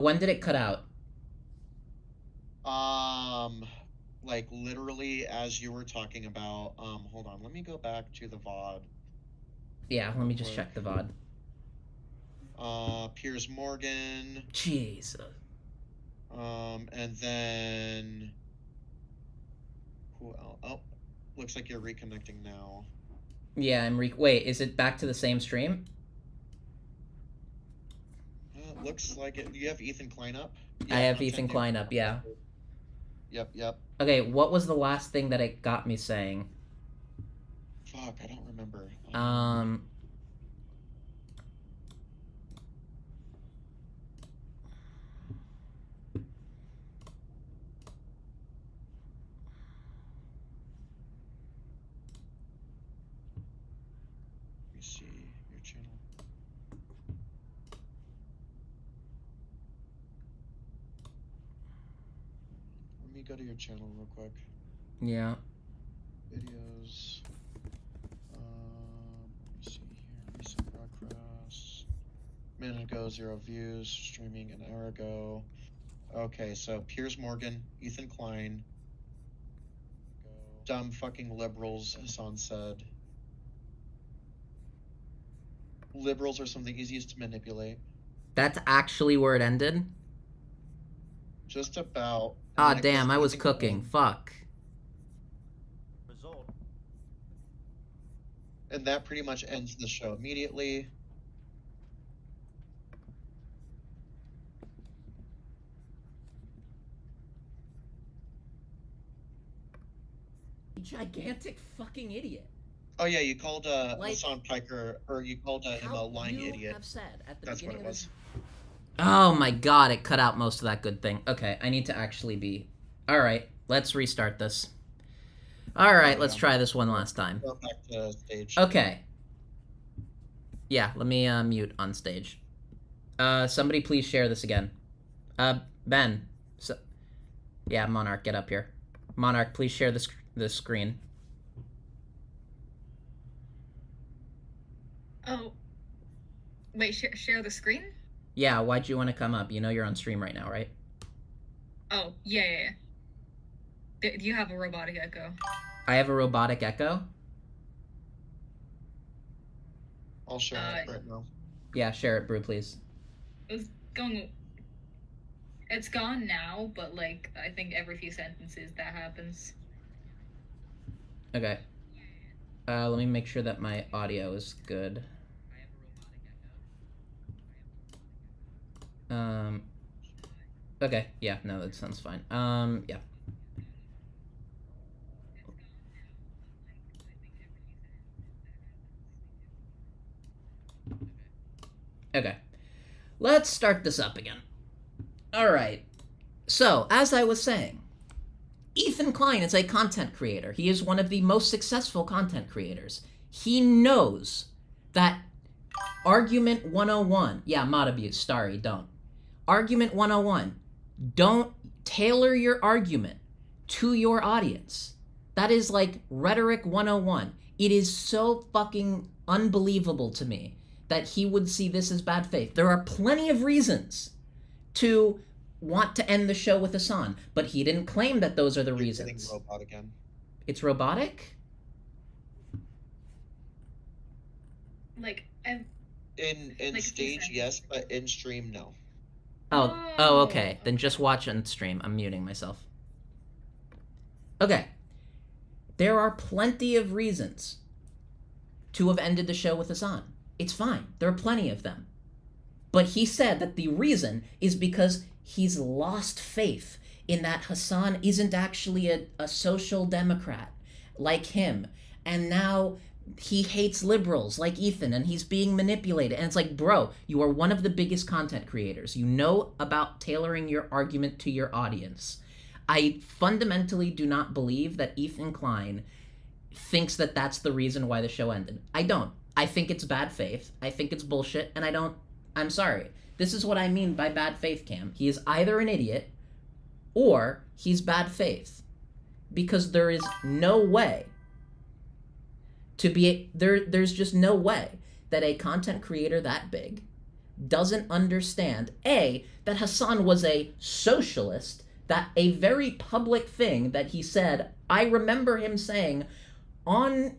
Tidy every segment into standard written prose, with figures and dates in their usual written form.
When did it cut out? Like literally as you were talking about, hold on, let me go back to the VOD. Yeah, let me just check the VOD. Piers Morgan. Jesus. And then who else? Oh, looks like you're reconnecting now. Yeah, wait, is it back to the same stream? Looks like it. You have Ethan Klein up? Yeah, I have Ethan Content Klein up, yeah. Yep. Okay, what was the last thing that it got me saying? Fuck, I don't remember. Let me see your channel. Let me go to your channel real quick. Yeah. Videos. Let me see here. Recent broadcasts. Minute ago, 0 views. Streaming an hour ago. Okay, so Piers Morgan, Ethan Klein. Dumb fucking liberals, Hasan said. Liberals are some of the easiest to manipulate. That's actually where it ended? Just about. Ah, damn, I was cooking. Fuck. And that pretty much ends the show immediately. Gigantic fucking idiot. Oh yeah, you called Hassan Piker, or you called him a lying idiot. Have said at the That's what it was. Oh my god, it cut out most of that good thing. Okay, I need to actually be... Alright, let's restart this. Alright, let's try this one last time. Go back to stage. Okay. Yeah, let me mute on stage. Somebody please share this again. Ben. Yeah, Monarch, get up here. Monarch, please share the screen. Oh. Wait, share the screen? Yeah, why'd you want to come up? You know you're on stream right now, right? Oh, yeah. Do you have a robotic echo? I have a robotic echo? I'll share it right now. Yeah, share it, Brew, please. It's gone now, but, like, I think every few sentences that happens. Okay. Let me make sure that my audio is good. Okay, yeah, no, that sounds fine. Yeah. Okay. Let's start this up again. Alright. So, as I was saying, Ethan Klein is a content creator. He is one of the most successful content creators. He knows that Argument 101... Yeah, mod abuse. Sorry, don't. Argument 101. Don't tailor your argument to your audience. That is like rhetoric 101. It is so fucking unbelievable to me that he would see this as bad faith. There are plenty of reasons to want to end the show with Hasan, but he didn't claim that those are the reasons. It's robot again. It's robotic? Like, in like stage, yes, but in stream, no. Oh, okay. Then just watch on stream. I'm muting myself. Okay. There are plenty of reasons to have ended the show with Hasan. It's fine. There are plenty of them. But he said that the reason is because he's lost faith in that Hasan isn't actually a social democrat like him. And now he hates liberals like Ethan, and he's being manipulated. And it's like, bro, you are one of the biggest content creators. You know about tailoring your argument to your audience. I fundamentally do not believe that Ethan Klein thinks that that's the reason why the show ended. I don't. I think it's bad faith. I think it's bullshit, and I'm sorry. This is what I mean by bad faith, Cam. He is either an idiot or he's bad faith. Because there is no way there's just no way that a content creator that big, doesn't understand, A, that Hasan was a socialist, that a very public thing that he said, I remember him saying on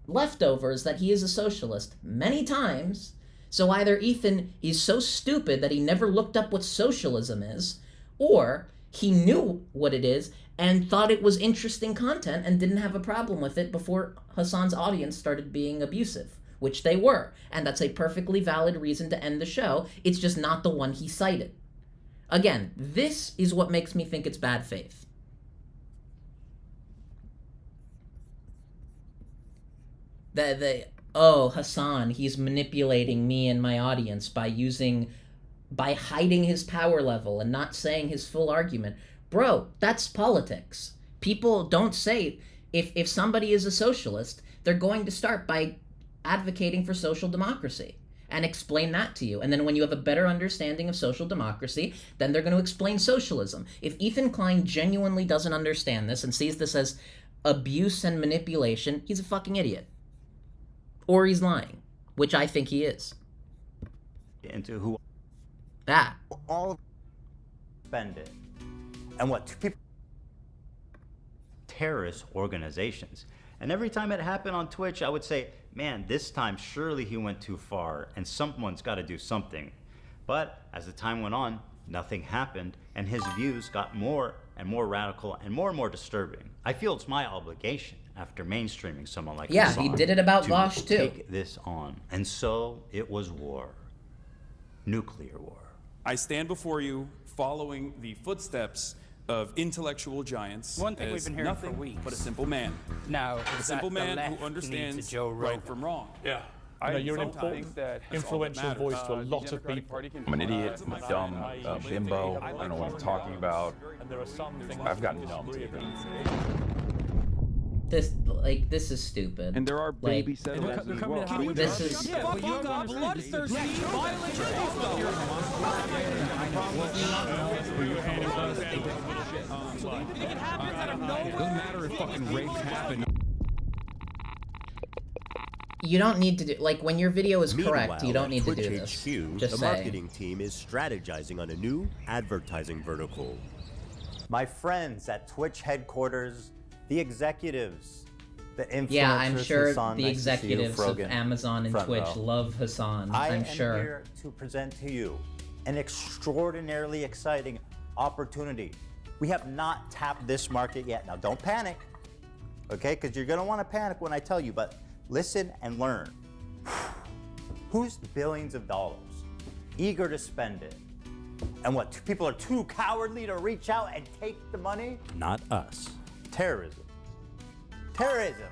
Leftovers that he is a socialist many times. So either Ethan is so stupid that he never looked up what socialism is, or he knew what it is and thought it was interesting content and didn't have a problem with it before Hasan's audience started being abusive, which they were. And that's a perfectly valid reason to end the show. It's just not the one he cited. Again, this is what makes me think it's bad faith. Oh, Hasan, he's manipulating me and my audience by hiding his power level and not saying his full argument. Bro, that's politics. People don't say, if somebody is a socialist, they're going to start by advocating for social democracy and explain that to you. And then when you have a better understanding of social democracy, then they're going to explain socialism. If Ethan Klein genuinely doesn't understand this and sees this as abuse and manipulation, he's a fucking idiot. Or he's lying, which I think he is. Into who all spend it. And what, two people, terrorist organizations. And every time it happened on Twitch, I would say, man, this time surely he went too far and someone's got to do something. But as the time went on, nothing happened and his views got more and more radical and more disturbing. I feel it's my obligation after mainstreaming someone like Hasan, he did it about Vosh too. Take this on. And so it was war. Nuclear war. I stand before you following the footsteps of intellectual giants. One thing we've been hearing for weeks. But a simple man. Now, a simple man who understands right from wrong. Yeah. You're an important, influential voice to a lot of people. I'm an idiot, I'm a dumb bimbo, I don't know what I'm talking about. I've gotten numb to it. This is stupid. And there are baby settlers as well. This is... Yeah, but you got bloodthirsty violent Doesn't matter if fucking rapes happen. You don't need to do, like, when your video is correct, you don't need to do Twitch this. HQ, Just the say. marketing team is strategizing on a new advertising vertical. My friends at Twitch headquarters, the executives, the influencers. Yeah, I'm sure Hasan, the nice executives you, of Amazon and front Twitch row. love Hasan. I'm sure. I am here to present to you an extraordinarily exciting opportunity. We have not tapped this market yet. Now, don't panic, okay? Because you're going to want to panic when I tell you, but listen and learn. Who's billions of dollars, eager to spend it? And what, people are too cowardly to reach out and take the money? Not us. Terrorism. Terrorism.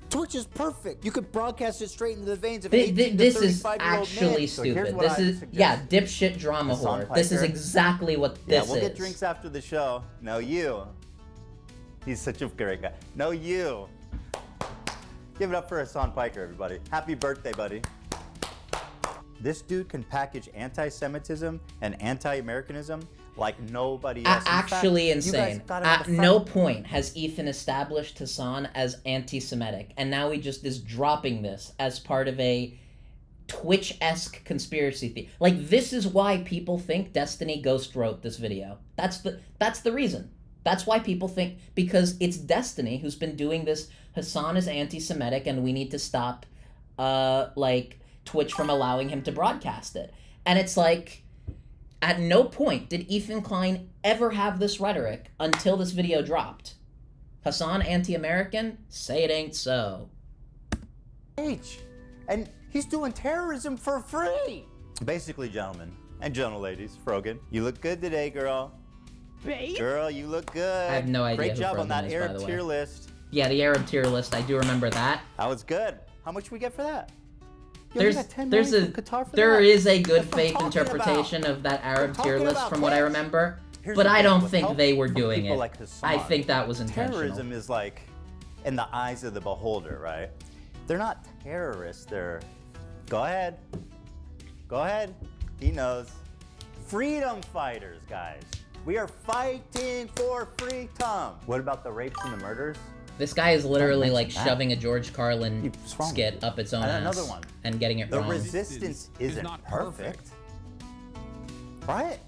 Twitch is perfect. You could broadcast it straight into the veins of 18 This to is 35-year-old actually men. So stupid. here's what This I is, suggest. yeah, dipshit drama Hasan whore. This is Piker. exactly what this is. Yeah, we'll get drinks after the show. No, you. He's such a great guy. No, you. Give it up for Hasan Piker, everybody. Happy birthday, buddy. This dude can package anti-Semitism and anti-Americanism like nobody else. Actually In fact, you guys insane. got him At in the no front. point has Ethan established Hasan as anti-Semitic, and now he just is dropping this as part of a Twitch-esque conspiracy theory. Like, this is why people think Destiny Ghost wrote this video. That's the reason. That's why people think, because it's Destiny who's been doing this. Hasan is anti-Semitic, and we need to stop, Twitch from allowing him to broadcast it. And it's like, at no point did Ethan Klein ever have this rhetoric until this video dropped. Hasan anti-American? Say it ain't so. And he's doing terrorism for free. Basically, gentlemen and gentle ladies, Frogan, you look good today, girl. Babe? Girl, you look good. I have no idea Great who job on Frogan that is, by Arab the way. tier list. Yeah, the Arab tier list, I do remember that. That was good. How much we get for that? Yo, you got 10 million from Qatar for there that? is a good That's what I'm faith talking interpretation about. of that Arab I'm tier talking list about from what I Twitch. remember, Here's but the I thing, don't with think help they were from doing people it. like Hasan, I think that was intentional. Terrorism is like in the eyes of the beholder, right? They're not terrorists, they're... Go ahead. Go ahead. He knows. Freedom fighters, guys. We are fighting for freedom. What about the rapes and the murders? This guy is literally Don't like mention that. shoving a George Carlin What's wrong with skit you? up its own And ass another one. and getting it The wrong. resistance isn't not perfect. Right?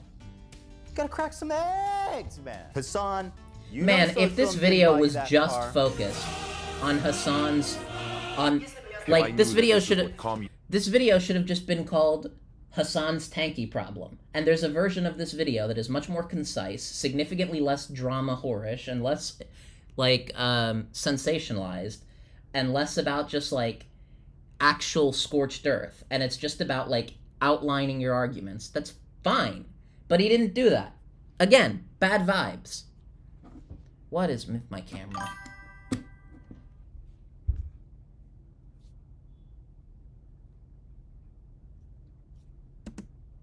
You gotta crack some eggs, man. Hasan, you Man, know if this social video buy was that just car. focused on Hasan's, like, this video should have just been called Hasan's tanky problem. And there's a version of this video that is much more concise, significantly less drama whorish, and less, like, sensationalized, and less about just, like, actual scorched earth. And it's just about, like, outlining your arguments. That's fine. But he didn't do that. Again, bad vibes. What is with my camera?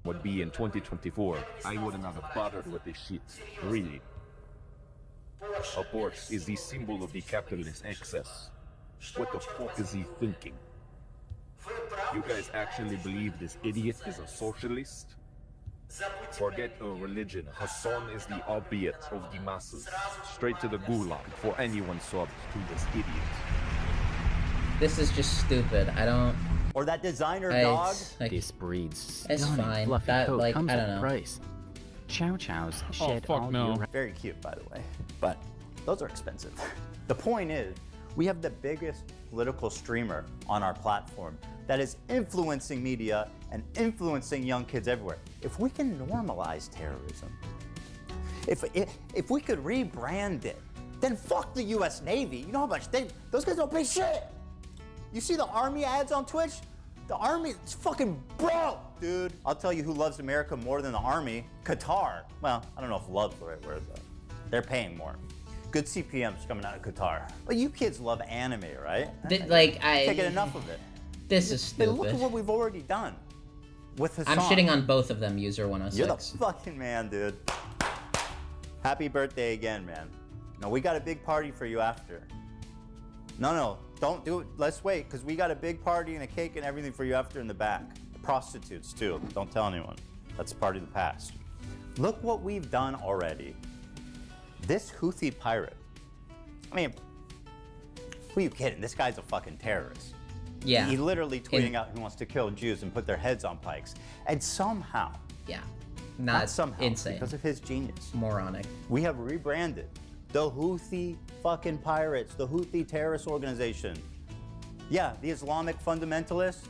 Would be in 2024, I wouldn't have bothered with this shit. Really. Abort is the symbol of the capitalist excess. What the fuck is he thinking? You guys actually believe this idiot is a socialist? Forget a religion. Hasan is the opiate of the masses. Straight to the gulag for anyone subbed to this idiot. This is just stupid. I don't... Or that designer dog. This breed's it's fine. fluffy That, coat like, comes I at don't a know. price. Chow chows shed all year. Very cute, by the way. But those are expensive. The point is, we have the biggest political streamer on our platform that is influencing media and influencing young kids everywhere. If we can normalize terrorism, if we could rebrand it, then fuck the US Navy. You know how much those guys don't pay shit. You see the Army ads on Twitch? The Army, it's fucking broke, dude. I'll tell you who loves America more than the Army. Qatar. Well, I don't know if love's the right word, though. They're paying more. Good CPMs coming out of Qatar. But you kids love anime, right? Like, Can't get enough of it. This is stupid. Look at what we've already done with Hasan. I'm shitting on both of them, user 106. You're the fucking man, dude. Happy birthday again, man. No, we got a big party for you after. No, don't do it. Let's wait, because we got a big party and a cake and everything for you after in the back. The prostitutes, too. Don't tell anyone. That's part of the past. Look what we've done already. This Houthi pirate. I mean, who are you kidding? This guy's a fucking terrorist. Yeah. He literally tweeting out he wants to kill Jews and put their heads on pikes. And somehow, yeah, not somehow, insane. because of his genius, moronic, we have rebranded the Houthi fucking pirates, the Houthi terrorist organization. Yeah, the Islamic fundamentalists,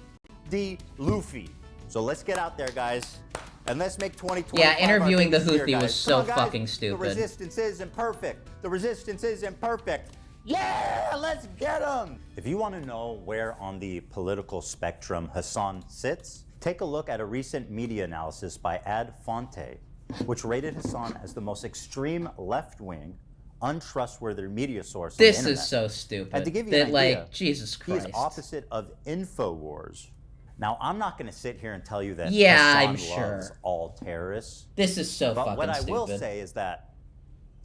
the Luffy. So let's get out there, guys, and let's make 2020. Yeah, interviewing the Houthi was so fucking stupid. The resistance isn't perfect. The resistance isn't perfect. Yeah, let's get him! If you want to know where on the political spectrum Hasan sits, take a look at a recent media analysis by Ad Fonte, which rated Hasan as the most extreme left-wing, untrustworthy media source on the This internet. is so stupid. And to give you an idea, like, Jesus Christ. He is opposite of InfoWars. Now, I'm not going to sit here and tell you that I'm Hasan loves sure. all terrorists. This is so but fucking what I stupid. will say is that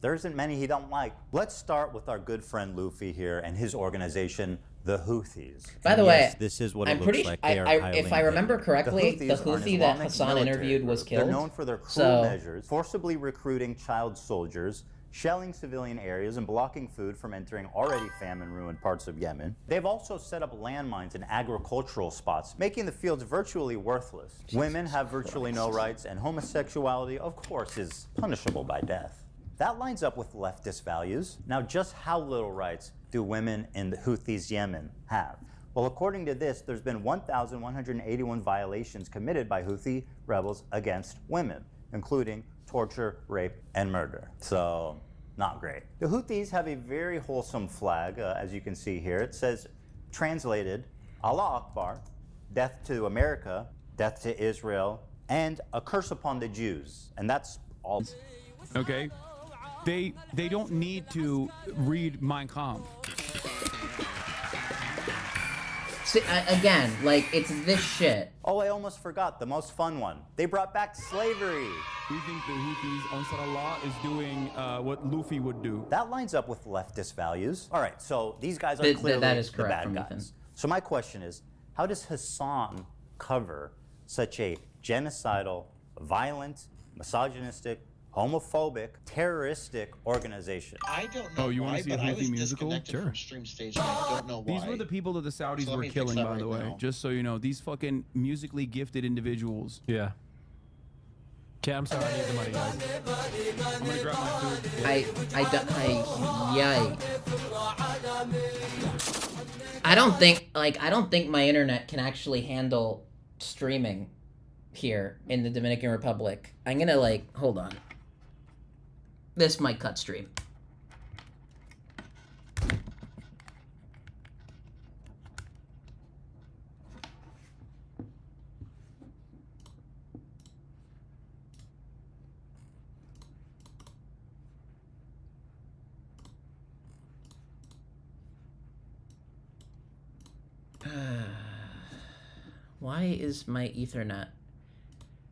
there isn't many he don't like. Let's start with our good friend Luffy here and his organization, the Houthis. By the way, Yes, this is what it I'm looks pretty like. I, They are I, highly if I remember endangered. correctly, the Houthis are an Houthi that Islamic Hasan military interviewed was group. killed. They're known for their cruel So measures, forcibly recruiting child soldiers, shelling civilian areas, and blocking food from entering already famine-ruined parts of Yemen. They've also set up landmines in agricultural spots, making the fields virtually worthless. Women have virtually no rights, and homosexuality, of course, is punishable by death. That lines up with leftist values. Now, just how little rights do women in the Houthis' Yemen have? Well, according to this, there's been 1,181 violations committed by Houthi rebels against women, including torture, rape, and murder. So, not great. The Houthis have a very wholesome flag, as you can see here. It says, translated, Allah Akbar, death to America, death to Israel, and a curse upon the Jews. And that's all. Okay? They don't need to read Mein Kampf. See, again, like, it's this shit. Oh, I almost forgot the most fun one. They brought back slavery. We think the Houthis, Ansar Allah, is doing what Luffy would do. That lines up with leftist values. All right, so these guys are clearly that is the correct bad from guys. Ethan. So my question is, how does Hasan cover such a genocidal, violent, misogynistic, homophobic, terroristic organization? I don't know you why, want to see a but I was Houthi musical? disconnected from stream stage, and I don't know why. These were the people that the Saudis So let were me fix killing, that by the right way. now. Just so you know, these fucking musically gifted individuals. Yeah. Okay, I'm sorry, I need the money, guys. I'm gonna grab my food. I don't think my internet can actually handle streaming here in the Dominican Republic. I'm gonna, like, hold on. This might cut stream. Why is my Ethernet?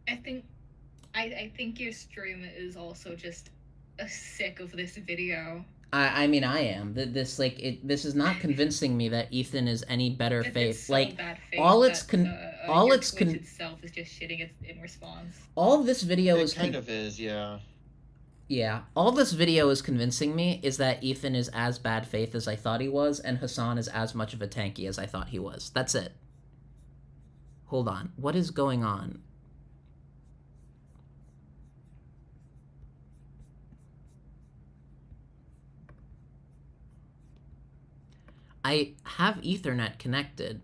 I think your stream is also just sick of this video. I mean, I am. This is not convincing me that Ethan is any better faith. It's so Like, bad faith all it's that, all your it's Twitch itself is just shitting in response. all this video It is kind of is, yeah. Yeah, all this video is convincing me is that Ethan is as bad faith as I thought he was, and Hasan is as much of a tanky as I thought he was. That's it. Hold on. What is going on? I have Ethernet connected.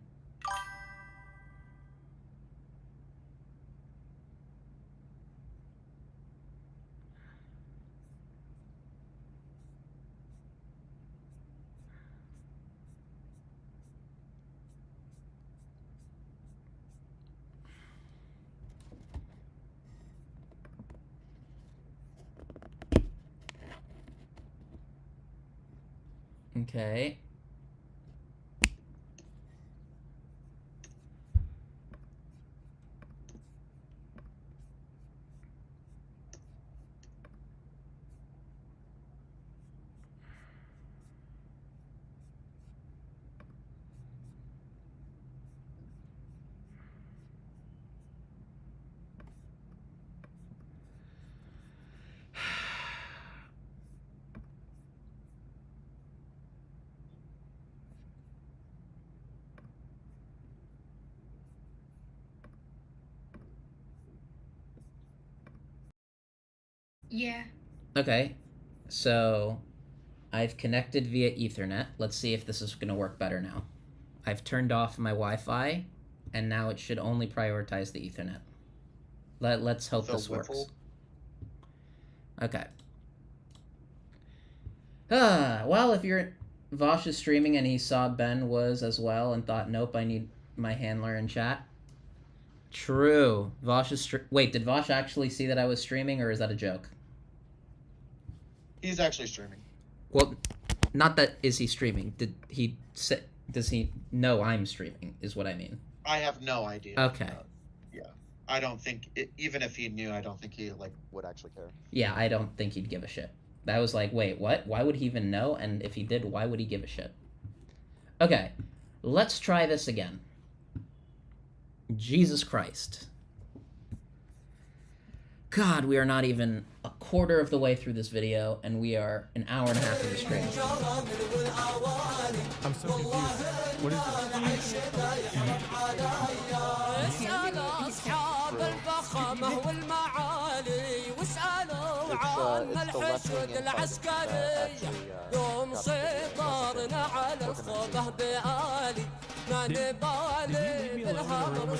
Okay. Yeah. Okay, so I've connected via Ethernet. Let's see if this is going to work better now. I've turned off my Wi-Fi, and now it should only prioritize the Ethernet. Let's hope this works. Okay. Well, if Vosh is streaming and he saw Ben was as well and thought, nope, I need my handler in chat. True. Vosh is wait, did Vosh actually see that I was streaming, or is that a joke? He's actually streaming. Well, not that is he streaming. Did he say, does he know I'm streaming, is what I mean. I have no idea. Okay. Yeah. I don't think, even if he knew, I don't think he, like, would actually care. Yeah, I don't think he'd give a shit. That was like, wait, what? Why would he even know? And if he did, why would he give a shit? Okay, let's try this again. Jesus Christ. God, we are not even a quarter of the way through this video, and we are an hour and a half of the stream. I'm so confused. What is It's the left wing actually يوم سيطرنا على الخوبه بآلي نادي بالي بالهامر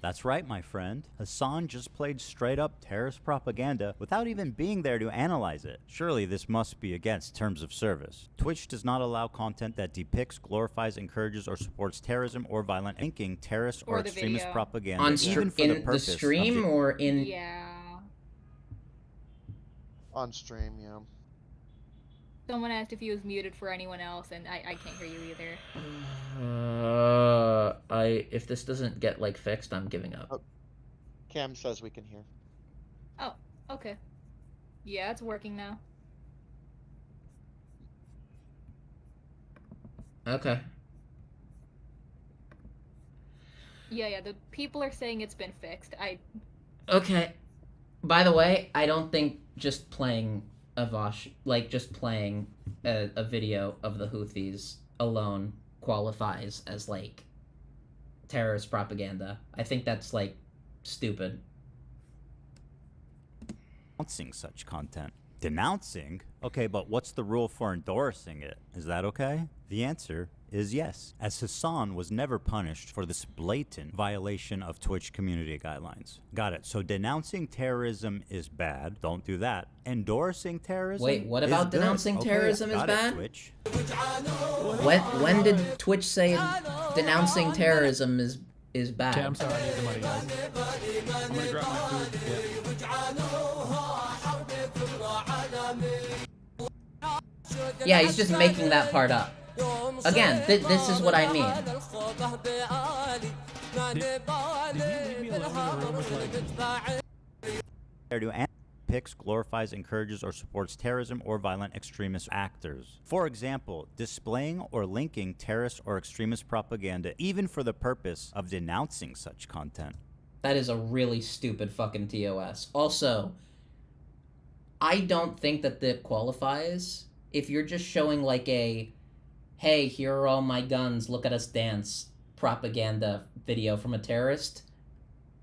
That's right, my friend. Hasan just played straight-up terrorist propaganda without even being there to analyze it. Surely this must be against terms of service. Twitch does not allow content that depicts, glorifies, encourages, or supports terrorism or violent thinking, terrorist or extremist video. propaganda, On even for the in the purpose stream of or in... Yeah. On stream, yeah. Someone asked if he was muted for anyone else, and I can't hear you either. If this doesn't get, like, fixed, I'm giving up. Oh, Cam says we can hear. Oh, okay. Yeah, it's working now. Okay. Yeah, the people are saying it's been fixed. Okay. By the way, I don't think just playing a Vosh, like just playing a video of the Houthis alone qualifies as like terrorist propaganda. I think that's, like, stupid. Denouncing such content. Denouncing? Okay, but what's the rule for endorsing it? Is that okay? The answer is yes, as Hasan was never punished for this blatant violation of Twitch community guidelines. Got it. So denouncing terrorism is bad. Don't do that. Endorsing terrorism. Wait, what about good. denouncing Okay, terrorism is got it, bad? Twitch. When did Twitch say denouncing terrorism is bad? Okay, I'm sorry, I need the money, guys. I'm gonna grab my food. Yeah, he's just making that part up. Again, this is what I mean. Picks, glorifies, encourages, or supports terrorism or violent extremist actors. For example, displaying or linking terrorist or extremist propaganda, even for the purpose of denouncing such content. That is a really stupid fucking TOS. Also, I don't think that that qualifies if you're just showing like a, hey, here are all my guns, look at us dance propaganda video from a terrorist.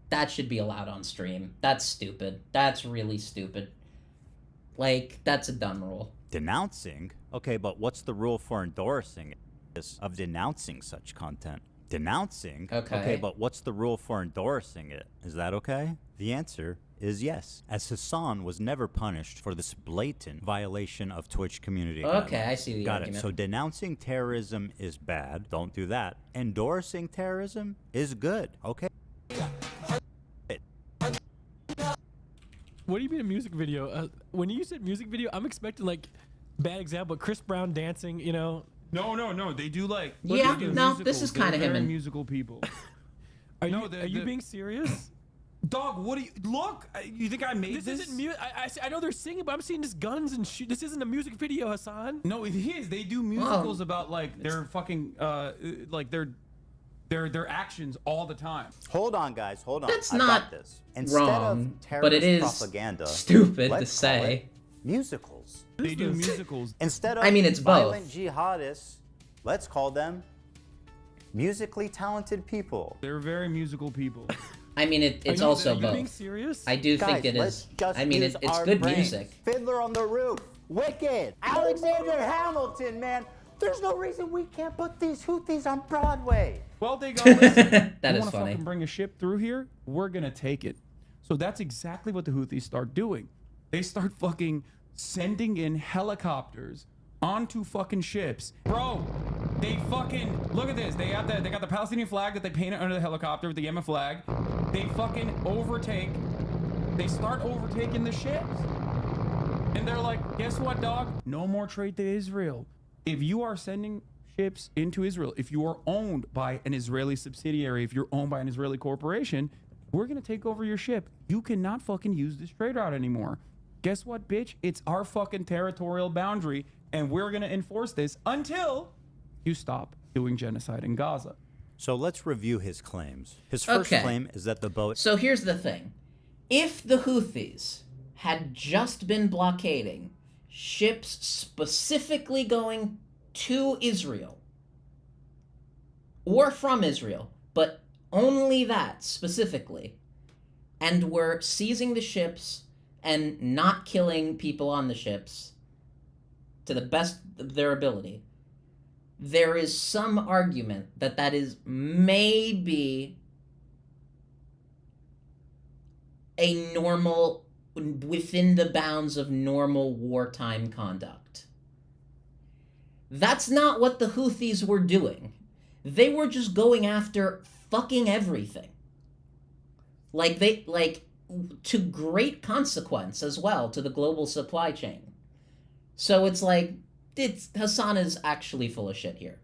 That should be allowed on stream. That's stupid. That's really stupid. Like, that's a dumb rule. Denouncing? Okay, but what's the rule for endorsing it? Of denouncing such content? Denouncing? Okay, but what's the rule for endorsing it? Is that okay? The answer is yes, as Hasan was never punished for this blatant violation of Twitch community guidelines. Okay, I see the argument. Got it. So denouncing terrorism is bad. Don't do that. Endorsing terrorism is good. Okay. What do you mean a music video? When you said music video, I'm expecting like, bad example, Chris Brown dancing, you know? No. They do like. Yeah, they do no, musicals. this is kind of him. And musical people. Are you being serious? Dog, what do you look? You think I made this? This isn't music. I know they're singing, but I'm seeing just guns and shoot. This isn't a music video, Hasan. No, it is. They do musicals about like their fucking like their actions all the time. Hold on, guys. Hold on. That's I not got this. Instead wrong, of but it is propaganda, stupid to let's say. call it musicals. They do musicals. Instead of I mean, it's violent both. jihadists, let's call them musically talented people. They're very musical people. I mean, it's also both. Are you being serious? I do think it is. I mean, it's good music. Fiddler on the Roof, Wicked, Alexander Hamilton, man. There's no reason we can't put these Houthis on Broadway. Well, they go, listen, that you is wanna funny. fucking bring a ship through here? We're gonna take it. So that's exactly what the Houthis start doing. They start fucking sending in helicopters onto fucking ships. Bro, they fucking, look at this. They got the Palestinian flag that they painted under the helicopter with the Yemen flag. They fucking overtake. They start overtaking the ships. And they're like, guess what, dog? No more trade to Israel. If you are sending ships into Israel, if you are owned by an Israeli subsidiary, if you're owned by an Israeli corporation, we're going to take over your ship. You cannot fucking use this trade route anymore. Guess what, bitch? It's our fucking territorial boundary, and we're going to enforce this until you stop doing genocide in Gaza. So let's review his claims. His first claim is that the boat... So here's the thing. If the Houthis had just been blockading ships specifically going to Israel or from Israel, but only that specifically, and were seizing the ships and not killing people on the ships to the best of their ability, there is some argument that that is maybe a normal, within the bounds of normal wartime conduct. That's not what the Houthis were doing. They were just going after fucking everything. To great consequence as well to the global supply chain. So it's like, Hasan is actually full of shit here.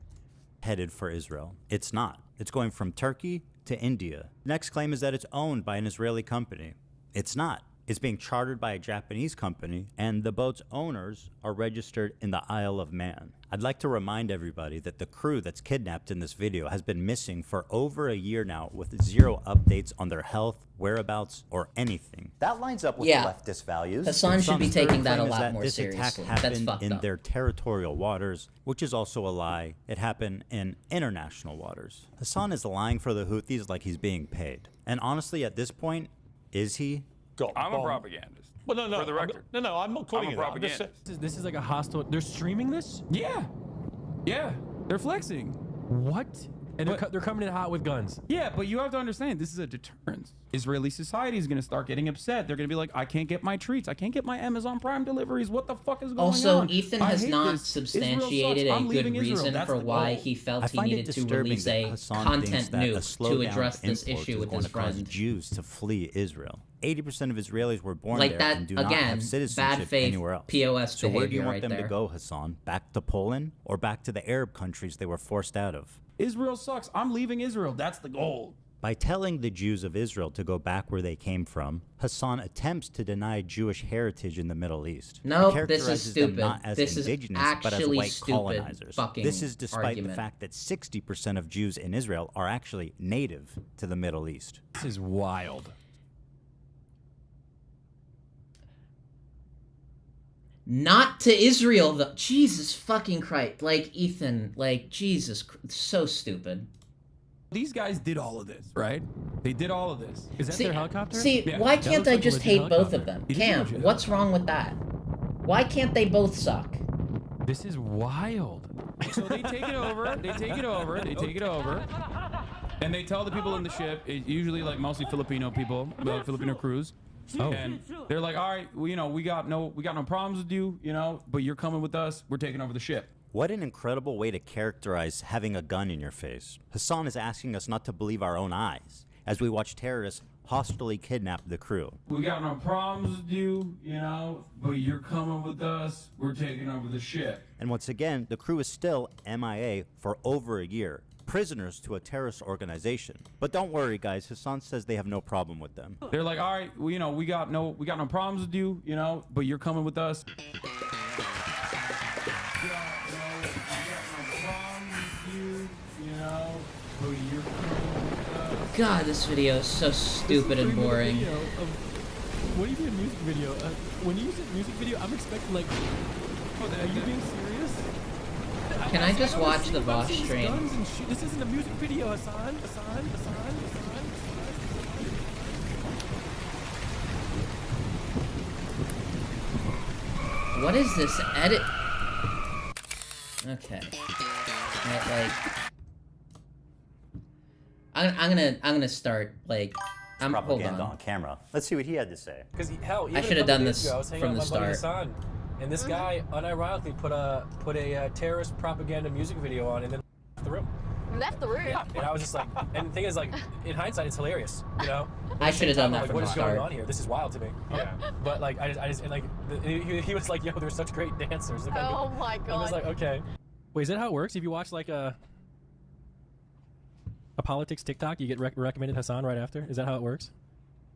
Headed for Israel. It's not. It's going from Turkey to India. Next claim is that it's owned by an Israeli company. It's not. It's being chartered by a Japanese company, and the boat's owners are registered in the Isle of Man. I'd like to remind everybody that the crew that's kidnapped in this video has been missing for over a year now with zero updates on their health, whereabouts, or anything. That lines up with leftist values. Hasan should be taking that a Claim is lot that more this seriously. attack That's happened fucked in up. their territorial waters, which is also a lie. It happened in international waters. Hasan is lying for the Houthis like he's being paid. And honestly, at this point, is he? I'm a propagandist. Well, no. For the record. I'm not calling I'm a you that. I'm just propagandist. This is like a hostile. They're streaming this? Yeah. Yeah. They're flexing. What? And they're coming in hot with guns. Yeah, but you have to understand, this is a deterrence. Israeli society is going to start getting upset. They're going to be like, I can't get my treats. I can't get my Amazon Prime deliveries. What the fuck is going on? Also, Ethan I has hate not this. substantiated Israel a sucks. I'm good leaving Israel. reason That's for the why goal. he felt I he find it needed to disturbing release that a Hasan content thinks that a nuke to slowdown address of this imports issue is with going his to cause friend. Jews to flee Israel. 80% of Israelis were born Like there that, and do not again, have citizenship bad faith anywhere else. POS So where do you behavior want right them there. to go, Hasan? Back to Poland or back to the Arab countries they were forced out of? Israel sucks. I'm leaving Israel. That's the goal. By telling the Jews of Israel to go back where they came from, Hasan attempts to deny Jewish heritage in the Middle East. No, He this is characterizes them stupid. not as This is indigenous, but as actually white stupid colonizers. fucking This is despite argument. the fact that 60% of Jews in Israel are actually native to the Middle East. This is wild. Not to Israel, though. Jesus fucking Christ. Like, Ethan, like, Jesus, so stupid. These guys did all of this, right? They did all of this. Is that See- their helicopter? See, Yeah, why that can't looks I like a just legit hate both of helicopter. them? It is a Cam, legit what's wrong with that? Why can't they both suck? This is wild. So they take it over. They take it over. They take it over. And they tell the people in the ship, usually like mostly Filipino people, Filipino crews. Oh. And they're like, all right, well, you know, we got no problems with you, you know, but you're coming with us. We're taking over the ship. What an incredible way to characterize having a gun in your face. Hasan is asking us not to believe our own eyes as we watch terrorists hostilely kidnap the crew. We got no problems with you, you know, but you're coming with us. We're taking over the ship. And once again, the crew is still MIA for over a year, prisoners to a terrorist organization. But don't worry, guys. Hasan says they have no problem with them. They're like, all right, well, you know, we got no problems with you, you know, but you're coming with us. God, this video is so stupid and boring. What do you do in music video? When you use a music video, I'm expecting like, are you being serious? Can I just wanna watch see the you Vosh see these stream? guns and shit. This isn't a music video, Hasan. What is this edit? Okay. Like, I'm gonna start like. Hold Propaganda on. on camera. Let's see what he had to say. Because hell, even I should have a couple done days this ago, I was hanging from out the with my buddy start. Hasan, and this guy unironically put a terrorist propaganda music video on, and then left the room. Left the room. Yeah, and I was just like, and the thing is, like, in hindsight, it's hilarious, you know. I should have done that like, from what the is going start. on here? This is wild to me. Yeah. But like, I just, and like, he was like, yo, they're such great dancers. Like, Oh my I was god. like, okay. Wait, is that how it works? If you watch like a politics TikTok, you get recommended Hasan right after? Is that how it works?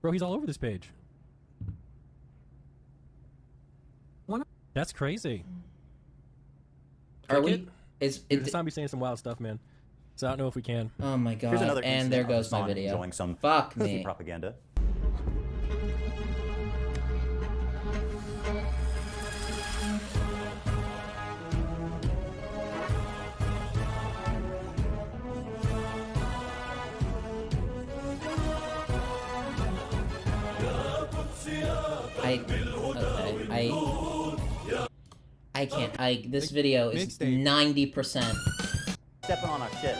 Bro, he's all over this page. That's crazy. Are Click we? it? Is Dude, it? Hasan be saying some wild stuff, man. So I don't know if we can. Oh my god! Here's another And incident there of goes my Hasan video. enjoying some Fuck Houthi me. propaganda. I can't. This video is 90%. Stepping on our shit.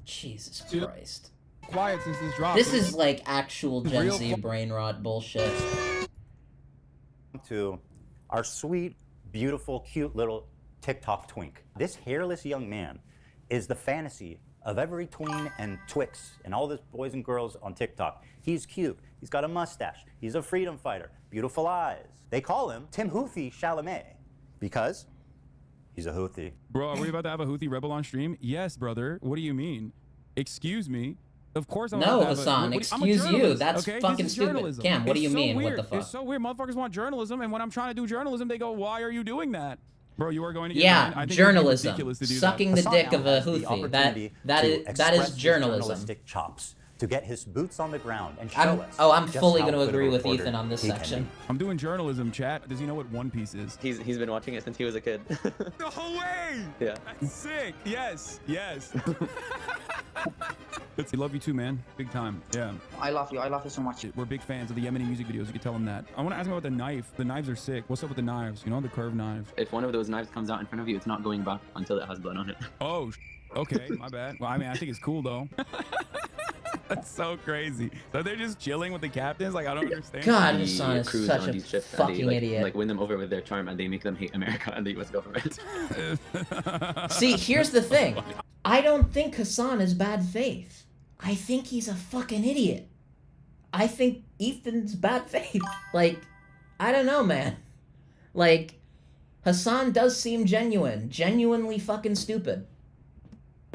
Jesus Christ. Quiet since this dropped. This is like actual Gen Real Z brain rot bullshit. To our sweet, beautiful, cute little TikTok twink. This hairless young man is the fantasy of every tween and twix and all the boys and girls on TikTok. He's cute. He's got a mustache. He's a freedom fighter. Beautiful eyes. They call him Timothy Chalamet because he's a Houthi. Bro, are we about to have a Houthi rebel on stream? Yes, brother. What do you mean? Excuse me. Of course, No, Hasan, excuse you. That's fucking stupid. Journalism. Cam, what do you so mean? Weird. What the fuck? It's so weird. Motherfuckers want journalism, and when I'm trying to do journalism, they go, "Why are you doing that?" Bro, you are going to get yeah, I think journalism. ridiculous to do Sucking that. the dick of a Houthi. That is journalism. Journalistic chops to get his boots on the ground and show us. I'm just fully how going to good of a agree with reporter Ethan on this he can section. be. I'm doing journalism, chat. Does he know what One Piece is? He's been watching it since he was a kid. No way! Yeah. That's sick. Yes. We love you too, man. Big time. Yeah. I love you. I love you so much. We're big fans of the Yemeni music videos. You can tell him that. I want to ask him about the knife. The knives are sick. What's up with the knives? You know, the curved knives. If one of those knives comes out in front of you, it's not going back until it has blood on it. Oh, okay. My bad. Well, I mean, I think it's cool, though. That's so crazy. So they're just chilling with the captains? Like, I don't understand. God, Hasan is such a fucking idiot. Like, win them over with their charm, and they make them hate America and the U.S. government. See, here's the thing. I don't think Hasan is bad faith. I think he's a fucking idiot. I think Ethan's bad faith. Like, I don't know, man. Like, Hasan does seem genuinely fucking stupid.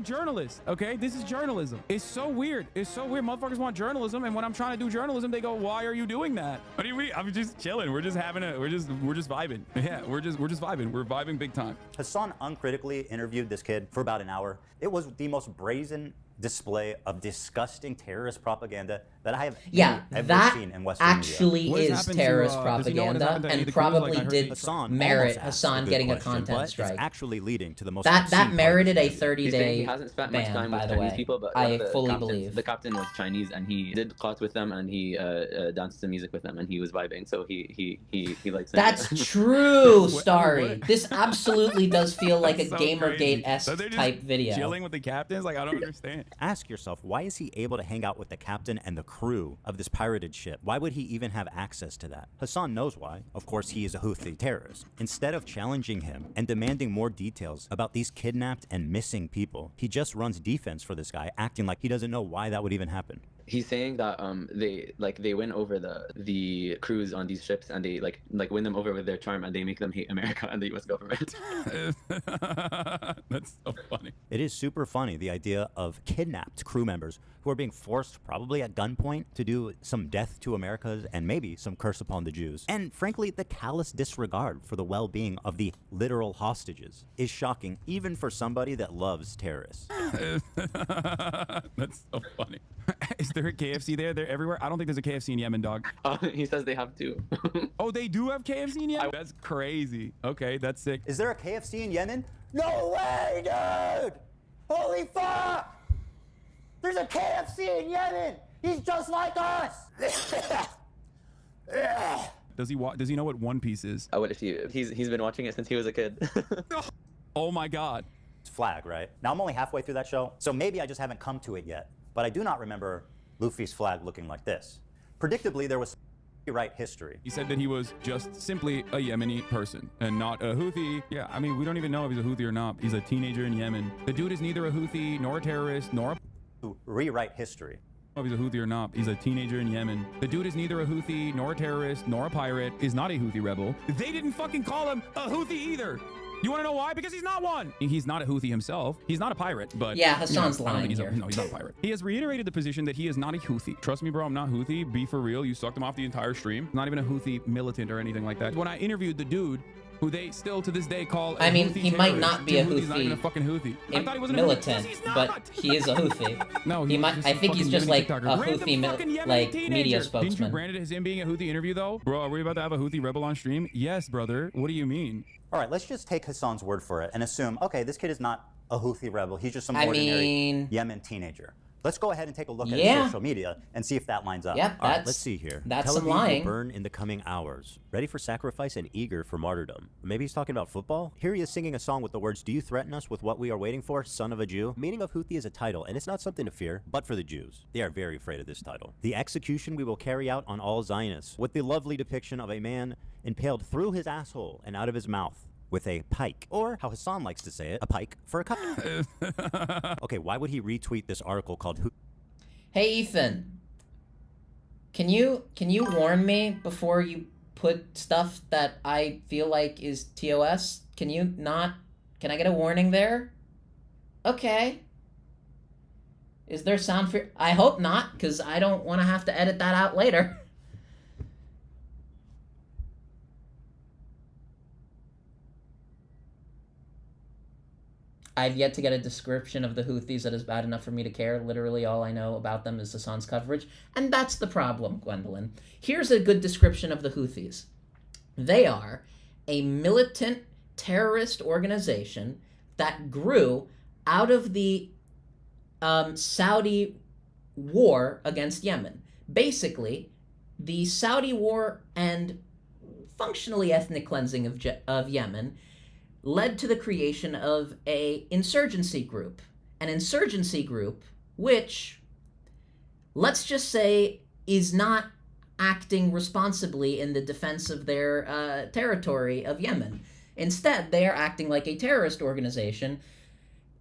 Journalist, okay? This is journalism. It's so weird. Motherfuckers want journalism, and when I'm trying to do journalism, they go, "Why are you doing that?" What do you mean? I'm just chilling. We're just vibing. Yeah, we're just vibing. We're vibing big time. Hassan uncritically interviewed this kid for about an hour. It was the most brazen display of disgusting terrorist propaganda that I have ever seen in Western media. Actually is terrorist propaganda and probably did merit Hasan getting a content strike. It's actually leading to the most that merited a 30-day he hasn't spent much time with by the Chinese way. people, but I fully believe the captain was Chinese, and he did clout with them, and he danced to music with them, and he was vibing. So he likes. That's true, Starry. This absolutely does feel like a so Gamergate-esque type video. Chilling with the captains, like I don't understand. Ask yourself, why is he able to hang out with the captain and the crew of this pirated ship? Why would he even have access to that? Hasan knows why. Of course, he is a Houthi terrorist. Instead of challenging him and demanding more details about these kidnapped and missing people, he just runs defense for this guy, acting like he doesn't know why that would even happen. He's saying that they win over the crews on these ships, and they like win them over with their charm, and they make them hate America and the U.S. government. That's so funny. It is super funny, the idea of kidnapped crew members who are being forced, probably at gunpoint, to do some death to Americas and maybe some curse upon the Jews. And frankly, the callous disregard for the well-being of the literal hostages is shocking, even for somebody that loves terrorists. That's so funny. Is there a KFC there? They're everywhere. I don't think there's a KFC in Yemen, dog. He says they have two. Oh, they do have KFC in Yemen? That's crazy. Okay, that's sick. Is there a KFC in Yemen? No way, dude! Holy fuck! There's a KFC in Yemen! He's just like us! Does he know what One Piece is? What if he's been watching it since he was a kid. Oh my god. It's flag, right? Now I'm only halfway through that show, so maybe I just haven't come to it yet. But I do not remember Luffy's flag looking like this. Predictably, there was right history. He said that he was just simply a Yemeni person and not a Houthi. Yeah, I mean, we don't even know if he's a Houthi or not. He's a teenager in Yemen. The dude is neither a Houthi nor a terrorist nor a... To rewrite history. If he's a Houthi or not. He's a teenager in Yemen. The dude is neither a Houthi nor a terrorist nor a pirate, is not a Houthi rebel. They didn't fucking call him a Houthi either. You want to know why? Because he's not one. He's not a Houthi himself. He's not a pirate, but... Yeah, Hasan's lying here. No, he's not a pirate. He has reiterated the position that he is not a Houthi. Trust me, bro, I'm not Houthi. Be for real. You sucked him off the entire stream. Not even a Houthi militant or anything like that. When I interviewed the dude, who they still to this day call a Houthi he might not be a Houthi. He's not even a fucking Houthi. I thought he was militant, but he is a Houthi. No, I think he's just like a Houthi media spokesman. Didn't you brand it as him being a Houthi interview though? Bro, are we about to have a Houthi rebel on stream? Yes, brother. What do you mean? All right, let's just take Hasan's word for it and assume, okay, this kid is not a Houthi rebel. He's just some ordinary Yemen teenager. Let's go ahead and take a look at his social media and see if that lines up. Yeah, all right, let's see here. That's Tel some Aviv lying. will burn in the coming hours, ready for sacrifice and eager for martyrdom. Maybe he's talking about football? Here he is singing a song with the words, "Do you threaten us with what we are waiting for, son of a Jew?" Meaning of Houthi is a title, and it's not something to fear, but for the Jews. They are very afraid of this title. The execution we will carry out on all Zionists, with the lovely depiction of a man impaled through his asshole and out of his mouth with a pike, or how Hasan likes to say it, a pike for a cup. Okay, why would he retweet this article called Houthi? Hey Ethan, can you warn me before you put stuff that I feel like is TOS? Can you not? Can I get a warning there? Okay. Is there sound for... I hope not, because I don't want to have to edit that out later. I've yet to get a description of the Houthis that is bad enough for me to care. Literally all I know about them is Hasan's coverage. And that's the problem, Gwendolyn. Here's a good description of the Houthis. They are a militant terrorist organization that grew out of the Saudi war against Yemen. Basically, the Saudi war and functionally ethnic cleansing of Yemen led to the creation of an insurgency group. An insurgency group which, let's just say, is not acting responsibly in the defense of their territory of Yemen. Instead, they are acting like a terrorist organization,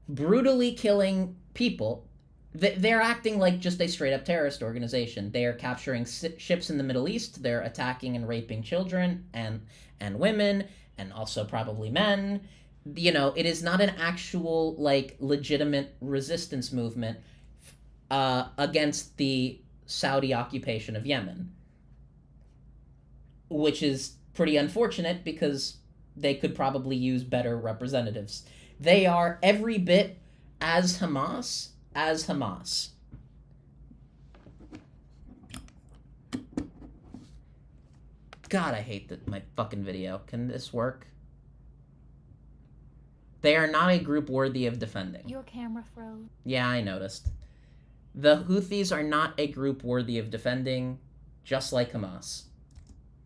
brutally killing people. They're acting like just a straight-up terrorist organization. They are capturing ships in the Middle East. They're attacking and raping children and women, and also probably men. You know, it is not an actual, like, legitimate resistance movement against the Saudi occupation of Yemen. Which is pretty unfortunate because they could probably use better representatives. They are every bit as Hamas as Hamas. God, I hate my fucking video. Can this work? They are not a group worthy of defending. Your camera froze. Yeah, I noticed. The Houthis are not a group worthy of defending, just like Hamas.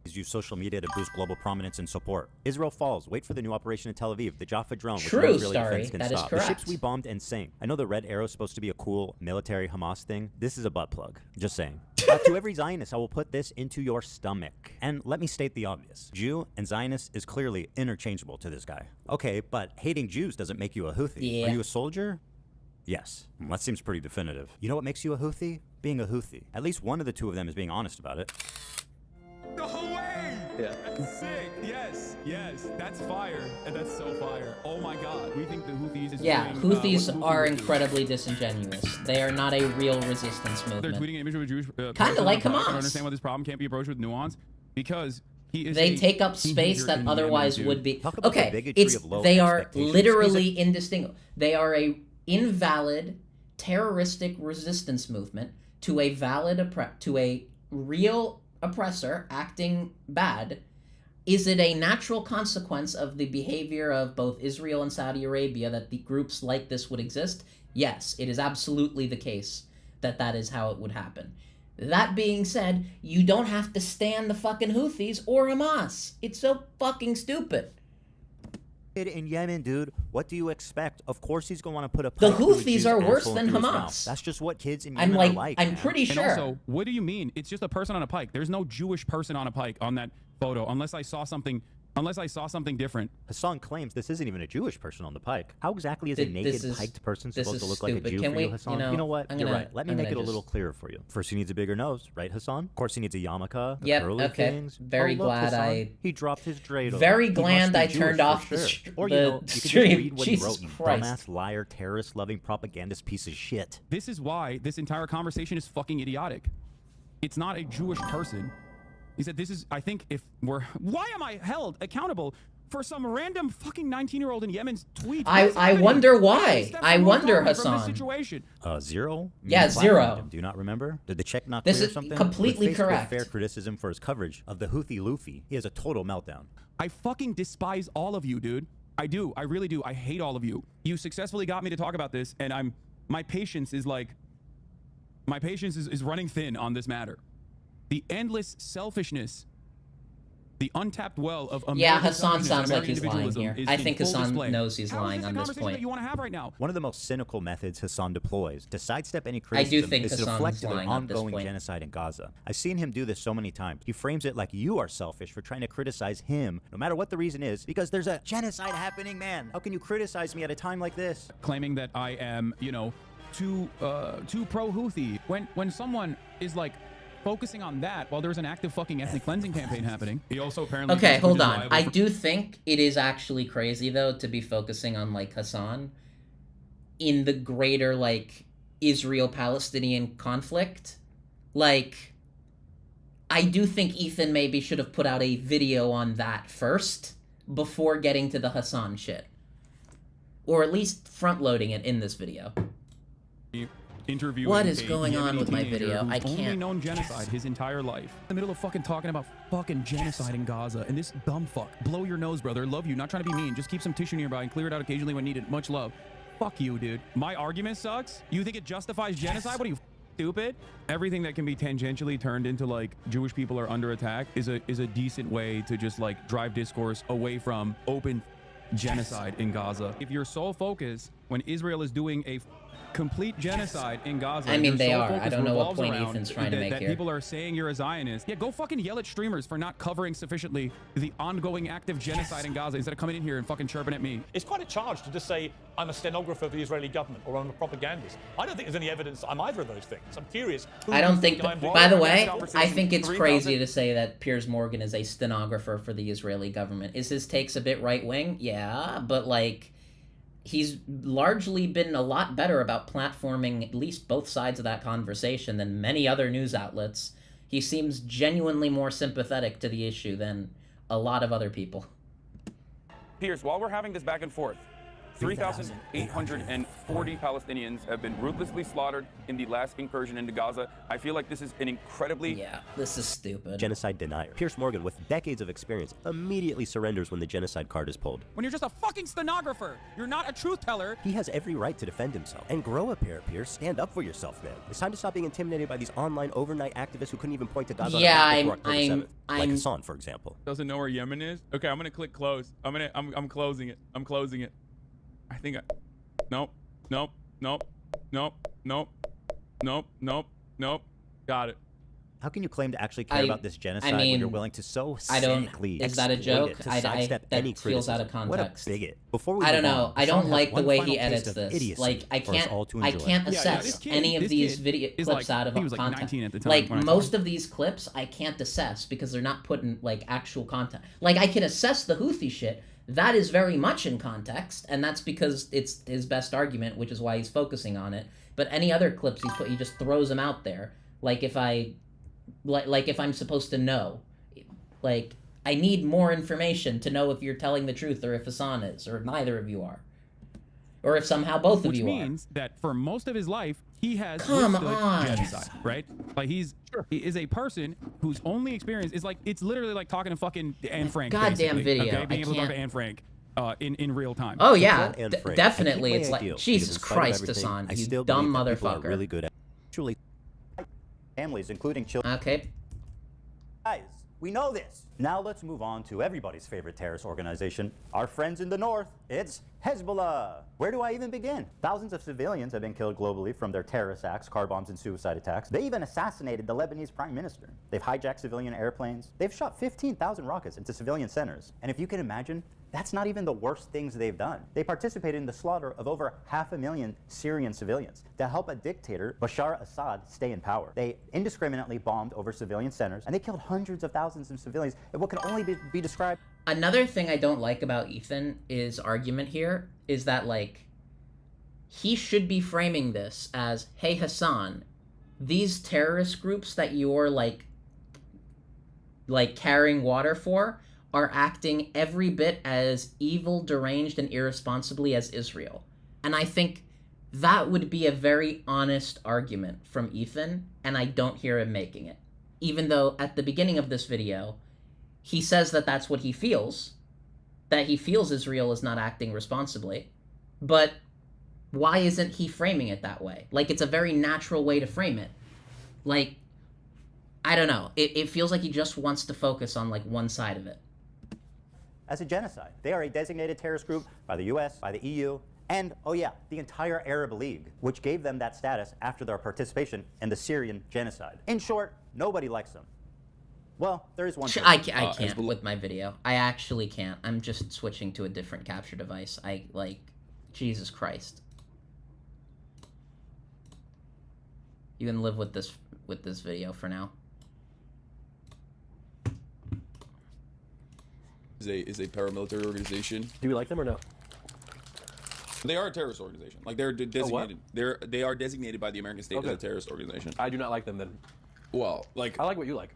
Use social media to boost global prominence and support. Israel falls. Wait for the new operation in Tel Aviv. The Jaffa drone, which True, no Israeli Starry. defense can That is stop. correct. The ships we bombed and sank. I know the red arrow is supposed to be a cool military Hamas thing. This is a butt plug. Just saying. To every Zionist, I will put this into your stomach. And let me state the obvious. Jew and Zionist is clearly interchangeable to this guy. Okay, but hating Jews doesn't make you a Houthi. Yeah. Are you a soldier? Yes. That seems pretty definitive. You know what makes you a Houthi? Being a Houthi. At least one of the two of them is being honest about it. No way! Yeah. That's sick. Yes, yes. That's fire. And that's so fire. Oh my god. We think the Houthis is Yeah, doing, Houthis what are Houthis do. incredibly disingenuous. They are not a real resistance They're movement. tweeting an image of a Jewish Kinda person like on a bike. I Hamas. don't understand why this problem can't be approached with nuance, because he is They a take up teenager space that in otherise Yemen, would dude. be... Talk about the Okay, bigotry it's of low they are expectations. literally indistinguishable. They are a invalid terroristic resistance movement to a valid to a real oppressor acting bad. Is it a natural consequence of the behavior of both Israel and Saudi Arabia that the groups like this would exist? Yes, it is absolutely the case that that is how it would happen. That being said, you don't have to stand the fucking Houthis or Hamas. It's so fucking stupid. In Yemen, dude, what do you expect? Of course he's going to want to put a The pipe through a Houthis Jew's are worse asshole than and through his Hamas. mouth. That's just what kids in I'm Yemen like, are like, I'm man. pretty And sure. also, what do you mean? It's just a person on a pike. There's no Jewish person on a pike on that photo, unless I saw something different. Hasan claims this isn't even a Jewish person on the pike. How exactly is a This naked is- piked person this supposed to is look like a stupid. Jew Can for we- you, Hasan? you know, what? I'm You're gonna- right. Let me I'm make gonna it a little just- clearer for you. First, he needs a bigger nose, right, Hasan? Of course, he needs a yarmulke, the Yep, curly okay. things. Very look, glad Hasan, I- He dropped his dreidel. Very He glad must be I Jewish turned for off the sure. Or, the you know, you can just stream. read what Jesus he wrote, you Christ. dumbass, liar, terrorist-loving, propagandist piece of shit. This is why this entire conversation is fucking idiotic. It's not a Jewish person. He said, this is, I think if we're, why am I held accountable for some random fucking 19-year-old in Yemen's tweet? I wonder why. I wonder, Hasan. Zero? Yeah, You zero. platformed him. Do you not remember? Did the check not This clear is something? completely When faced with correct. fair criticism for his coverage of the Houthi Luffy, he has a total meltdown. I fucking despise all of you, dude. I do. I really do. I hate all of you. You successfully got me to talk about this, and my patience is running thin on this matter. The endless selfishness, the untapped well of American Yeah, Hasan selfishness and sounds like American he's lying individualism here. is I in think full Hasan display. knows he's How is lying this a on this conversation point. that you want to have right now? One of the most cynical methods Hasan deploys to sidestep any I criticism do think is to Hasan deflect is to the lying at this ongoing point. genocide in Gaza. I've seen him do this so many times. He frames it like you are selfish for trying to criticize him, no matter what the reason is, because there's a genocide happening, man. How can you criticize me at a time like this? Claiming that I am, you know, too pro-Houthi. When someone is like focusing on that while there's an active fucking ethnic cleansing campaign happening. He also apparently Okay, thinks hold Houthis are on. liable I for- do think it is actually crazy, though, to be focusing on, like, Hasan in the greater, like, Israel-Palestinian conflict, like, I do think Ethan maybe should have put out a video on that first before getting to the Hasan shit. Or at least front-loading it in this video. Interviewing what is a going on Yemeni with my teenager video? who's I can't. only known genocide his entire life. In the middle of fucking talking about fucking genocide in Gaza, and this dumb fuck, blow your nose, brother. Love you, not trying to be mean. Just keep some tissue nearby and clear it out occasionally when needed. Much love. Fuck you, dude. My argument sucks. You think it justifies genocide? What are you, stupid? Everything that can be tangentially turned into like Jewish people are under attack is a decent way to just like drive discourse away from open genocide in Gaza. If your sole focus when Israel is doing a complete genocide in Gaza. I mean, they are. I don't know what point Ethan's trying to make that here. People are saying you're a Zionist. Yeah, go fucking yell at streamers for not covering sufficiently the ongoing active genocide in Gaza instead of coming in here and fucking chirping at me. It's quite a charge to just say I'm a stenographer for the Israeli government or I'm a propagandist. I don't think there's any evidence that I'm either of those things. I'm curious. I don't think. By the way, I think it's crazy to say that Piers Morgan is a stenographer for the Israeli government. Is his takes a bit right wing? Yeah, but like, he's largely been a lot better about platforming at least both sides of that conversation than many other news outlets. He seems genuinely more sympathetic to the issue than a lot of other people. Piers, while we're having this back and forth, 3,840 Palestinians have been ruthlessly slaughtered in the last incursion into Gaza. I feel like this is an incredibly... Yeah, this is stupid. Genocide denier. Piers Morgan, with decades of experience, immediately surrenders when the genocide card is pulled. When you're just a fucking stenographer, you're not a truth teller. He has every right to defend himself. And grow a pair, Piers. Stand up for yourself, man. It's time to stop being intimidated by these online overnight activists who couldn't even point to Gaza yeah, before October 7th. Like Hasan, for example. Doesn't know where Yemen is? Okay, I'm gonna click close. I'm closing it. I'm closing it. I think nope. Got it. How can you claim to actually care about this genocide when you're willing to so cynically is that a joke? Sidestep any that feels out of criticism? context. What a bigot. Before we I don't move know. on, I don't Hasan like had the one way final he taste edits of this. idiocy Like, I for us all to enjoy. can't assess any of these video clips out of context. context. 19 at the time like when I most of these clips, I can't assess because they're not put in like actual context. Like I can assess the Houthi shit. That is very much in context, and that's because it's his best argument, which is why he's focusing on it. But any other clips he's put, he just throws them out there. Like if I'm supposed to know, like I need more information to know if you're telling the truth or if Hasan is, or neither of you are, or if somehow both of you are. Which means that for most of his life, he has Come withstood on. genocide, right? Like he is a person whose only experience is like, it's literally like talking to fucking Anne Frank. Goddamn basically, video. Okay? Being I able to talk to can't- Anne Frank in real time. Oh yeah, Anne Frank. definitely. I It's keep my like ideal, Jesus because in spite of Christ, everything, Hasan, I you still dumb believe that people are motherfucker. really good at actually families, including children. Okay. Guys, we know this. Now let's move on to everybody's favorite terrorist organization, our friends in the north. It's Hezbollah. Where do I even begin? Thousands of civilians have been killed globally from their terrorist acts, car bombs, and suicide attacks. They even assassinated the Lebanese prime minister. They've hijacked civilian airplanes. They've shot 15,000 rockets into civilian centers. And if you can imagine, that's not even the worst things they've done. They participated in the slaughter of over 500,000 Syrian civilians to help a dictator, Bashar Assad, stay in power. They indiscriminately bombed over civilian centers, and they killed hundreds of thousands of civilians in what can only be described. Another thing I don't like about Ethan's argument here is that, like, he should be framing this as, hey, Hasan, these terrorist groups that you're, like carrying water for are acting every bit as evil, deranged, and irresponsibly as Israel. And I think that would be a very honest argument from Ethan, and I don't hear him making it. Even though at the beginning of this video, he says that that's what he feels, that he feels Israel is not acting responsibly. But why isn't he framing it that way? Like, it's a very natural way to frame it. Like, I don't know. It feels like he just wants to focus on, like, one side of it. As a genocide. They are a designated terrorist group by the US, by the EU, and, oh yeah, the entire Arab League, which gave them that status after their participation in the Syrian genocide. In short, nobody likes them. Well, there is one. I can't with my video. I actually can't. I'm just switching to a different capture device. Jesus Christ. You can live with this video for now. Is a paramilitary organization. Do you like them or no? They are a terrorist organization. Like they're designated. They are designated by the American state as a terrorist organization. I do not like them then. Well, like I like what you like.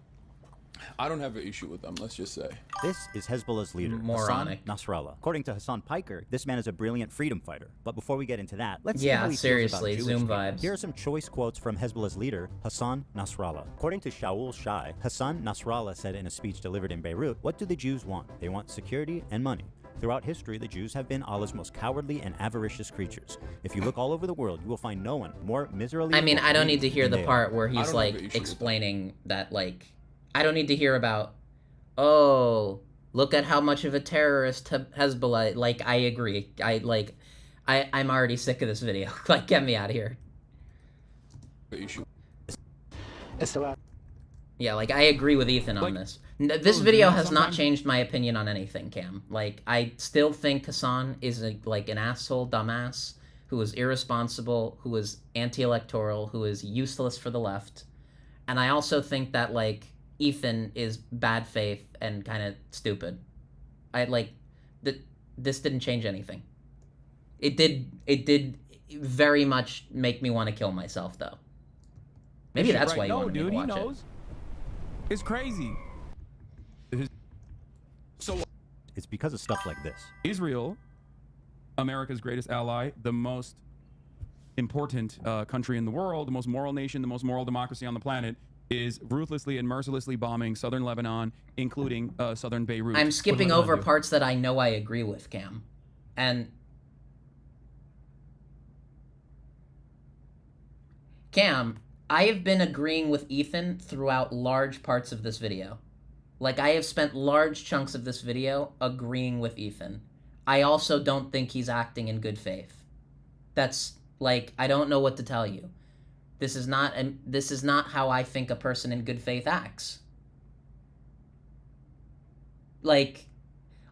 I don't have an issue with them. Let's just say. This is Hezbollah's leader, Hasan Moronic. Nasrallah. According to Hasan Piker, this man is a brilliant freedom fighter. But before we get into that, let's see Yeah, how he seriously, feels about Zoom Jewish vibes. people. Here are some choice quotes from Hezbollah's leader, Hasan Nasrallah. According to Shaul Shai, Hasan Nasrallah said in a speech delivered in Beirut, "What do the Jews want? They want security and money. Throughout history, the Jews have been Allah's most cowardly and avaricious creatures. If you look all over the world, you will find no one more miserably." I mean, I don't need to hear than the they are. part where he's like explaining that, like, I don't need to hear about, oh, look at how much of a terrorist Hezbollah. Like, I agree. I'm already sick of this video. Like, get me out of here. Yeah, like, I agree with Ethan on this. This video has not changed my opinion on anything, Cam. Like, I still think Hasan is like an asshole dumbass who is irresponsible, who is anti-electoral, who is useless for the left. And I also think that, like, Ethan is bad faith and kind of stupid. This didn't change anything. It did very much make me want to kill myself, though. Maybe that's why you wanted me to watch it. He knows. It's crazy. So it's because of stuff like this. Israel, America's greatest ally, the most important country in the world, the most moral nation, the most moral democracy on the planet, is ruthlessly and mercilessly bombing southern Lebanon, including southern Beirut. I'm skipping over parts that I know I agree with, Cam. And Cam, I have been agreeing with Ethan throughout large parts of this video. Like, I have spent large chunks of this video agreeing with Ethan. I also don't think he's acting in good faith. That's, like, I don't know what to tell you. This is not how I think a person in good faith acts. Like,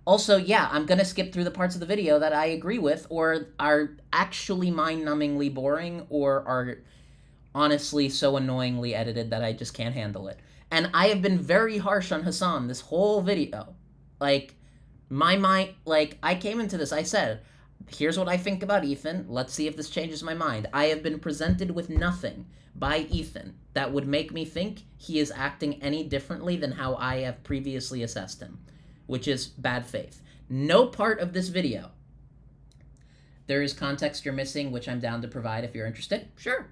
also, yeah, I'm gonna skip through the parts of the video that I agree with or are actually mind-numbingly boring or are honestly so annoyingly edited that I just can't handle it. And I have been very harsh on Hasan this whole video. Like, my mind, like, I came into this, I said, here's what I think about Ethan, let's see if this changes my mind. I have been presented with nothing by Ethan that would make me think he is acting any differently than how I have previously assessed him, which is bad faith. No part of this video. There is context you're missing, which I'm down to provide if you're interested. Sure.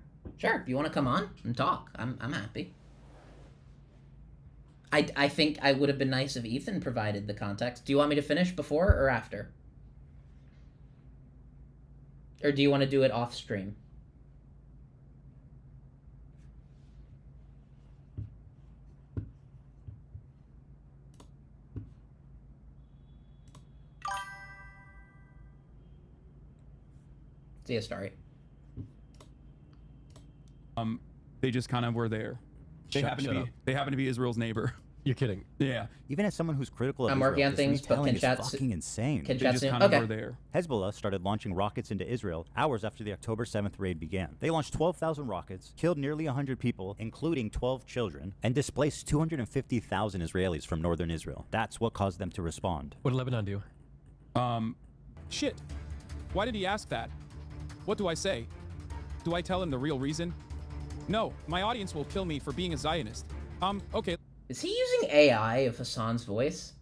If you want to come on and talk, I'm happy. I think I would have been nice if Ethan provided the context. Do you want me to finish before or after? Or do you want to do it off stream? See ya, Starry. They just kind of were there. They happen to be Israel's neighbor. You're kidding. Yeah. Even as someone who's critical of I'm Israel, working on this things, but retelling can is fucking insane. Can They chat just soon? kind of Okay. were there. Hezbollah started launching rockets into Israel hours after the October 7th raid began. They launched 12,000 rockets, killed nearly 100 people, including 12 children, and displaced 250,000 Israelis from northern Israel. That's what caused them to respond. What did Lebanon do? Shit. Why did he ask that? What do I say? Do I tell him the real reason? No, my audience will kill me for being a Zionist. Okay. Is he using AI of Hasan's voice?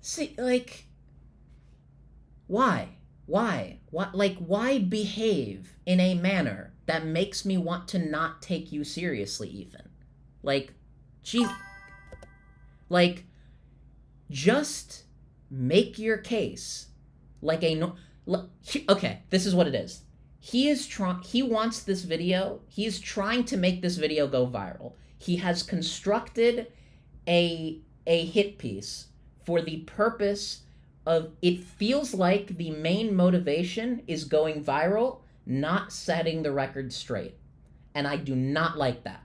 See, like, why? Like, why behave in a manner that makes me want to not take you seriously, Ethan? Like, gee, like, just make your case like okay, this is what it is. He wants this video, he's trying to make this video go viral. He has constructed a hit piece for the purpose of, it feels like the main motivation is going viral, not setting the record straight. And I do not like that.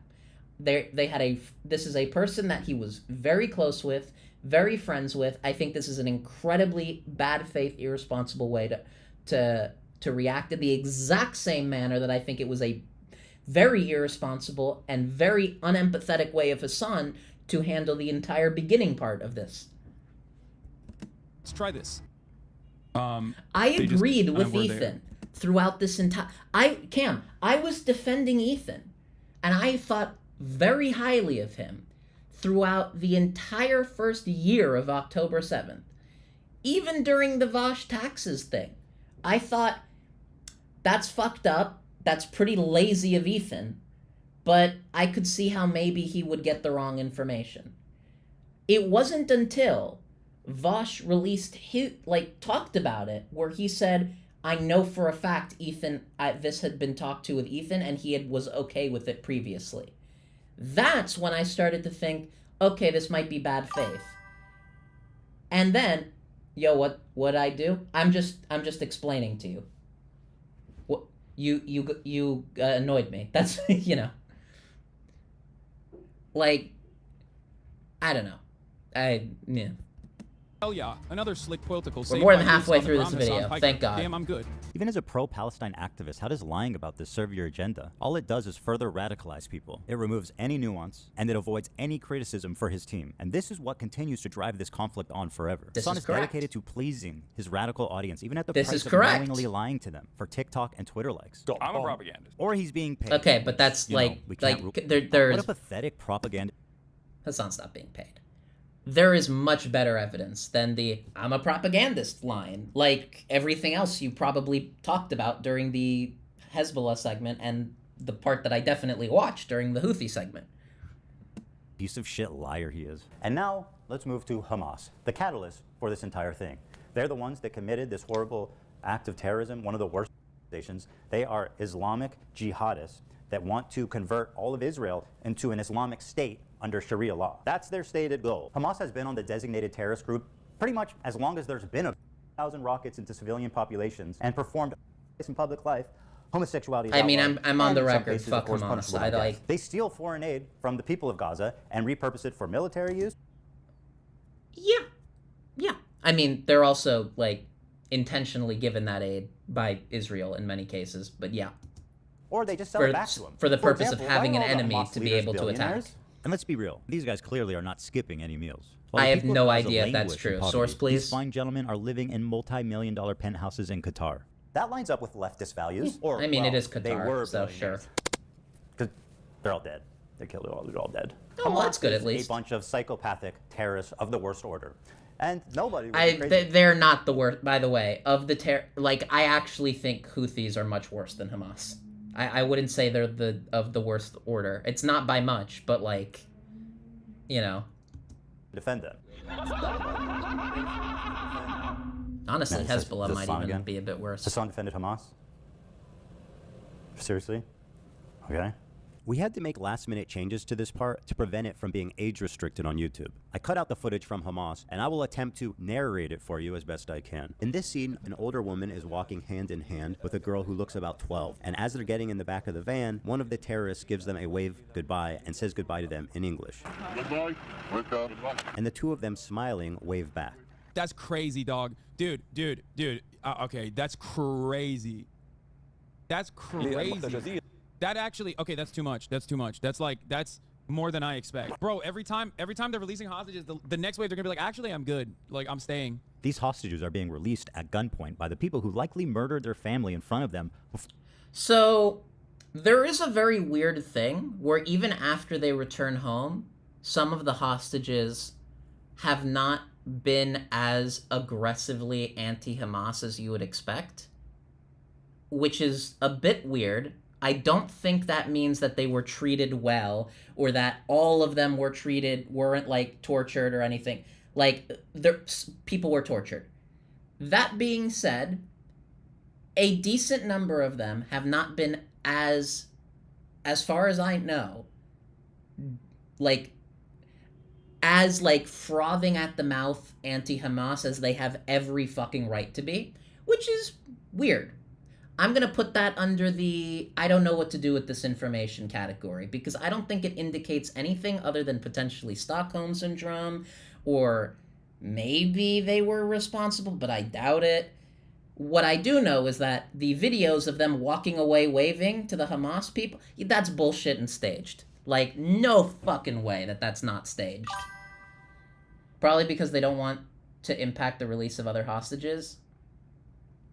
This is a person that he was very close with, very friends with. I think this is an incredibly bad faith, irresponsible way to react in the exact same manner that I think it was a very irresponsible and very unempathetic way of Hasan to handle the entire beginning part of this. Let's try this. I they just agreed kind with of were there. Ethan throughout this entire. Cam, I was defending Ethan, and I thought very highly of him throughout the entire first year of October 7th. Even during the Vosh taxes thing, I thought that's fucked up. That's pretty lazy of Ethan, but I could see how maybe he would get the wrong information. It wasn't until Vosh released his, talked about it, where he said, I know for a fact Ethan, this had been talked to with Ethan, and he was okay with it previously. That's when I started to think, okay, this might be bad faith. And then, what I do? I'm just explaining to you. What you annoyed me. That's I don't know. Hell yeah, another slick political. We're more than halfway through this video. Thank God. Damn, I'm good. Even as a pro-Palestine activist, how does lying about this serve your agenda? All it does is further radicalize people. It removes any nuance, and it avoids any criticism for his team. And this is what continues to drive this conflict on forever. Hasan is dedicated to pleasing his radical audience, even at the price of knowingly lying to them for TikTok and Twitter likes. I'm a propagandist. Or he's being paid. Okay, but that's there's... What a pathetic propaganda. Hasan's not being paid. There is much better evidence than the I'm a propagandist line, like everything else you probably talked about during the Hezbollah segment and the part that I definitely watched during the Houthi segment. Piece of shit liar he is. And now let's move to Hamas, the catalyst for this entire thing. They're the ones that committed this horrible act of terrorism, one of the worst organizations. They are Islamic jihadists that want to convert all of Israel into an Islamic state under Sharia law. That's their stated goal. Hamas has been on the designated terrorist group pretty much as long as there's been 1,000 rockets into civilian populations and performed in public life. Homosexuality is outlawed, I'm on the and in some record. cases, of Fuck course, Hamas. punishable by death. They steal foreign aid from the people of Gaza and repurpose it for military use. Yeah. I mean, they're also intentionally given that aid by Israel in many cases, but yeah. Or they just sell it back to them. For the purpose example, of having why an are all the enemy Hamas to be leaders able to attack. billionaires? And let's be real, these guys clearly are not skipping any meals. While I the have people of no Gaza idea if that's languish in true. poverty, Source, please. These fine gentlemen are living in multi-million-dollar penthouses in Qatar. That lines up with leftist values. Or, I mean, it is they Qatar, were so sure. Because they're all dead. They killed it all. They're all dead. Oh, well, that's good is at least. A bunch of psychopathic terrorists of the worst order. And nobody they're not the worst, by the way. Of the I actually think Houthis are much worse than Hamas. I wouldn't say they're of the worst order. It's not by much, but defend them. Honestly, Hezbollah might even be a bit worse. Hasan defended Hamas? Seriously? Okay. We had to make last-minute changes to this part to prevent it from being age-restricted on YouTube. I cut out the footage from Hamas, and I will attempt to narrate it for you as best I can. In this scene, an older woman is walking hand in hand with a girl who looks about 12, and as they're getting in the back of the van, one of the terrorists gives them a wave goodbye and says goodbye to them in English. Goodbye. And the two of them smiling wave back. That's crazy, dog. Dude. Okay, that's crazy. That's crazy. That actually, okay, that's too much. That's more than I expect. Bro, every time they're releasing hostages, the next wave they're gonna be like, actually, I'm good. I'm staying. These hostages are being released at gunpoint by the people who likely murdered their family in front of them. So, there is a very weird thing where even after they return home, some of the hostages have not been as aggressively anti-Hamas as you would expect, which is a bit weird. I don't think that means that they were treated well or that all of them weren't tortured or anything. People were tortured. That being said, a decent number of them have not been as far as I know, frothing at the mouth anti-Hamas as they have every fucking right to be, which is weird. I'm going to put that under the I don't know what to do with this information category, because I don't think it indicates anything other than potentially Stockholm Syndrome, or maybe they were responsible, but I doubt it. What I do know is that the videos of them walking away waving to the Hamas people, that's bullshit and staged. No fucking way that's not staged. Probably because they don't want to impact the release of other hostages.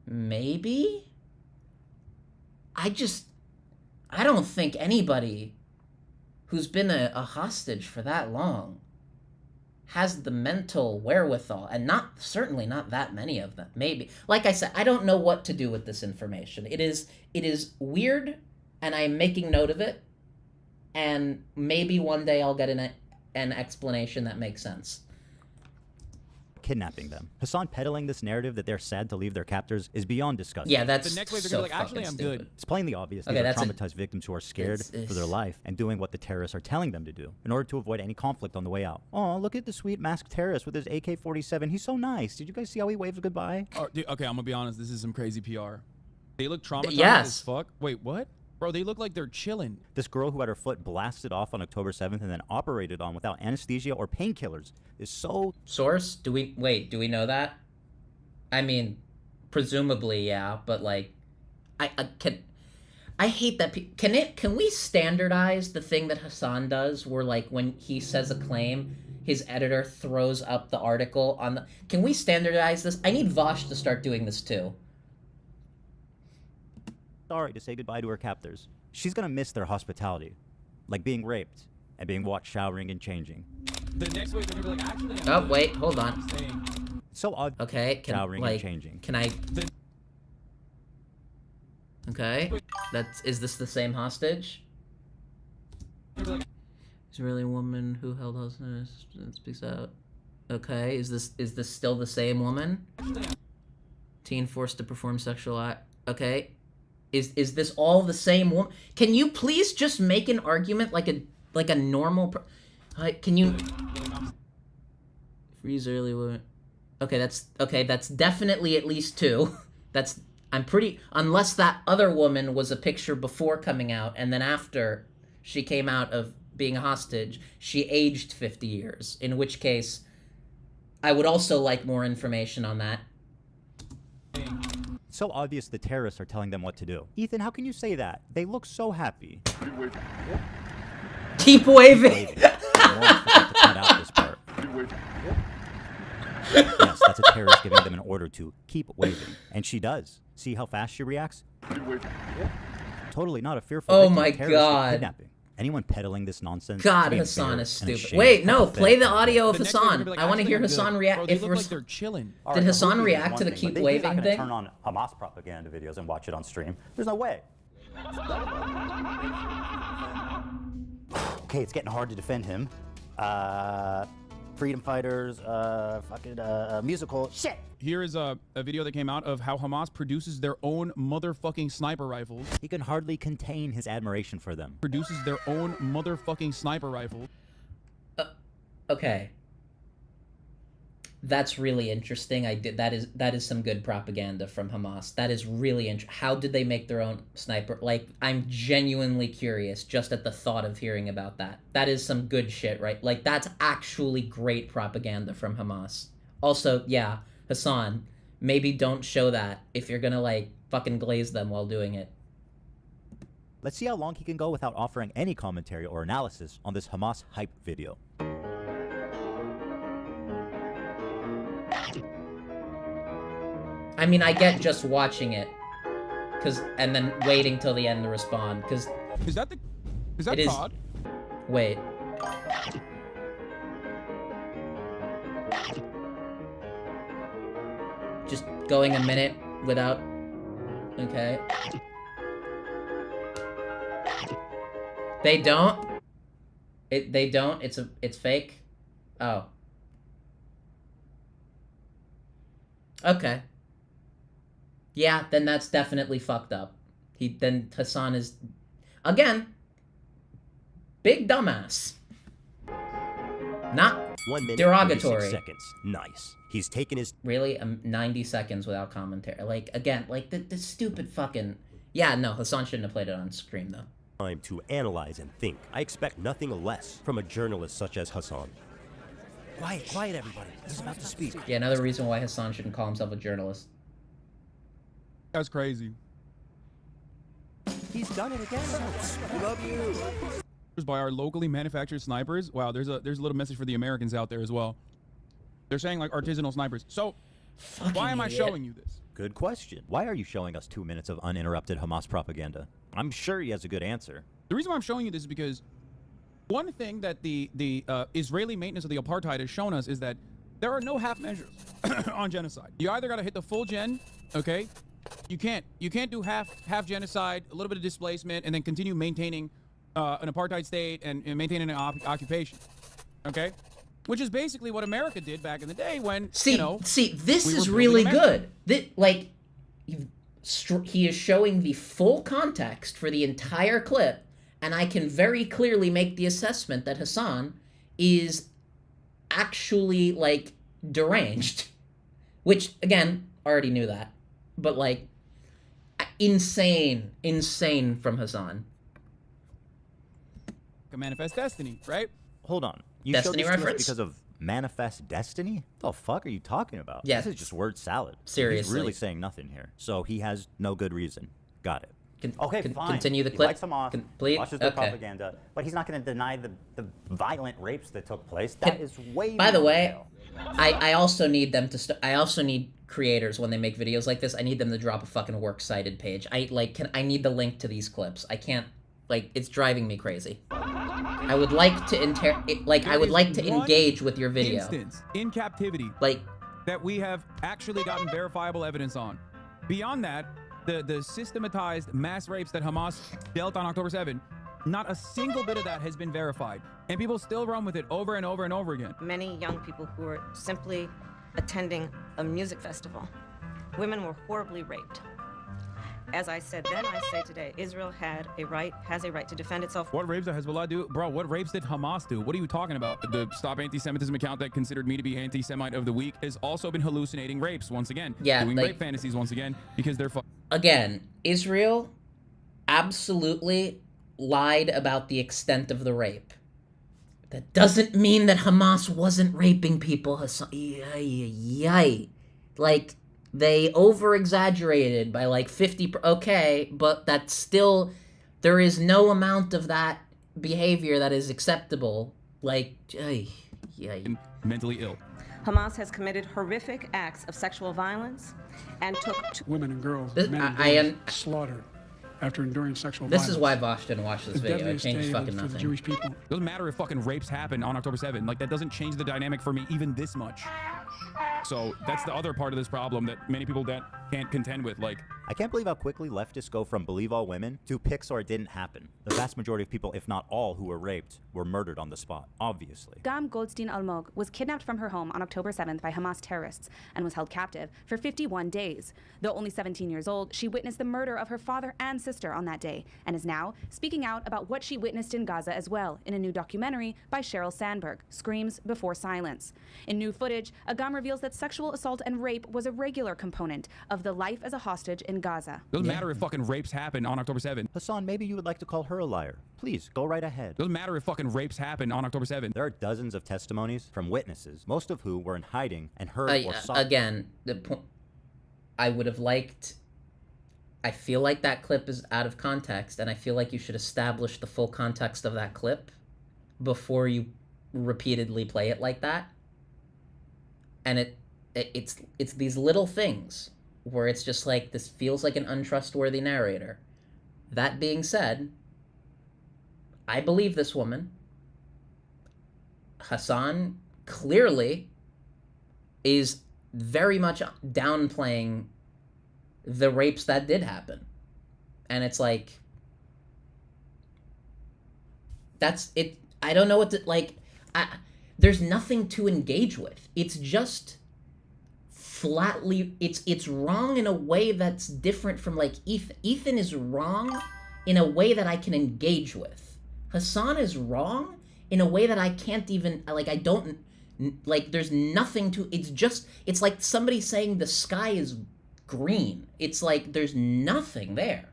maybe? I don't think anybody who's been a hostage for that long has the mental wherewithal, and certainly not that many of them. Maybe, like I said, I don't know what to do with this information. It is weird, and I'm making note of it, and maybe one day I'll get an explanation that makes sense. Kidnapping them. Hasan peddling this narrative that they're sad to leave their captors is beyond disgusting. Yeah, that's the next wave, they're so gonna be like, actually, I'm stupid. good. It's plainly obvious Okay, these are traumatized victims who are scared for their life and doing what the terrorists are telling them to do in order to avoid any conflict on the way out. Oh, look at the sweet masked terrorist with his AK-47. He's so nice. Did you guys see how he waves goodbye? Oh, dude, okay, I'm gonna be honest. This is some crazy PR. They look traumatized as fuck. Wait, what? Bro, they look like they're chilling. This girl who had her foot blasted off on October 7th and then operated on without anesthesia or painkillers is so... Source? Do we know that? I mean, presumably, yeah, but like, I hate that. Can we standardize the thing that Hasan does, where like when he says a claim, his editor throws up the article on the? Can we standardize this? I need Vosh to start doing this too. Sorry to say goodbye to her captors. She's gonna miss their hospitality, like being raped and being watched showering and changing. The next wave, they're gonna be like, actually, Oh wait, hold on. So odd. Okay, showering and changing. Can I? Okay, is this the same hostage? Is really a woman who held hostage and speaks out. Okay, is this still the same woman? Teen forced to perform sexual act. Okay, is this all the same woman? Can you please just make an argument like a normal? Can you freeze early woman? Okay, that's definitely at least two. Unless that other woman was a picture before coming out, and then after she came out of being a hostage, she aged 50 years, in which case I would also like more information on that. So obvious the terrorists are telling them what to do. Ethan, how can you say that? They look so happy. Keep waving! Cut out this part. Yes, that's a terrorist giving them an order to keep waving. And she does. See how fast she reacts? Totally not a fearful Oh victim my of terrorist God. kidnapping. Anyone peddling this nonsense? God, being Hasan fair is and stupid. ashamed. Wait, no, Pathetic. play the audio of The next wave, they're Hasan. gonna be like, I want to actually, hear I'm good. Hasan react. Bro, they look like they're chilling. Did Hasan react to the keep waving thing? Turn on Hamas propaganda videos and watch it on stream. There's no way. Okay, it's getting hard to defend him. Freedom fighters, musical shit. Here is a video that came out of how Hamas produces their own motherfucking sniper rifles. He can hardly contain his admiration for them. Produces their own motherfucking sniper rifle. Okay. That's really interesting. That is some good propaganda from Hamas. That is really interesting. How did they make their own sniper? Like, I'm genuinely curious just at the thought of hearing about that. That is some good shit, right? Like, that's actually great propaganda from Hamas. Also, yeah, Hasan, maybe don't show that if you're gonna, like, fucking glaze them while doing it. Let's see how long he can go without offering any commentary or analysis on this Hamas hype video. I mean, I get just watching it, and then waiting till the end to respond, because... Is that COD? Wait. Just going a minute without... Okay. They don't? They don't? It's fake? Oh. Okay. Yeah, then that's definitely fucked up. Then Hasan is, again, big dumbass. Not 1 minute, derogatory. 36 seconds. Nice. He's taken his... Really? 90 seconds without commentary. Like, again, like, the stupid fucking... Yeah, no, Hasan shouldn't have played it on screen, though. Time to analyze and think. I expect nothing less from a journalist such as Hasan. Quiet, everybody. He's about to speak. Yeah, another reason why Hasan shouldn't call himself a journalist. That's crazy. He's done it again. I love you. By our locally manufactured snipers. Wow, there's a little message for the Americans out there as well. They're saying like artisanal snipers. So why am I showing you this? Good question. Why are you showing us 2 minutes of uninterrupted Hamas propaganda? I'm sure he has a good answer. The reason why I'm showing you this is because one thing that the Israeli maintenance of the apartheid has shown us is that there are no half measures on genocide. You either got to hit the full gen, okay? You can't do half genocide, a little bit of displacement, and then continue maintaining an apartheid state and maintaining an occupation, okay? Which is basically what America did back in the day when, See, you know, this we is were really building good. Like, he is showing the full context for the entire clip, and I can very clearly make the assessment that Hasan is actually, like, deranged. Which, again, already knew that. But, like, insane from Hasan. A manifest destiny, right? Hold on. You Destiny showed this to us reference? because of manifest destiny? What the fuck are you talking about? Yeah. This is just word salad. Seriously. He's really saying nothing here. So he has no good reason. Got it. Okay, fine. Continue the He clip. lights them off, Complete. watches their Okay. propaganda, but he's not going to deny the violent rapes that took place. That is way By the beyond way, pale. I also need them to. I also need creators when they make videos like this. I need them to drop a fucking works cited page. I need the link to these clips. I can't. Like, it's driving me crazy. I would like to engage with your video. Instance in captivity, like, that we have actually gotten verifiable evidence on. Beyond that, the systematized mass rapes that Hamas dealt on October 7, not a single bit of that has been verified, and people still run with it over and over and over again. Many young people who were simply attending a music festival, women were horribly raped. As I said then, I say today, Israel has a right to defend itself. What rapes did Hezbollah do? Bro, what rapes did Hamas do? What are you talking about? The Stop Anti-Semitism account that considered me to be anti-Semite of the week has also been hallucinating rapes once again. Yeah, doing like- rape fantasies once again because they're Again, Israel absolutely lied about the extent of the rape. That doesn't mean that Hamas wasn't raping people. Like, they over-exaggerated by like 50. Okay, but that's still, there is no amount of that behavior that is acceptable. Like, mentally ill. Hamas has committed horrific acts of sexual violence and took women and girls, This- men and I boys am- slaughtered after enduring sexual This violence. is why Vosh didn't watch this The video. It deadliest changed day fucking for the nothing. Jewish people. Doesn't matter if fucking rapes happen on October 7. Like, that doesn't change the dynamic for me even this much. So that's the other part of this problem that many people that can't contend with. Like, I can't believe how quickly leftists go from believe all women to Pixar didn't happen. The vast majority of people, if not all, who were raped were murdered on the spot, obviously. Gam Goldstein Almog was kidnapped from her home on October 7th by Hamas terrorists and was held captive for 51 days. Though only 17 years old, she witnessed the murder of her father and sister on that day and is now speaking out about what she witnessed in Gaza as well in a new documentary by Sheryl Sandberg, Screams Before Silence. In new footage, Agam reveals that sexual assault and rape was a regular component of the life as a hostage in Gaza. doesn't matter if fucking rapes happen on October 7. Hasan, maybe you would like to call her a liar. Please, go right ahead. Doesn't matter if fucking rapes happen on October 7. There are dozens of testimonies from witnesses, most of who were in hiding and heard or saw. Again, the point I would have liked. I feel like that clip is out of context, and I feel like you should establish the full context of that clip before you repeatedly play it like that. And it's these little things where it's just like, this feels like an untrustworthy narrator. That being said, I believe this woman. Hasan clearly is very much downplaying the rapes that did happen. And it's like, that's it. I don't know what to, like, there's nothing to engage with. It's just flatly, it's wrong in a way that's different from, like, Ethan. Ethan is wrong in a way that I can engage with. Hasan is wrong in a way that I can't even, like, I don't, like, there's nothing to, it's like somebody saying the sky is green. It's like, there's nothing there.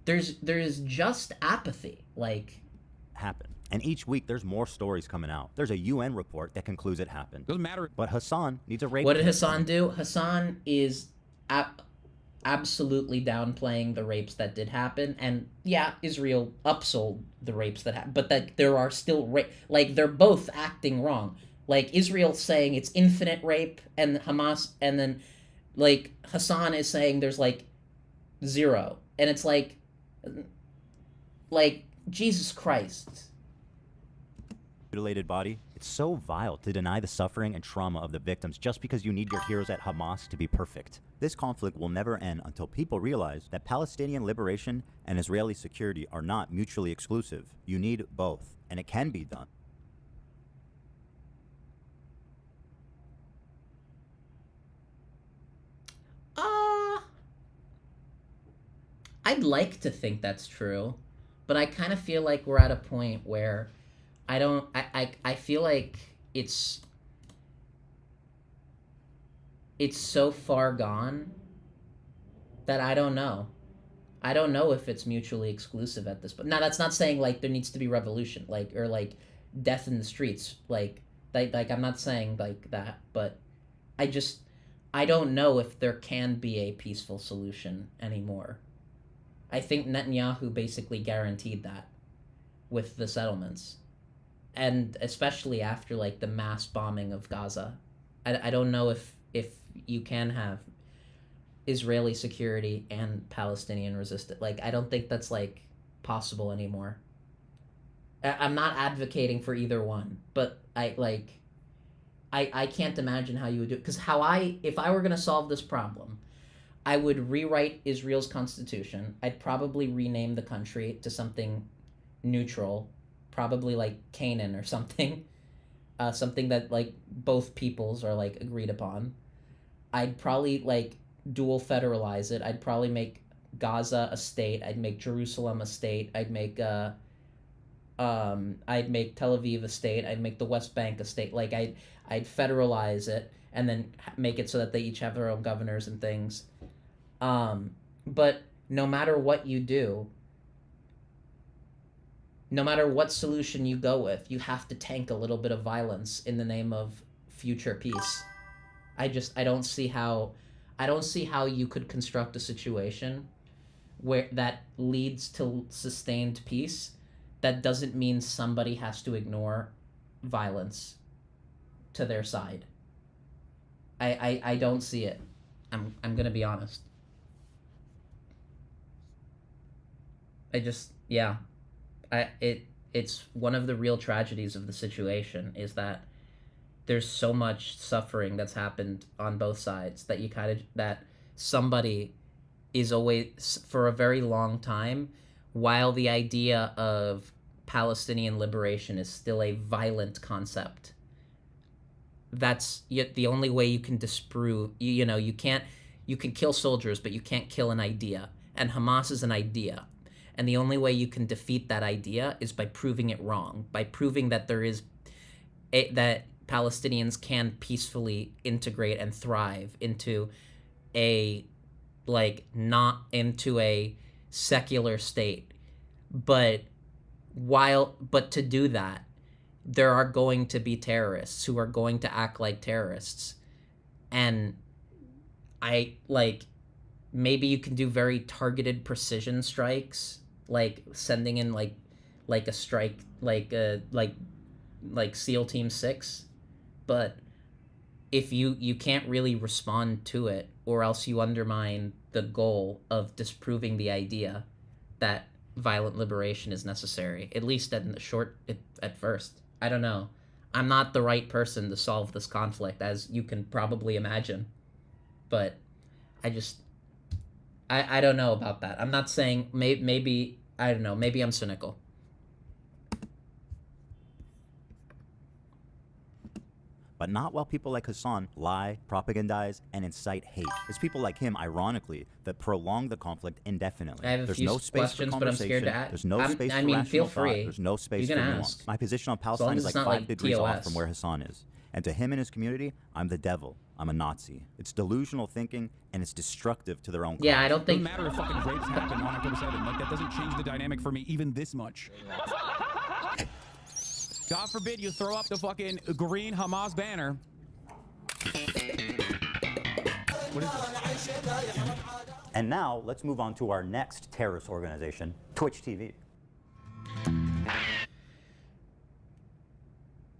There's just apathy, like. Happen. And each week there's more stories coming out. There's a UN report that concludes it happened. Doesn't matter. But Hasan needs a rape. What did kit. Hasan do? Hasan is absolutely downplaying the rapes that did happen. And yeah, Israel upsold the rapes that happened. But that there are still like, they're both acting wrong. Like, Israel saying it's infinite rape, and Hamas, and then Like, Hasan is saying there's, like, 0. And it's like, Jesus Christ. Mutilated body. It's so vile to deny the suffering and trauma of the victims just because you need your heroes at Hamas to be perfect. This conflict will never end until people realize that Palestinian liberation and Israeli security are not mutually exclusive. You need both, and it can be done. I'd like to think that's true, but I kind of feel like we're at a point where I feel like it's so far gone that I don't know. I don't know if it's mutually exclusive at this point. Now, that's not saying, like, there needs to be revolution, like, or, like, death in the streets, like I'm not saying, like, that, but I don't know if there can be a peaceful solution anymore. I think Netanyahu basically guaranteed that with the settlements. And especially after, like, the mass bombing of Gaza. I don't know if you can have Israeli security and Palestinian resistance. Like, I don't think that's, like, possible anymore. I'm not advocating for either one, but I can't imagine how you would do it. Because if I were going to solve this problem, I would rewrite Israel's constitution. I'd probably rename the country to something neutral, probably like Canaan or something. Something that, like, both peoples are, like, agreed upon. I'd probably, like, dual federalize it. I'd probably make Gaza a state. I'd make Jerusalem a state. I'd make Tel Aviv a state. I'd make the West Bank a state. Like, I'd federalize it and then make it so that they each have their own governors and things. But no matter what you do, no matter what solution you go with, you have to tank a little bit of violence in the name of future peace. I don't see how you could construct a situation where that leads to sustained peace that doesn't mean somebody has to ignore violence to their side. I don't see it. I'm gonna be honest. It's one of the real tragedies of the situation is that there's so much suffering that's happened on both sides that somebody is always, for a very long time, while the idea of Palestinian liberation is still a violent concept, that's the only way you can disprove. You can kill soldiers, but you can't kill an idea, and Hamas is an idea. And the only way you can defeat that idea is by proving it wrong, by proving that that Palestinians can peacefully integrate and thrive into not into a secular state. But to do that, there are going to be terrorists who are going to act like terrorists. And maybe you can do very targeted precision strikes, like sending in like a strike, like SEAL Team 6, but if you can't really respond to it, or else you undermine the goal of disproving the idea that violent liberation is necessary, at least at first. I don't know. I'm not the right person to solve this conflict, as you can probably imagine, but I don't know about that. I'm not saying maybe I don't know. Maybe I'm cynical. But not while people like Hasan lie, propagandize, and incite hate. It's people like him, ironically, that prolong the conflict indefinitely. I have a few questions, but I'm scared to ask. There's no space for rational thought. There's no space for nuance. My position on Palestine is like 5 degrees off from where Hasan is. And to him and his community, I'm the devil. I'm a Nazi. It's delusional thinking, and it's destructive to their own cause. Yeah, I don't think... It doesn't matter if fucking rapes happen on October 7th. Like, that doesn't change the dynamic for me even this much. God forbid you throw up the fucking green Hamas banner. What is this? And now, let's move on to our next terrorist organization, Twitch TV.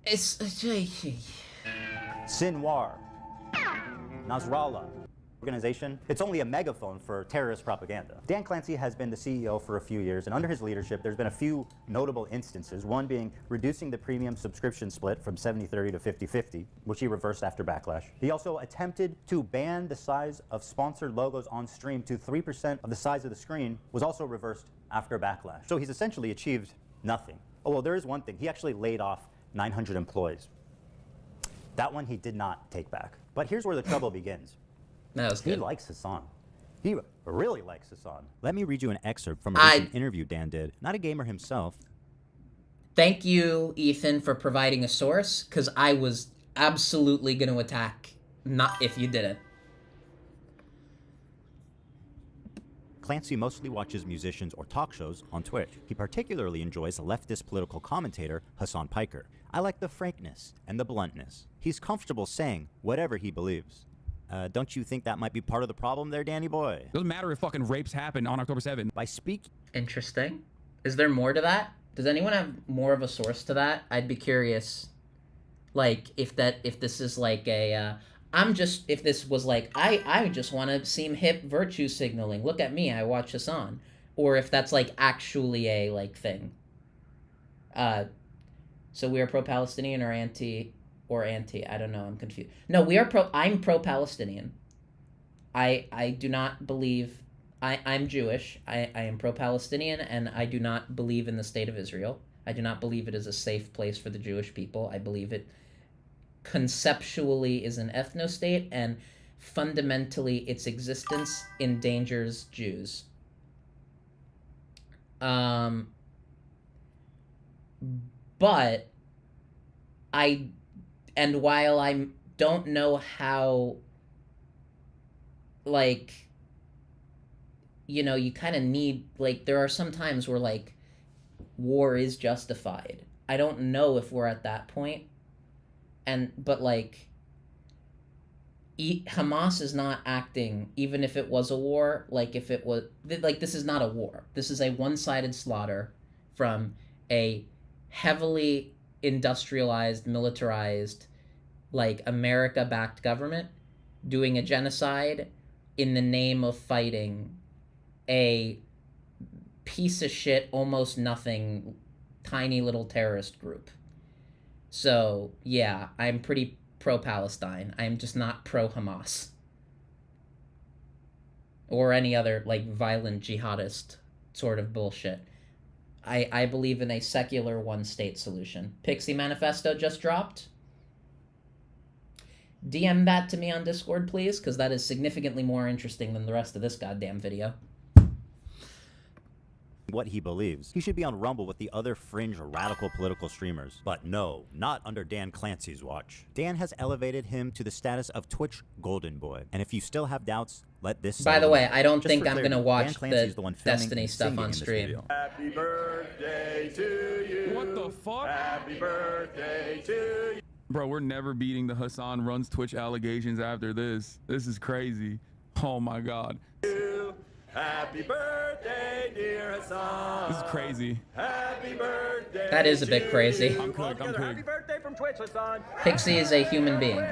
It's... Sinwar, Nasrallah, organization. It's only a megaphone for terrorist propaganda. Dan Clancy has been the CEO for a few years, and under his leadership, there's been a few notable instances, one being reducing the premium subscription split from 70-30 to 50-50, which he reversed after Backlash. He also attempted to ban the size of sponsored logos on stream to 3% of the size of the screen, was also reversed after Backlash. So he's essentially achieved nothing. Oh, well, there is one thing. He actually laid off 900 employees. That one he did not take back. But here's where the trouble begins. That was good. He likes Hasan. He really likes Hasan. Let me read you an excerpt from a recent interview Dan did. Not a gamer himself. Thank you, Ethan, for providing a source, because I was absolutely going to attack not if you didn't. Clancy mostly watches musicians or talk shows on Twitch. He particularly enjoys leftist political commentator Hasan Piker. I like the frankness and the bluntness. He's comfortable saying whatever he believes. Don't you think that might be part of the problem there, Danny boy? Doesn't matter if fucking rapes happen on October 7th. By speak. Interesting. Is there more to that? Does anyone have more of a source to that? I'd be curious. Like, if this is like a, if this was like, I just want to seem hip virtue signaling. Look at me, I watch Hasan. Or if that's like actually a like thing. So we are pro-Palestinian or anti, I don't know, I'm confused. No, I'm pro-Palestinian. I do not believe, I'm Jewish, I am pro-Palestinian, and I do not believe in the state of Israel. I do not believe it is a safe place for the Jewish people. I believe it conceptually is an ethno-state, and fundamentally its existence endangers Jews. But while I don't know how, like, you know, you kind of need, like, there are some times where, like, war is justified. I don't know if we're at that point. But, like, Hamas is not acting, even if it was a war, like, if it was, like, this is not a war. This is a one-sided slaughter from a heavily industrialized, militarized, like, America-backed government doing a genocide in the name of fighting a piece of shit, almost nothing, tiny little terrorist group. So, yeah, I'm pretty pro-Palestine. I'm just not pro-Hamas. Or any other, like, violent jihadist sort of bullshit. I believe in a secular one-state solution. Pixie Manifesto just dropped. DM that to me on Discord, please, because that is significantly more interesting than the rest of this goddamn video. What he believes. He should be on Rumble with the other fringe radical political streamers. But no, not under Dan Clancy's watch. Dan has elevated him to the status of Twitch Golden Boy. And if you still have doubts, let this... By the way, I don't think I'm going to watch the Destiny stuff on stream. Happy birthday to you. What the fuck? Happy birthday to you. Bro, we're never beating the Hasan Runs Twitch allegations after this. This is crazy. Oh my god. Happy birthday, dear Hasan. This is crazy. Happy birthday. That is a bit crazy. I'm cooked. Happy birthday from Twitch, Hasan. Pixie is a human being.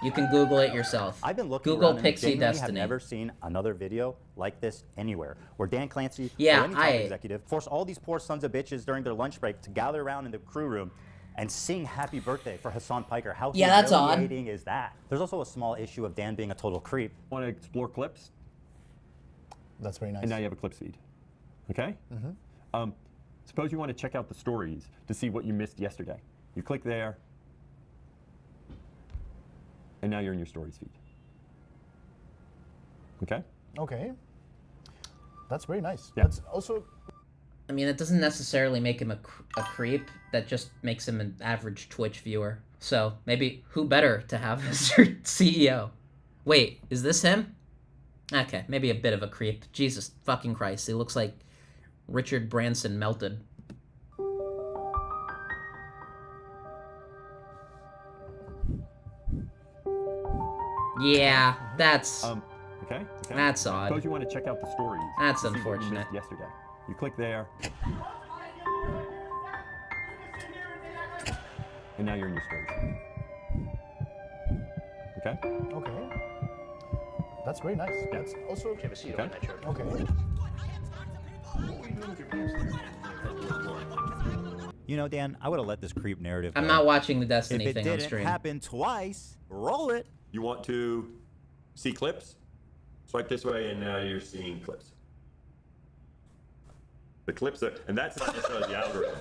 You can Google it yourself. I've been looking Google around Pixie and Destiny. have never seen another video like this anywhere, where Dan Clancy or Yeah, any top executive force all these poor sons of bitches during their lunch break to gather around in the crew room and sing happy birthday for Hasan Piker. How that's odd. humiliating is that? There's also a small issue of Dan being a total creep. Want to explore clips? That's very nice. And now you have a clips feed. Okay? Mm-hmm. Suppose you want to check out the stories to see what you missed yesterday. You click there, and now you're in your stories feed. Okay? Okay. That's very nice. Yeah. That's also... I mean, it doesn't necessarily make him a creep. That just makes him an average Twitch viewer. So, maybe who better to have as your CEO? Wait, is this him? Okay, maybe a bit of a creep. Jesus fucking Christ, he looks like Richard Branson melted. Yeah, that's... Okay. That's odd. Suppose you want to check out the stories. That's to see what you unfortunate. missed yesterday. You click there. And now you're in your stories. Okay? Okay. That's very nice. That's also okay. You know, Dan, I would have let this creep narrative I'm go. not watching the Destiny If it thing on didn't stream. happen twice, roll it. You want to see clips? Swipe this way, and now you're seeing clips. The clips are, and that's not necessarily the algorithm.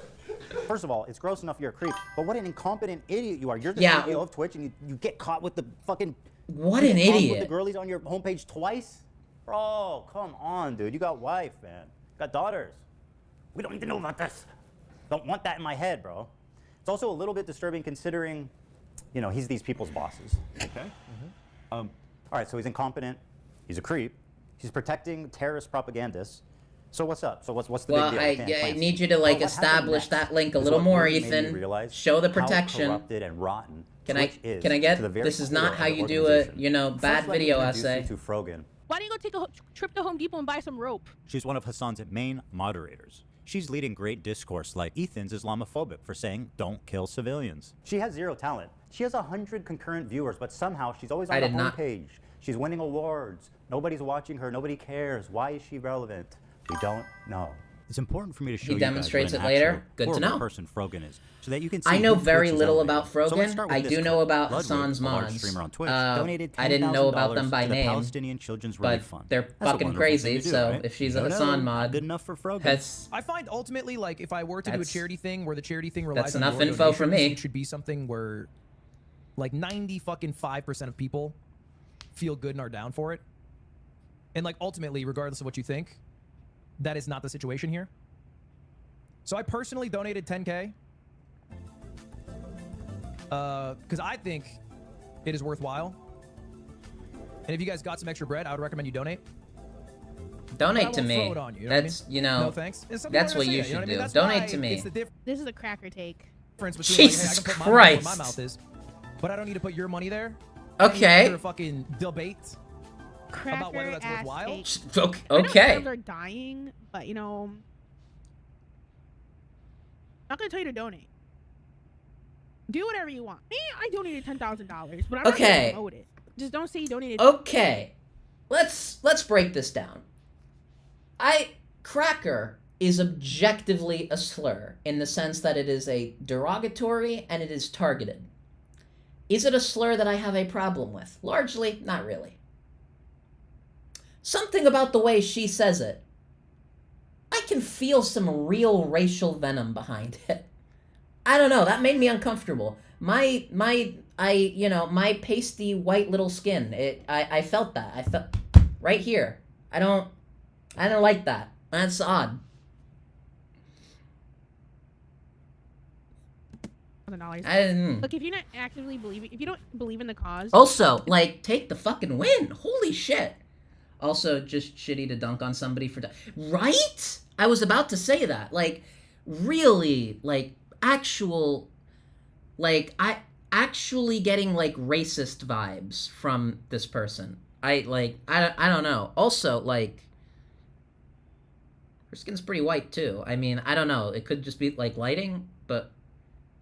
First of all, it's gross enough you're a creep, but what an incompetent idiot you are. You're the Yeah. CEO of Twitch, and you get caught with the fucking... What you an get caught idiot. with the girlies on your homepage twice? Bro, come on, dude. You got wife, man. You got daughters. We don't need to know about this. Don't want that in my head, bro. It's also a little bit disturbing considering, you know, he's these people's bosses. Okay. All right, so he's incompetent. He's a creep. He's protecting terrorist propagandists. So what's up? So what's the Well, big deal? I need you to like establish that link a little more, Ethan. Show the protection. How corrupted and rotten Can I Twitch is can I to get the very this is core not of how the you do a organization. bad First, let me video introduce essay. you to Frogan. Why don't you go take a trip to Home Depot and buy some rope? She's one of Hasan's main moderators. She's leading great discourse like Ethan's Islamophobic for saying, don't kill civilians. She has zero talent. She has 100 concurrent viewers, but somehow she's always on I the did not- homepage. She's winning awards. Nobody's watching her. Nobody cares. Why is she relevant? We don't know. It's important for me to show He you guys demonstrates what an it later. actual Good to horrible know. person Frogan is, so that you can see I know who very Twitch is little elevating. about So let's Frogan. start with I this do clip. know about Ludwig, Hasan's a large mods. streamer on Twitch, donated I didn't know about $10,000 them by to the name, Palestinian Children's but Relief Fund. they're That's a fucking wonderful crazy. thing to do, So right? if she's a No, Hasan mod, good enough for Frogan. that's I find ultimately, like, if I were to do a That's- charity thing where the charity thing that's relies on enough your info for donations, me. it should be something where, like, 90% of people feel good and are down for it. And, like, ultimately, regardless of what you think, that is not the situation here. So I personally donated 10K. Because I think it is worthwhile. And if you guys got some extra bread, I would recommend you donate. donate But I to won't me. throw it on you, you know what I That's mean? you know. No thanks. And some That's people what are gonna you say it, should know what I mean? do. That's Donate why to me. it's the This is a cracker take. difference between like, hey, I Jesus can put my money where my Christ. mouth is, but I don't need to put your money there. Okay. For a fucking debate about whether that's Cracker worthwhile. ass take. Okay. I know Okay. fans are dying, but you know, I'm not gonna tell you to donate. Do whatever you want. Me, I donated $10,000, but I'm not Okay. gonna promote it. Just don't say you donated. Okay. Let's break this down. Cracker is objectively a slur in the sense that it is a derogatory and it is targeted. Is it a slur that I have a problem with? Largely, not really. Something about the way she says it, I can feel some real racial venom behind it. I don't know, that made me uncomfortable. My pasty white little skin, I felt that. I felt right here. I don't like that. That's odd. $1,000. I didn't- Look, if you're not actively believing, if you don't believe in the cause. Also, like, take the fucking win. Holy shit. Also, just shitty to dunk on somebody for... Right? I was about to say that. Like, really, like, actual... Like, I actually getting, like, racist vibes from this person. I don't know. Also, like... Her skin's pretty white, too. I mean, I don't know. It could just be, like, lighting, but...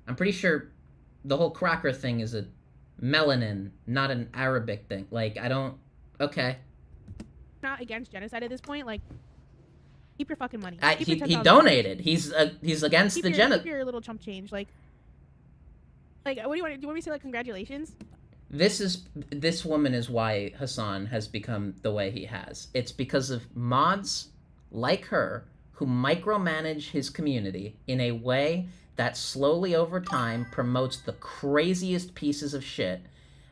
I'm pretty sure the whole cracker thing is a melanin, not an Arabic thing. Like, I don't... Okay. Not against genocide at this point. Like, keep your fucking money. Keep He your $10,000. donated. He's against Keep the your, genocide. Keep your little chump change. Like, what do you want? Do you want me to say, like, congratulations? This woman is why Hasan has become the way he has. It's because of mods like her who micromanage his community in a way that slowly over time promotes the craziest pieces of shit,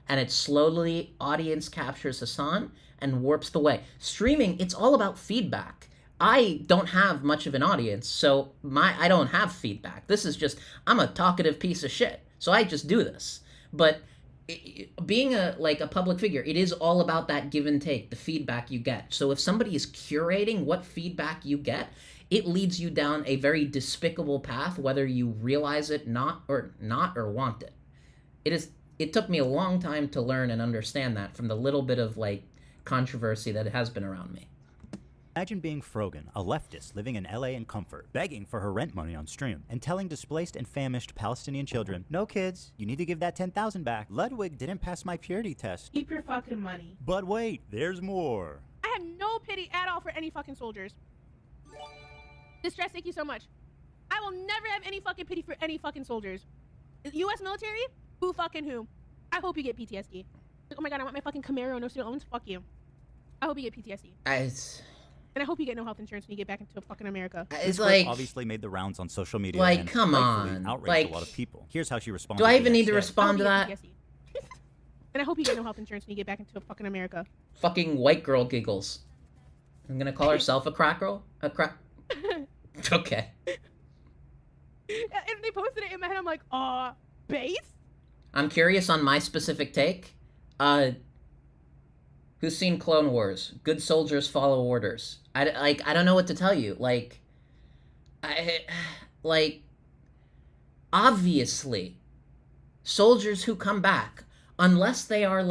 and it slowly audience captures Hasan and warps the way. Streaming, it's all about feedback. I don't have much of an audience, so I don't have feedback. This is just, I'm a talkative piece of shit, so I just do this. But being a public figure, it is all about that give and take, the feedback you get. So if somebody is curating what feedback you get, it leads you down a very despicable path, whether you realize it not or want it. It took me a long time to learn and understand that from the little bit of like controversy that has been around me. Imagine being Frogan, a leftist living in LA in comfort, begging for her rent money on stream, and telling displaced and famished Palestinian children, no kids, you need to give that 10,000 back. Ludwig didn't pass my purity test. Keep your fucking money. But wait, there's more. I have no pity at all for any fucking soldiers. Distress, thank you so much. I will never have any fucking pity for any fucking soldiers. U.S. military? Who fucking who? I hope you get PTSD. Oh my god, I want my fucking Camaro, no student loans. Fuck you. I hope you get PTSD. And I hope you get no health insurance when you get back into fucking America. This clip obviously made the rounds on social media. Like, and come rightfully on. outraged Like, a lot of people. Here's how she responded. Do I the even need next to day. respond to that? And I hope you get no health insurance when you get back into fucking America. Fucking white girl giggles. I'm gonna call herself a crack girl? A crack... Okay. And they posted it in my head, I'm like, base? I'm curious on my specific take. Who's seen Clone Wars? Good soldiers follow orders. I don't know what to tell you. Obviously, soldiers who come back, unless they are,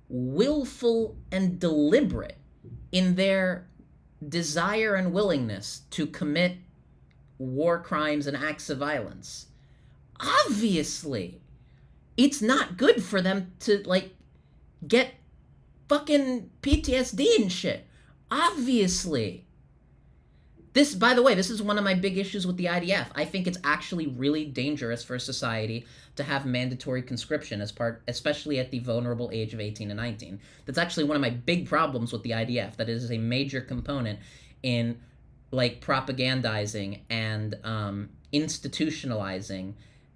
willful and deliberate in their desire and willingness to commit war crimes and acts of violence, obviously, it's not good for them to, get fucking PTSD and shit. Obviously. This, by the way, this is one of my big issues with the IDF. I think it's actually really dangerous for society to have mandatory conscription as part, especially at the vulnerable age of 18 and 19. That's actually one of my big problems with the IDF. That is a major component in, propagandizing and institutionalizing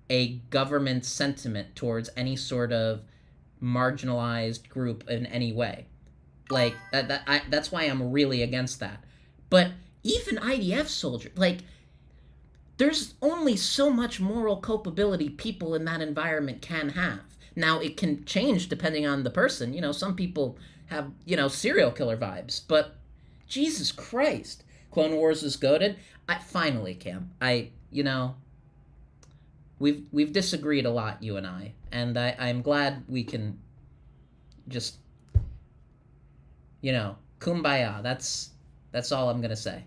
a government sentiment towards any sort of marginalized group in any way. That's why I'm really against that. But even IDF soldiers, there's only so much moral culpability people in that environment can have. Now, it can change depending on the person. Some people have, serial killer vibes. But Jesus Christ, Clone Wars is goated. Finally, Cam, we've disagreed a lot, you and I. And I'm glad we can just, kumbaya. That's all I'm gonna say.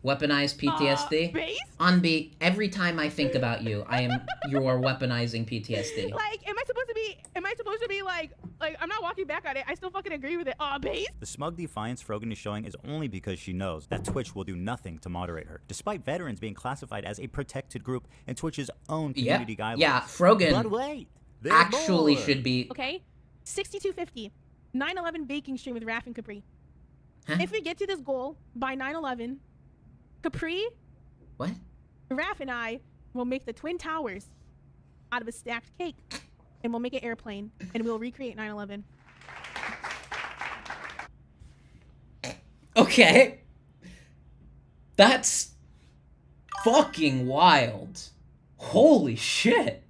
Weaponized PTSD. Base? On beat. Every time I think about you, you're weaponizing PTSD. Am I supposed to be I'm not walking back on it. I still fucking agree with it. Base? The smug defiance Frogan is showing is only because she knows that Twitch will do nothing to moderate her, despite veterans being classified as a protected group in Twitch's own community guidelines. Yeah, Frogan But wait, there's actually more. should be... Okay, 6250. 9/11 baking stream with Raph and Capri. Huh? If we get to this goal by 9/11, Capri, What? Raph, and I will make the Twin Towers out of a stacked cake, and we'll make an airplane, and we'll recreate 9/11. Okay. That's fucking wild. Holy shit.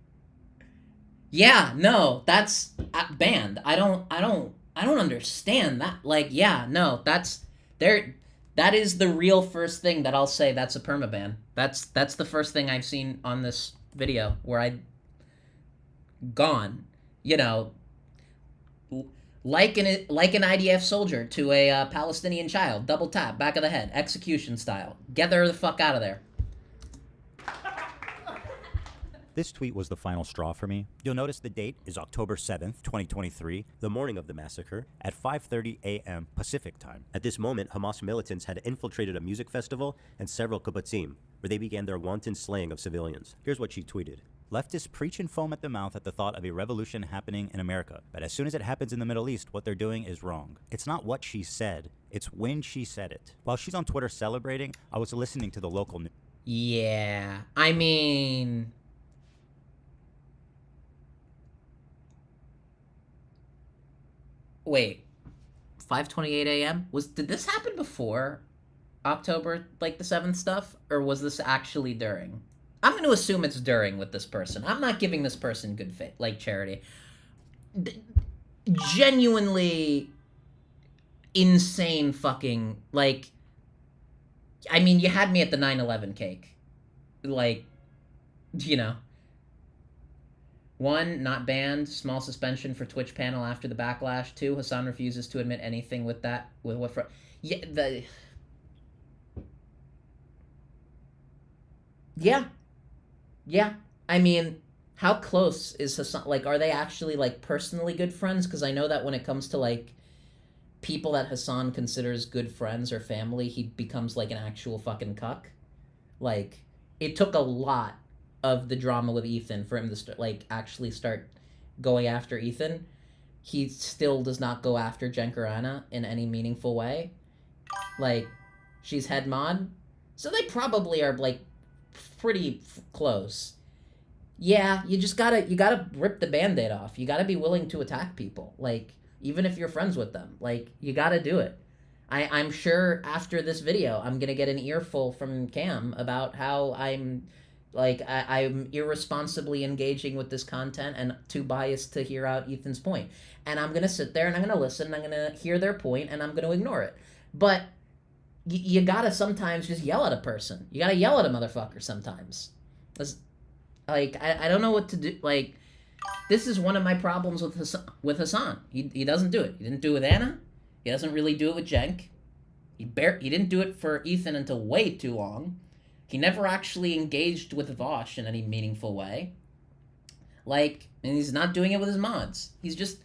Yeah, no, that's banned. I don't understand that. That is the real first thing that I'll say that's a permaban. That's the first thing I've seen on this video where I gone, like an IDF soldier to a Palestinian child, double tap, back of the head, execution style. Get her the fuck out of there. This tweet was the final straw for me. You'll notice the date is October 7th, 2023, the morning of the massacre, at 5:30 a.m. Pacific time. At this moment, Hamas militants had infiltrated a music festival and several kibbutzim, where they began their wanton slaying of civilians. Here's what she tweeted. Leftists preach and foam at the mouth at the thought of a revolution happening in America. But as soon as it happens in the Middle East, what they're doing is wrong. It's not what she said, it's when she said it. While she's on Twitter celebrating, I was listening to the local news. Yeah, I mean... Wait, 5:28 a.m.? Did this happen before October, the 7th stuff? Or was this actually during? I'm going to assume it's during with this person. I'm not giving this person good faith, charity. Genuinely insane fucking, I mean, you had me at the 9/11 cake. 1, not banned. Small suspension for Twitch panel after the backlash. 2, Hasan refuses to admit anything with that. With what? Yeah, Yeah. I mean, how close is Hasan? Like, are they actually, like, personally good friends? Because I know that when it comes to, like, people that Hasan considers good friends or family, he becomes, like, an actual fucking cuck. Like, it took a lot of the drama with Ethan for him to, actually start going after Ethan. He still does not go after Jenkarana in any meaningful way. Like, she's head mod. So they probably are, like, pretty close. Yeah, you gotta rip the Band-Aid off. You gotta be willing to attack people. Like, even if you're friends with them. Like, you gotta do it. I'm sure after this video, I'm gonna get an earful from Cam about how I'm irresponsibly engaging with this content and too biased to hear out Ethan's point. And I'm gonna sit there and I'm gonna listen, and I'm gonna hear their point, and I'm gonna ignore it. But you gotta sometimes just yell at a person. You gotta yell at a motherfucker sometimes. I don't know what to do. Like, this is one of my problems with Hasan. He doesn't do it. He didn't do it with Anna. He doesn't really do it with Jenk. He didn't do it for Ethan until way too long. He never actually engaged with Vosh in any meaningful way. Like, and he's not doing it with his mods. He's just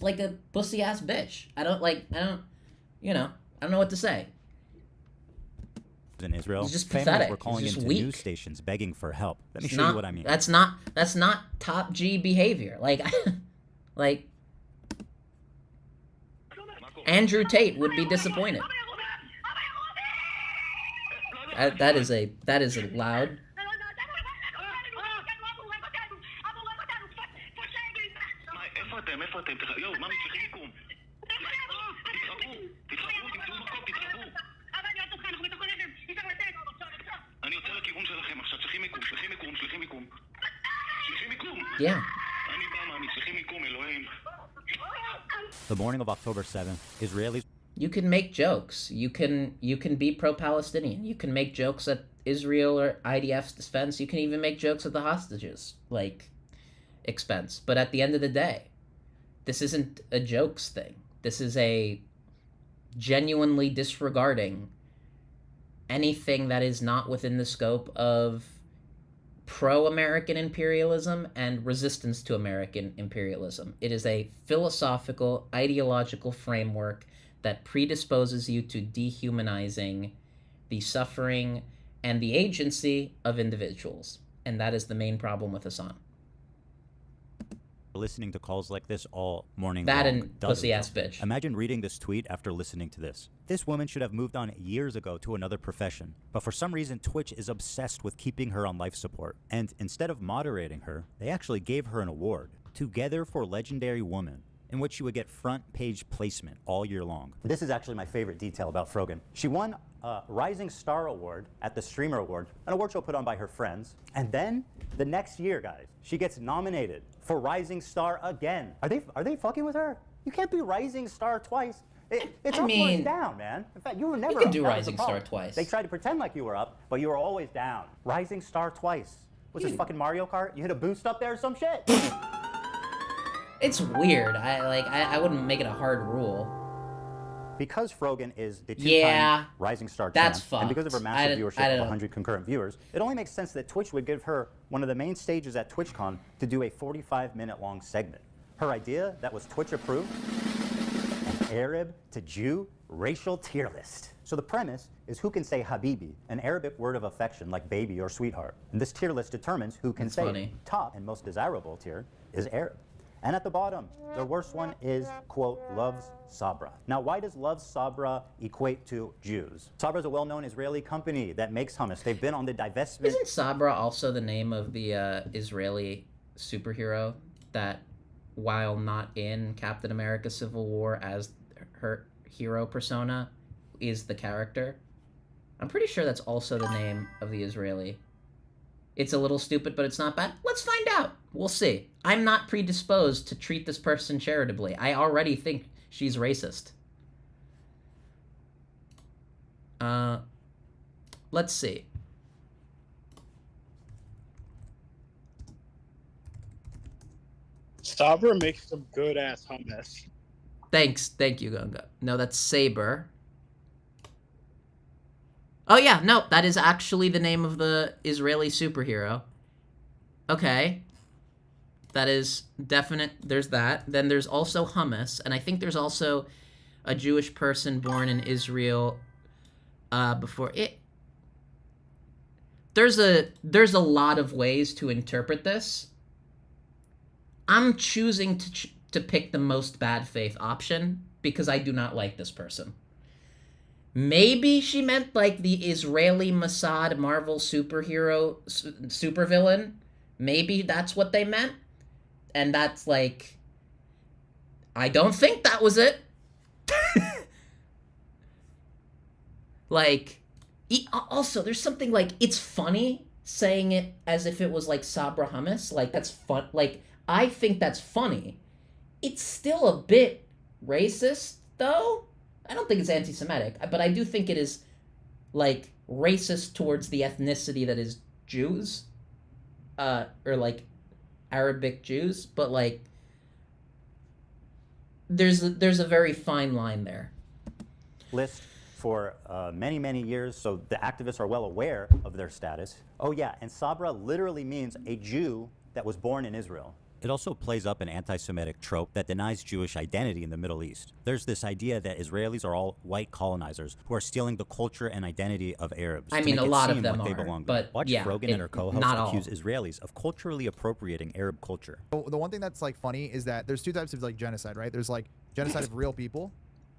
like a pussy ass bitch. I don't know what to say. In Israel, He's just families pathetic. were calling He's just into weak. news stations begging for help. Let me It's show not- you what I mean. That's not top G behavior. Like Andrew Tate would be disappointed. That is loud. Yeah. The morning of October 7th, Israelis. You can make jokes. You can be pro-Palestinian. You can make jokes at Israel or IDF's defense. You can even make jokes at the hostages, expense. But at the end of the day, this isn't a jokes thing. This is a genuinely disregarding anything that is not within the scope of pro-American imperialism and resistance to American imperialism. It is a philosophical, ideological framework that predisposes you to dehumanizing the suffering and the agency of individuals. And that is the main problem with Hasan. Listening to calls like this all morning That long and does pussy it. ass bitch. Imagine reading this tweet after listening to this. This woman should have moved on years ago to another profession, but for some reason Twitch is obsessed with keeping her on life support. And instead of moderating her, they actually gave her an award, Together for Legendary Woman, in which she would get front page placement all year long. This is actually my favorite detail about Frogan. She won a Rising Star Award at the Streamer Award, an award show put on by her friends. And then the next year, guys, she gets nominated for Rising Star again. Are they fucking with her? You can't be Rising Star twice. It's up or down, man. In fact, you were never You can up. do That was Rising the problem. Star twice. They tried to pretend like you were up, but you were always down. Rising Star twice. What's this fucking Mario Kart? You hit a boost up there or some shit? It's weird. I wouldn't make it a hard rule. Because Frogan is the two-time Yeah, Rising Star that's champ, and because of her massive viewership I of don't- 100 concurrent viewers, it only makes sense that Twitch would give her one of the main stages at TwitchCon to do a 45-minute-long segment. Her idea, that was Twitch approved, an Arab to Jew racial tier list. So the premise is who can say Habibi, an Arabic word of affection like baby or sweetheart. And this tier list determines who can That's say funny. it. Top and most desirable tier is Arab. And at the bottom, the worst one is, quote, loves Sabra. Now, why does loves Sabra equate to Jews? Sabra is a well-known Israeli company that makes hummus. They've been on the divestment. Isn't Sabra also the name of the Israeli superhero that, while not in Captain America Civil War as her hero persona, is the character? I'm pretty sure that's also the name of the Israeli. It's a little stupid, but it's not bad. Let's find out. We'll see. I'm not predisposed to treat this person charitably. I already think she's racist. Let's see. Sabra makes some good ass hummus. Thank you, Gunga. No, that's Saber. Oh yeah, no, that is actually the name of the Israeli superhero. Okay. That is definite. There's that. Then there's also hummus, and I think there's also a Jewish person born in Israel before it. There's a lot of ways to interpret this. I'm choosing to pick the most bad faith option because I do not like this person. Maybe she meant like the Israeli Mossad Marvel superhero supervillain. Maybe that's what they meant. And that's like, I don't think that was it. Like, also, there's something like, it's funny saying it as if it was like Sabra hummus. Like, that's fun. Like, I think that's funny. It's still a bit racist, though. I don't think it's anti-Semitic, but I do think it is, like, racist towards the ethnicity that is Jews. Or, like, Arabic Jews. But, like, there's a very fine line there. List for many, many years, so the activists are well aware of their status. Oh yeah, and Sabra literally means a Jew that was born in Israel. It also plays up an anti-Semitic trope that denies Jewish identity in the Middle East. There's this idea that Israelis are all white colonizers who are stealing the culture and identity of Arabs. I mean, a lot of them are, but Watch yeah, Rogan and her co-host not all. accuse Israelis of culturally appropriating Arab culture. The one thing that's like funny is that there's two types of like genocide, right? There's like genocide of real people,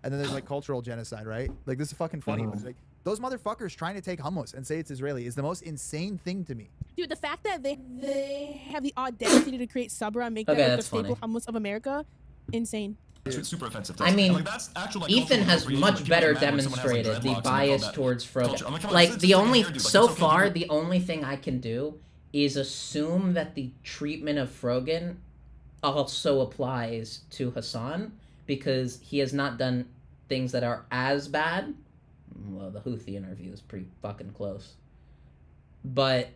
and then there's like cultural genocide, right? Like this is fucking funny. It's like, those motherfuckers trying to take hummus and say it's Israeli is the most insane thing to me. Dude, the fact that they have the audacity to create Sabra and make that like the staple hummus of America, insane. It's super offensive. I mean, like, that's actual, like, Ethan has appropriation. much Like, better people get mad when someone has, like, demonstrated the dreadlocks and they call bias that towards Frozen. culture. I'm like, come on, Like, it's the like a only, hairdo. Like, so it's okay far, to the only thing I can do is assume that the treatment of Frogan also applies to Hasan, because he has not done things that are as bad. Well, the Houthi interview is pretty fucking close. But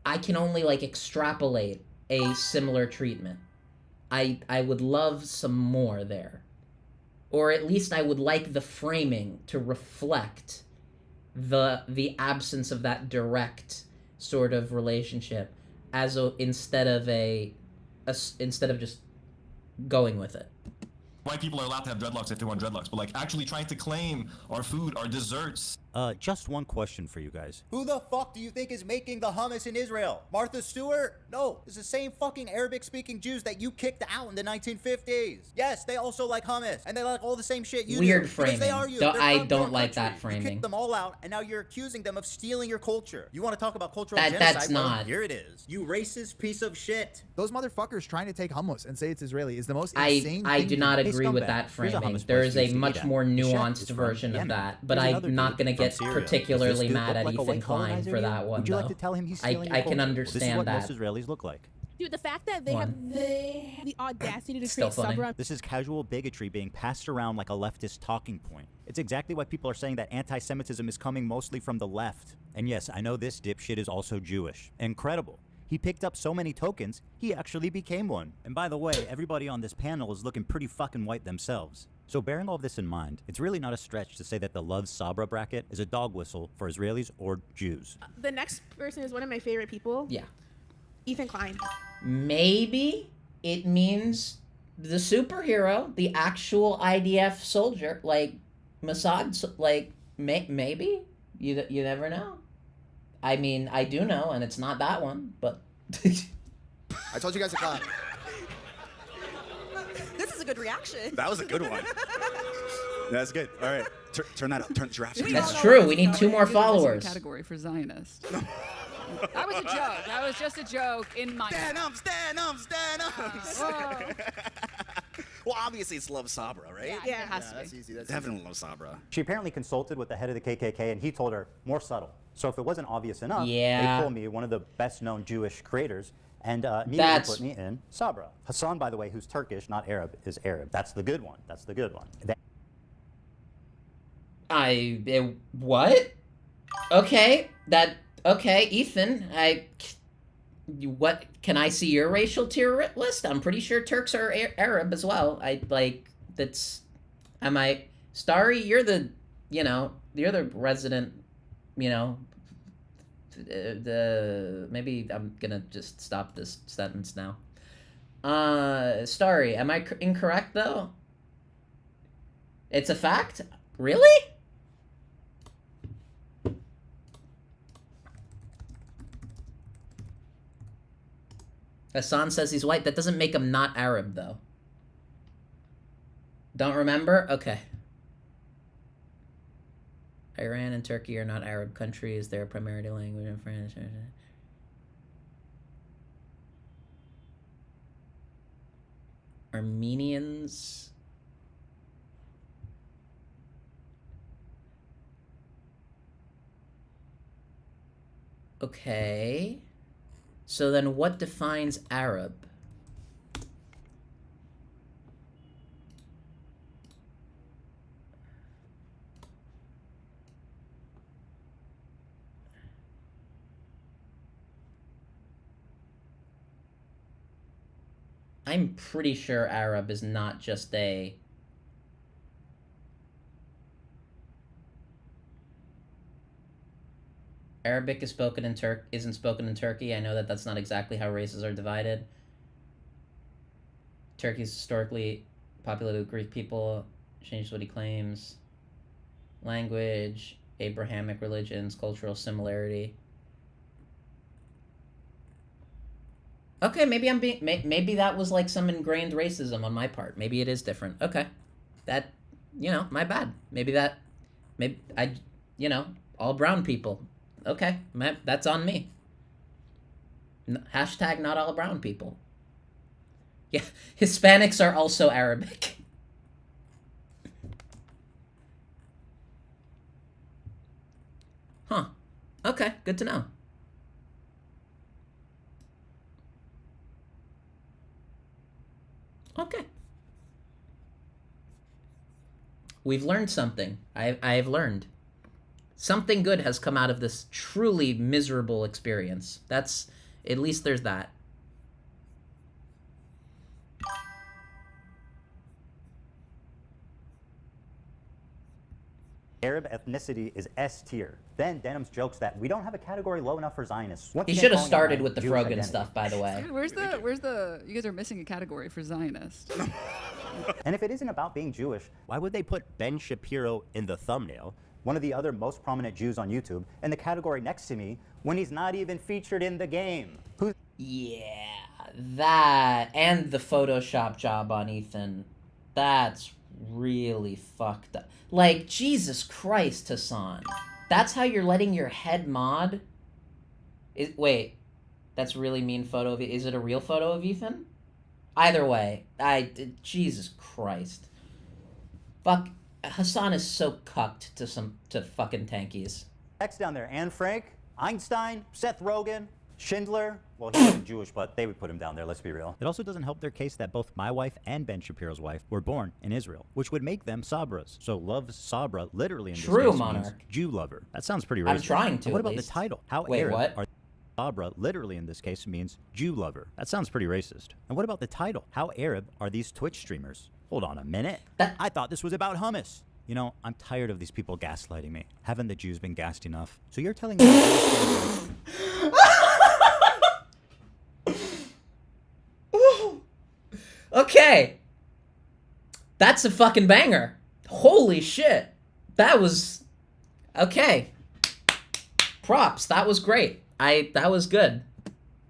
I can only, like, extrapolate a similar treatment. I would love some more there. Or at least I would like the framing to reflect the absence of that direct sort of relationship as instead of just going with it. White people are allowed to have dreadlocks if they want dreadlocks, but like actually trying to claim our food, our desserts. Just one question for you guys. Who the fuck do you think is making the hummus in Israel? Martha Stewart? No, it's the same fucking Arabic-speaking Jews that you kicked out in the 1950s. Yes, they also like hummus, and they like all the same shit you do. Weird Because framing. they are you. I They're from don't your like country. that framing. You kicked them all out, and now you're accusing them of stealing your culture. You want to talk about cultural That's genocide? Well, not. here it is. You racist piece of shit. Those motherfuckers trying to take hummus and say it's Israeli is the most insane I thing do to not me. agree with that framing. There is a much more nuanced version of that, but I'm not going to get particularly mad at Ethan Klein for that one, Would you though. like to tell him he's stealing your I can culture? understand This is what that. most Israelis look like. Dude, the fact that they have the audacity to Still create funny. Sabra. This is casual bigotry being passed around like a leftist talking point. It's exactly why people are saying that anti-Semitism is coming mostly from the left. And yes, I know this dipshit is also Jewish. Incredible. He picked up so many tokens, he actually became one. And by the way, everybody on this panel is looking pretty fucking white themselves. So bearing all this in mind, it's really not a stretch to say that the Love Sabra bracket is a dog whistle for Israelis or Jews. The next person is one of my favorite people. Yeah. Ethan Klein. Maybe it means the superhero, the actual IDF soldier, like Mossad, like maybe you never know. I mean, I do know, and it's not that one, but I told you guys to clap. This is a good reaction. That was a good one. That's good. All right, turn that up. Turn the giraffe. that's true. We need 2 more followers. Category for Zionist. That was a joke. That was just a joke in my. Stand up. Well, obviously it's Love Sabra, right? Yeah, it has to be. That's easy. That's definitely Love Sabra. She apparently consulted with the head of the KKK, and he told her, more subtle. So if it wasn't obvious enough, Yeah. they told me one of the best-known Jewish creators, and immediately That's- put me in Sabra. Hasan, by the way, who's Turkish, not Arab, is Arab. That's the good one. That's the good one. What? Okay, okay, Ethan, What can I see your racial tier list? I'm pretty sure Turks are Arab as well. Am I Starry? You're the resident, maybe I'm gonna just stop this sentence now. Starry, am I incorrect though? It's a fact? Really? Hasan says he's white. That doesn't make him not Arab, though. Don't remember? Okay. Iran and Turkey are not Arab countries. They're primarily language in French. Armenians. Okay. So then what defines Arab? I'm pretty sure Arab is not just a... Arabic is spoken in isn't spoken in Turkey. I know that that's not exactly how races are divided. Turkey is historically populated with Greek people. Changes what he claims. Language, Abrahamic religions, cultural similarity. Okay, maybe I'm being... Maybe that was like some ingrained racism on my part. Maybe it is different. Okay. That, my bad. Maybe all brown people. Okay, that's on me. Hashtag not all brown people. Yeah, Hispanics are also Arabic. Huh. Okay, good to know. Okay. We've learned something. I have learned. Something good has come out of this truly miserable experience. At least there's that. Arab ethnicity is S tier. Then Denham's jokes that we don't have a category low enough for Zionists. He should have started with the Frogan stuff, by the way. Dude, where's the? You guys are missing a category for Zionist. And if it isn't about being Jewish, why would they put Ben Shapiro in the thumbnail? One of the other most prominent Jews on YouTube, in the category next to me, when he's not even featured in the game. Yeah, that and the Photoshop job on Ethan. That's really fucked up. Like, Jesus Christ, Hasan. That's how you're letting your head mod? Wait, that's really mean photo of... Is it a real photo of Ethan? Either way, Jesus Christ. Fuck, Hasan is so cucked to fucking tankies. X down there, Anne Frank, Einstein, Seth Rogen, Schindler. Well, he wasn't Jewish, but they would put him down there, let's be real. It also doesn't help their case that both my wife and Ben Shapiro's wife were born in Israel, which would make them Sabras. So loves Sabra literally in this True, case Monarch. means Jew lover. That sounds pretty racist. I'm trying to, and what at about least. the title? How Wait, Arab what? are Sabra literally in this case means Jew lover. That sounds pretty racist. And what about the title? How Arab are these Twitch streamers? Hold on a minute. I thought this was about hummus. You know, I'm tired of these people gaslighting me. Haven't the Jews been gassed enough? So you're telling me... Okay. That's a fucking banger. Holy shit. That was... Okay. Props. That was great. That was good.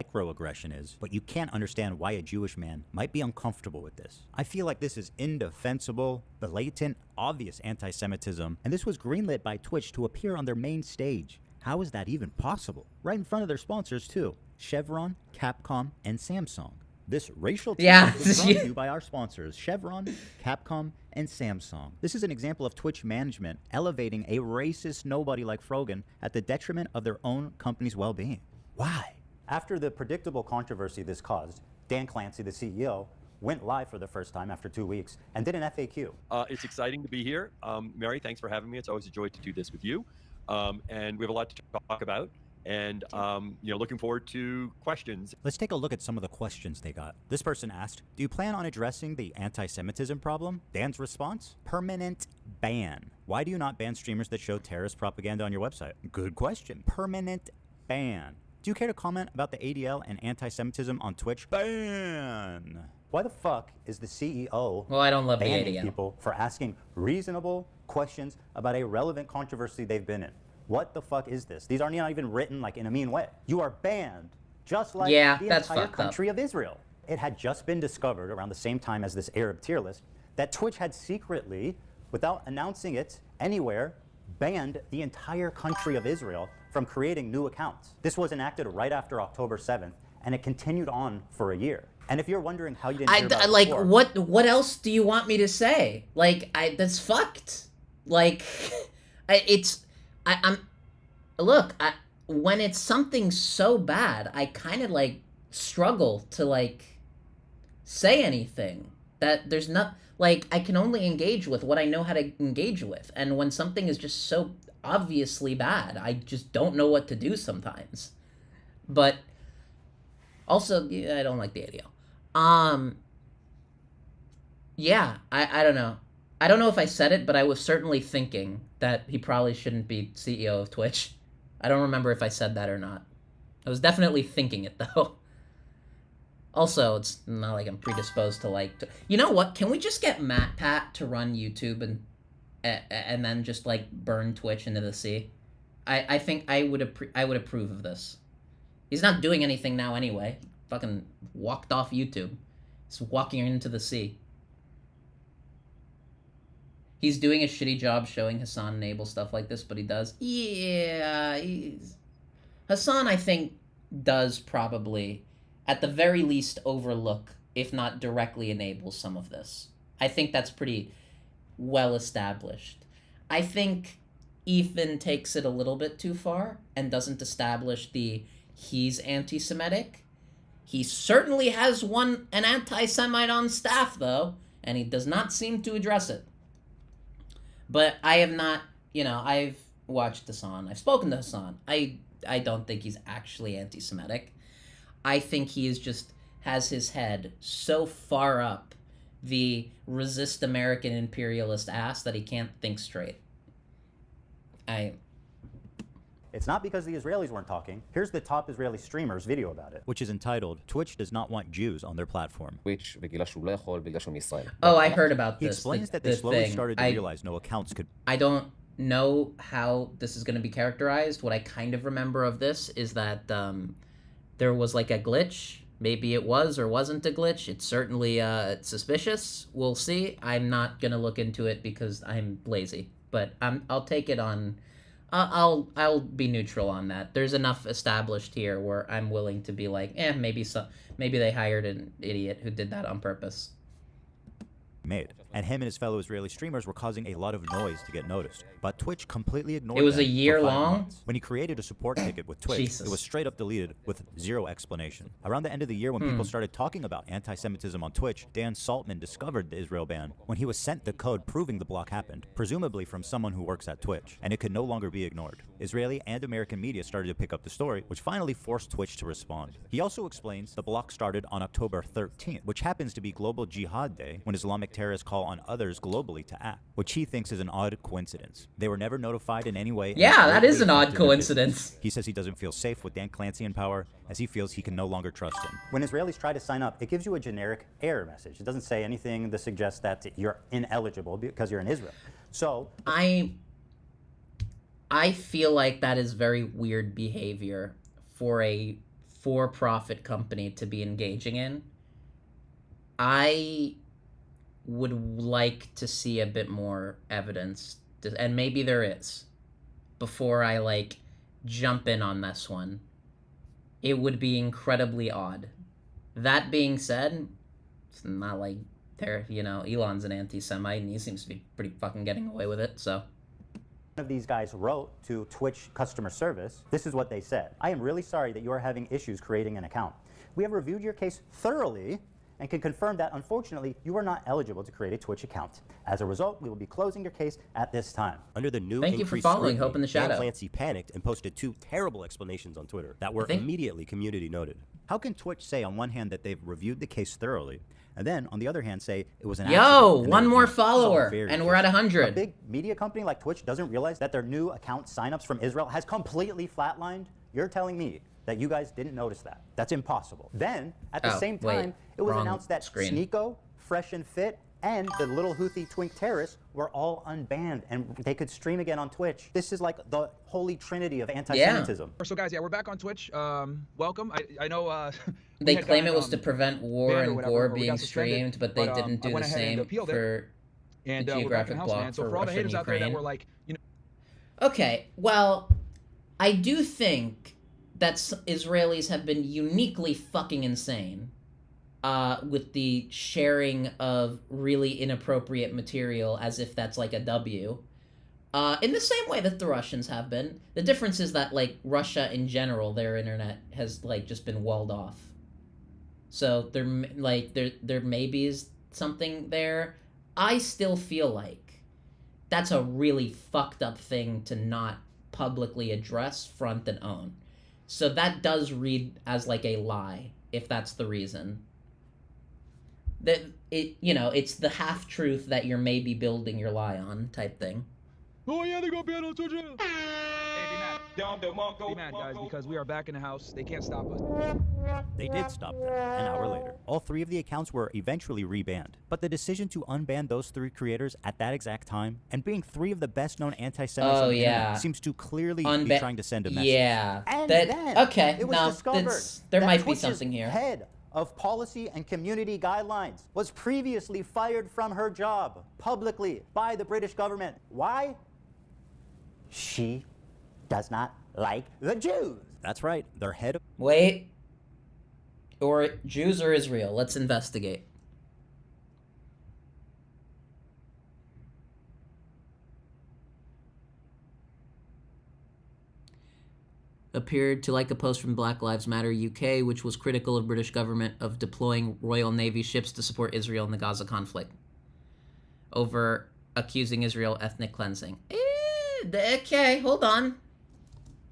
Microaggression is, but you can't understand why a Jewish man might be uncomfortable with this. I feel like this is indefensible, blatant, obvious anti-Semitism, and this was greenlit by Twitch to appear on their main stage. How is that even possible? Right in front of their sponsors too. Chevron, Capcom, and Samsung. This racial team is brought to you by our sponsors, Chevron, Capcom, and Samsung. This is an example of Twitch management elevating a racist nobody like Frogan at the detriment of their own company's well-being. Why? After the predictable controversy this caused, Dan Clancy, the CEO, went live for the first time after 2 weeks and did an FAQ. It's exciting to be here. Mary, thanks for having me. It's always a joy to do this with you. And we have a lot to talk about. And looking forward to questions. Let's take a look at some of the questions they got. This person asked, do you plan on addressing the anti-Semitism problem? Dan's response, permanent ban. Why do you not ban streamers that show terrorist propaganda on your website? Good question. Permanent ban. Do you care to comment about the ADL and anti-Semitism on Twitch? Ban. Why the fuck is the CEO Well, I don't love the banning ADL. people for asking reasonable questions about a relevant controversy they've been in? What the fuck is this? These aren't even written like in a mean way. You are banned, just like Yeah, the that's entire fucked up. country of Israel. It had just been discovered around the same time as this Arab tier list that Twitch had secretly, without announcing it anywhere, banned the entire country of Israel from creating new accounts. This was enacted right after October 7th, and it continued on for a year. And if you're wondering how you didn't hear about it like before, what else do you want me to say? Like that's fucked. Like when it's something so bad, I kind of like struggle to like say anything. That there's not like I can only engage with what I know how to engage with, and when something is just so obviously bad, I just don't know what to do sometimes. But also, yeah, I don't like the ADL. Yeah, I don't know. I don't know if I said it, but I was certainly thinking that he probably shouldn't be CEO of Twitch. I don't remember if I said that or not. I was definitely thinking it, though. Also, it's not like I'm predisposed to like... You know what? Can we just get MatPat to run YouTube and then just, like, burn Twitch into the sea? I think I would approve of this. He's not doing anything now anyway. He fucking walked off YouTube. He's walking into the sea. He's doing a shitty job showing Hasan and Abel stuff like this, but he does. Yeah, Hasan, I think, does probably, at the very least, overlook, if not directly enable some of this. I think that's pretty well established. I think Ethan takes it a little bit too far and doesn't establish he's anti-Semitic. He certainly has an anti-Semite on staff, though, and he does not seem to address it. But I have not, I've watched Hasan. I've spoken to Hasan. I don't think he's actually anti-Semitic. I think he has his head so far up the resist American imperialist ass that he can't think straight. it's not because the Israelis weren't talking. Here's the top Israeli streamer's video about it. Which is entitled, Twitch does not want Jews on their platform. Oh, I heard about He this. explains that they slowly started to realize no accounts could... I don't know how this is going to be characterized. What I kind of remember of this is that there was like a glitch. Maybe it was or wasn't a glitch. It's certainly suspicious. We'll see. I'm not going to look into it because I'm lazy. But I'll take it on... I'll be neutral on that. There's enough established here where I'm willing to be like, maybe they hired an idiot who did that on purpose. Made. And him and his fellow Israeli streamers were causing a lot of noise to get noticed. But Twitch completely ignored it. It was them a year for 5 long? months. When he created a support ticket with Twitch, Jesus. It was straight up deleted with zero explanation. Around the end of the year when people started talking about anti-Semitism on Twitch, Dan Saltman discovered the Israel ban when he was sent the code proving the block happened, presumably from someone who works at Twitch, and it could no longer be ignored. Israeli and American media started to pick up the story, which finally forced Twitch to respond. He also explains the block started on October 13th, which happens to be Global Jihad Day, when Islamic terrorists call on others globally to act, which he thinks is an odd coincidence. They were never notified in any way. Yeah, that is an odd coincidence. He says he doesn't feel safe with Dan Clancy in power, as he feels he can no longer trust him. When Israelis try to sign up, it gives you a generic error message. It doesn't say anything that suggests that you're ineligible because you're in Israel. So I feel like that is very weird behavior for a for-profit company to be engaging in. I would like to see a bit more evidence, and maybe there is, before I like jump in on this one. It would be incredibly odd. That being said, it's not like Elon's an anti-Semite and he seems to be pretty fucking getting away with it, so. One of these guys wrote to Twitch customer service. This is what they said. I am really sorry that you are having issues creating an account. We have reviewed your case thoroughly and can confirm that, unfortunately, you are not eligible to create a Twitch account. As a result, we will be closing your case at this time. Under the new Thank you for following Hope in the Shadow. Dan Clancy panicked and posted 2 terrible explanations on Twitter that were immediately community noted. How can Twitch say on one hand that they've reviewed the case thoroughly, and then on the other hand say it was an accident? Yo, and one they more admit it's all follower, very and we're at fishy? 100. A big media company like Twitch doesn't realize that their new account signups from Israel has completely flatlined? You're telling me that you guys didn't notice that? That's impossible. Then, at the same time, it was announced that Sneeko, Fresh and Fit, and the little Houthi twink terrorists were all unbanned, and they could stream again on Twitch. This is like the holy trinity of anti-Semitism. So guys, yeah, we're back on Twitch. Welcome. I know They claim it was to prevent war and gore or we being got suspended, streamed, but they didn't do the same for and the we're back geographic in house, block man. So for for all the Russia and haters out there that Ukraine. were like, you know. Okay, well, I do think that Israelis have been uniquely fucking insane with the sharing of really inappropriate material as if that's like a W. In the same way that the Russians have been. The difference is that, like, Russia in general, their internet has, like, just been walled off. So there maybe is something there. I still feel like that's a really fucked up thing to not publicly address, front, and own. So that does read as like a lie, if that's the reason. That it's the half truth that you're maybe building your lie on type thing. Oh yeah, they got banned on Twitch. Hey, be mad, guys, because we are back in the house. They can't stop us. They did stop them an hour later. All 3 of the accounts were eventually rebanned. But the decision to unban those 3 creators at that exact time, and being 3 of the best-known anti-Semites on the internet, seems to clearly be trying to send a message. Yeah. And then it was discovered there that might be Twitch's something here. head of policy and community guidelines was previously fired from her job publicly by the British government. Why? She does not like the Jews. That's right. Their head of... Wait. Or Jews or Israel? Let's investigate. Appeared to like a post from Black Lives Matter UK, which was critical of British government of deploying Royal Navy ships to support Israel in the Gaza conflict, over accusing Israel ethnic cleansing. Okay, hold on.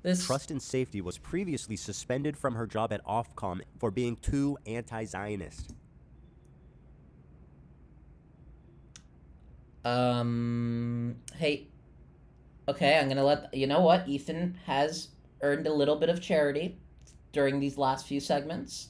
Trust and Safety was previously suspended from her job at Ofcom for being too anti-Zionist. Hey. Okay, I'm gonna let... You know what? Ethan has earned a little bit of charity during these last few segments.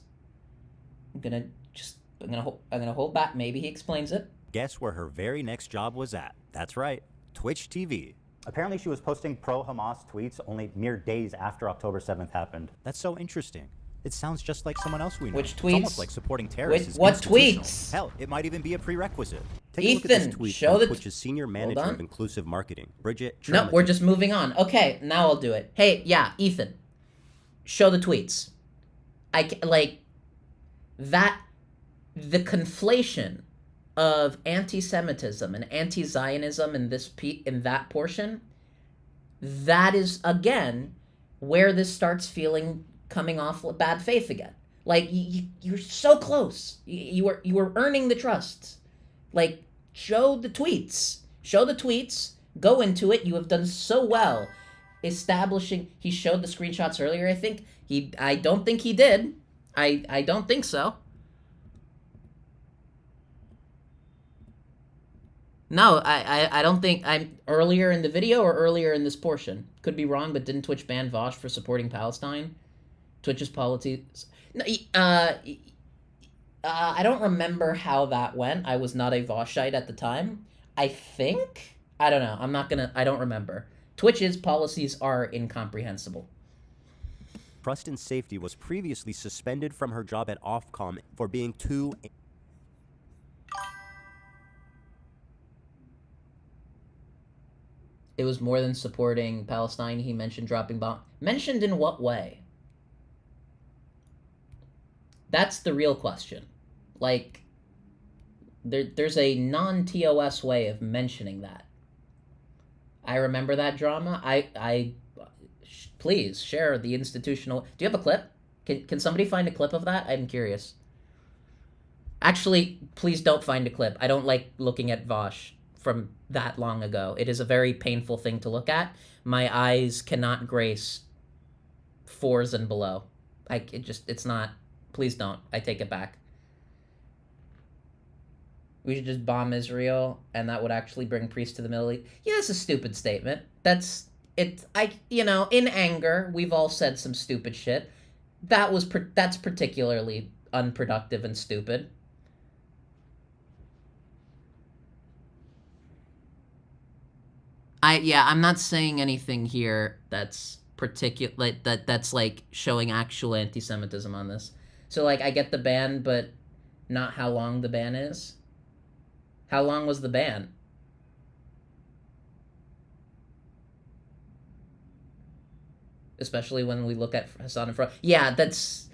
I'm gonna hold back. Maybe he explains it. Guess where her very next job was at? That's right. Twitch TV. Apparently she was posting pro-Hamas tweets only mere days after October 7th happened. That's so interesting. It sounds just like someone else we know. Which tweets? It's almost like supporting terrorists is What institutional. tweets? Hell, it might even be a prerequisite. Take Ethan, a look at this tweet show from the Twitch's senior manager of inclusive marketing, Bridget. No, we're just moving on. Okay, now I'll do it. Hey, yeah, Ethan, show the tweets. The conflation of anti-Semitism and anti-Zionism in that portion, that is again where this starts coming off bad faith again. Like you're so close. You were earning the trust. Like show the tweets. Go into it. You have done so well establishing. He showed the screenshots earlier. I think I don't think he did. I don't think so. No, I don't think I'm earlier in the video or earlier in this portion. Could be wrong, but didn't Twitch ban Vosh for supporting Palestine? Twitch's policies. No, I don't remember how that went. I was not a Voshite at the time. I think. I don't know. I don't remember. Twitch's policies are incomprehensible. Trust and Safety was previously suspended from her job at Ofcom for being too... It was more than supporting Palestine. He mentioned dropping bombs. Mentioned in what way? That's the real question. Like, there's a non-TOS way of mentioning that. I remember that drama. Please share the institutional... Do you have a clip? Can somebody find a clip of that? I'm curious. Actually, please don't find a clip. I don't like looking at Vosh from that long ago. It is a very painful thing to look at. My eyes cannot grace 4s and below. It's not. Please don't. I take it back. We should just bomb Israel, and that would actually bring priests to the Middle East. Yeah, that's a stupid statement. That's it. In anger, we've all said some stupid shit. That's particularly unproductive and stupid. I'm not saying anything here that's that's like showing actual anti-Semitism on this. So like I get the ban, but not how long the ban is. How long was the ban? Especially when we look at Hasan in front. Yeah, that's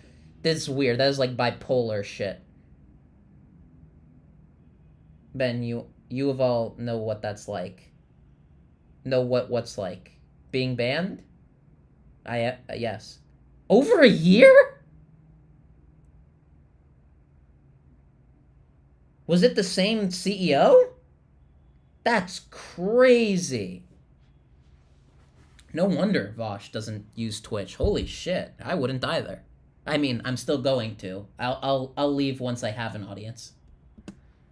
weird. That is like bipolar shit. Ben, you of all know what that's like. Know what's like. Being banned? Yes. Over a year? Was it the same CEO? That's crazy. No wonder Vosh doesn't use Twitch. Holy shit. I wouldn't either. I mean, I'm still going to. I'll leave once I have an audience.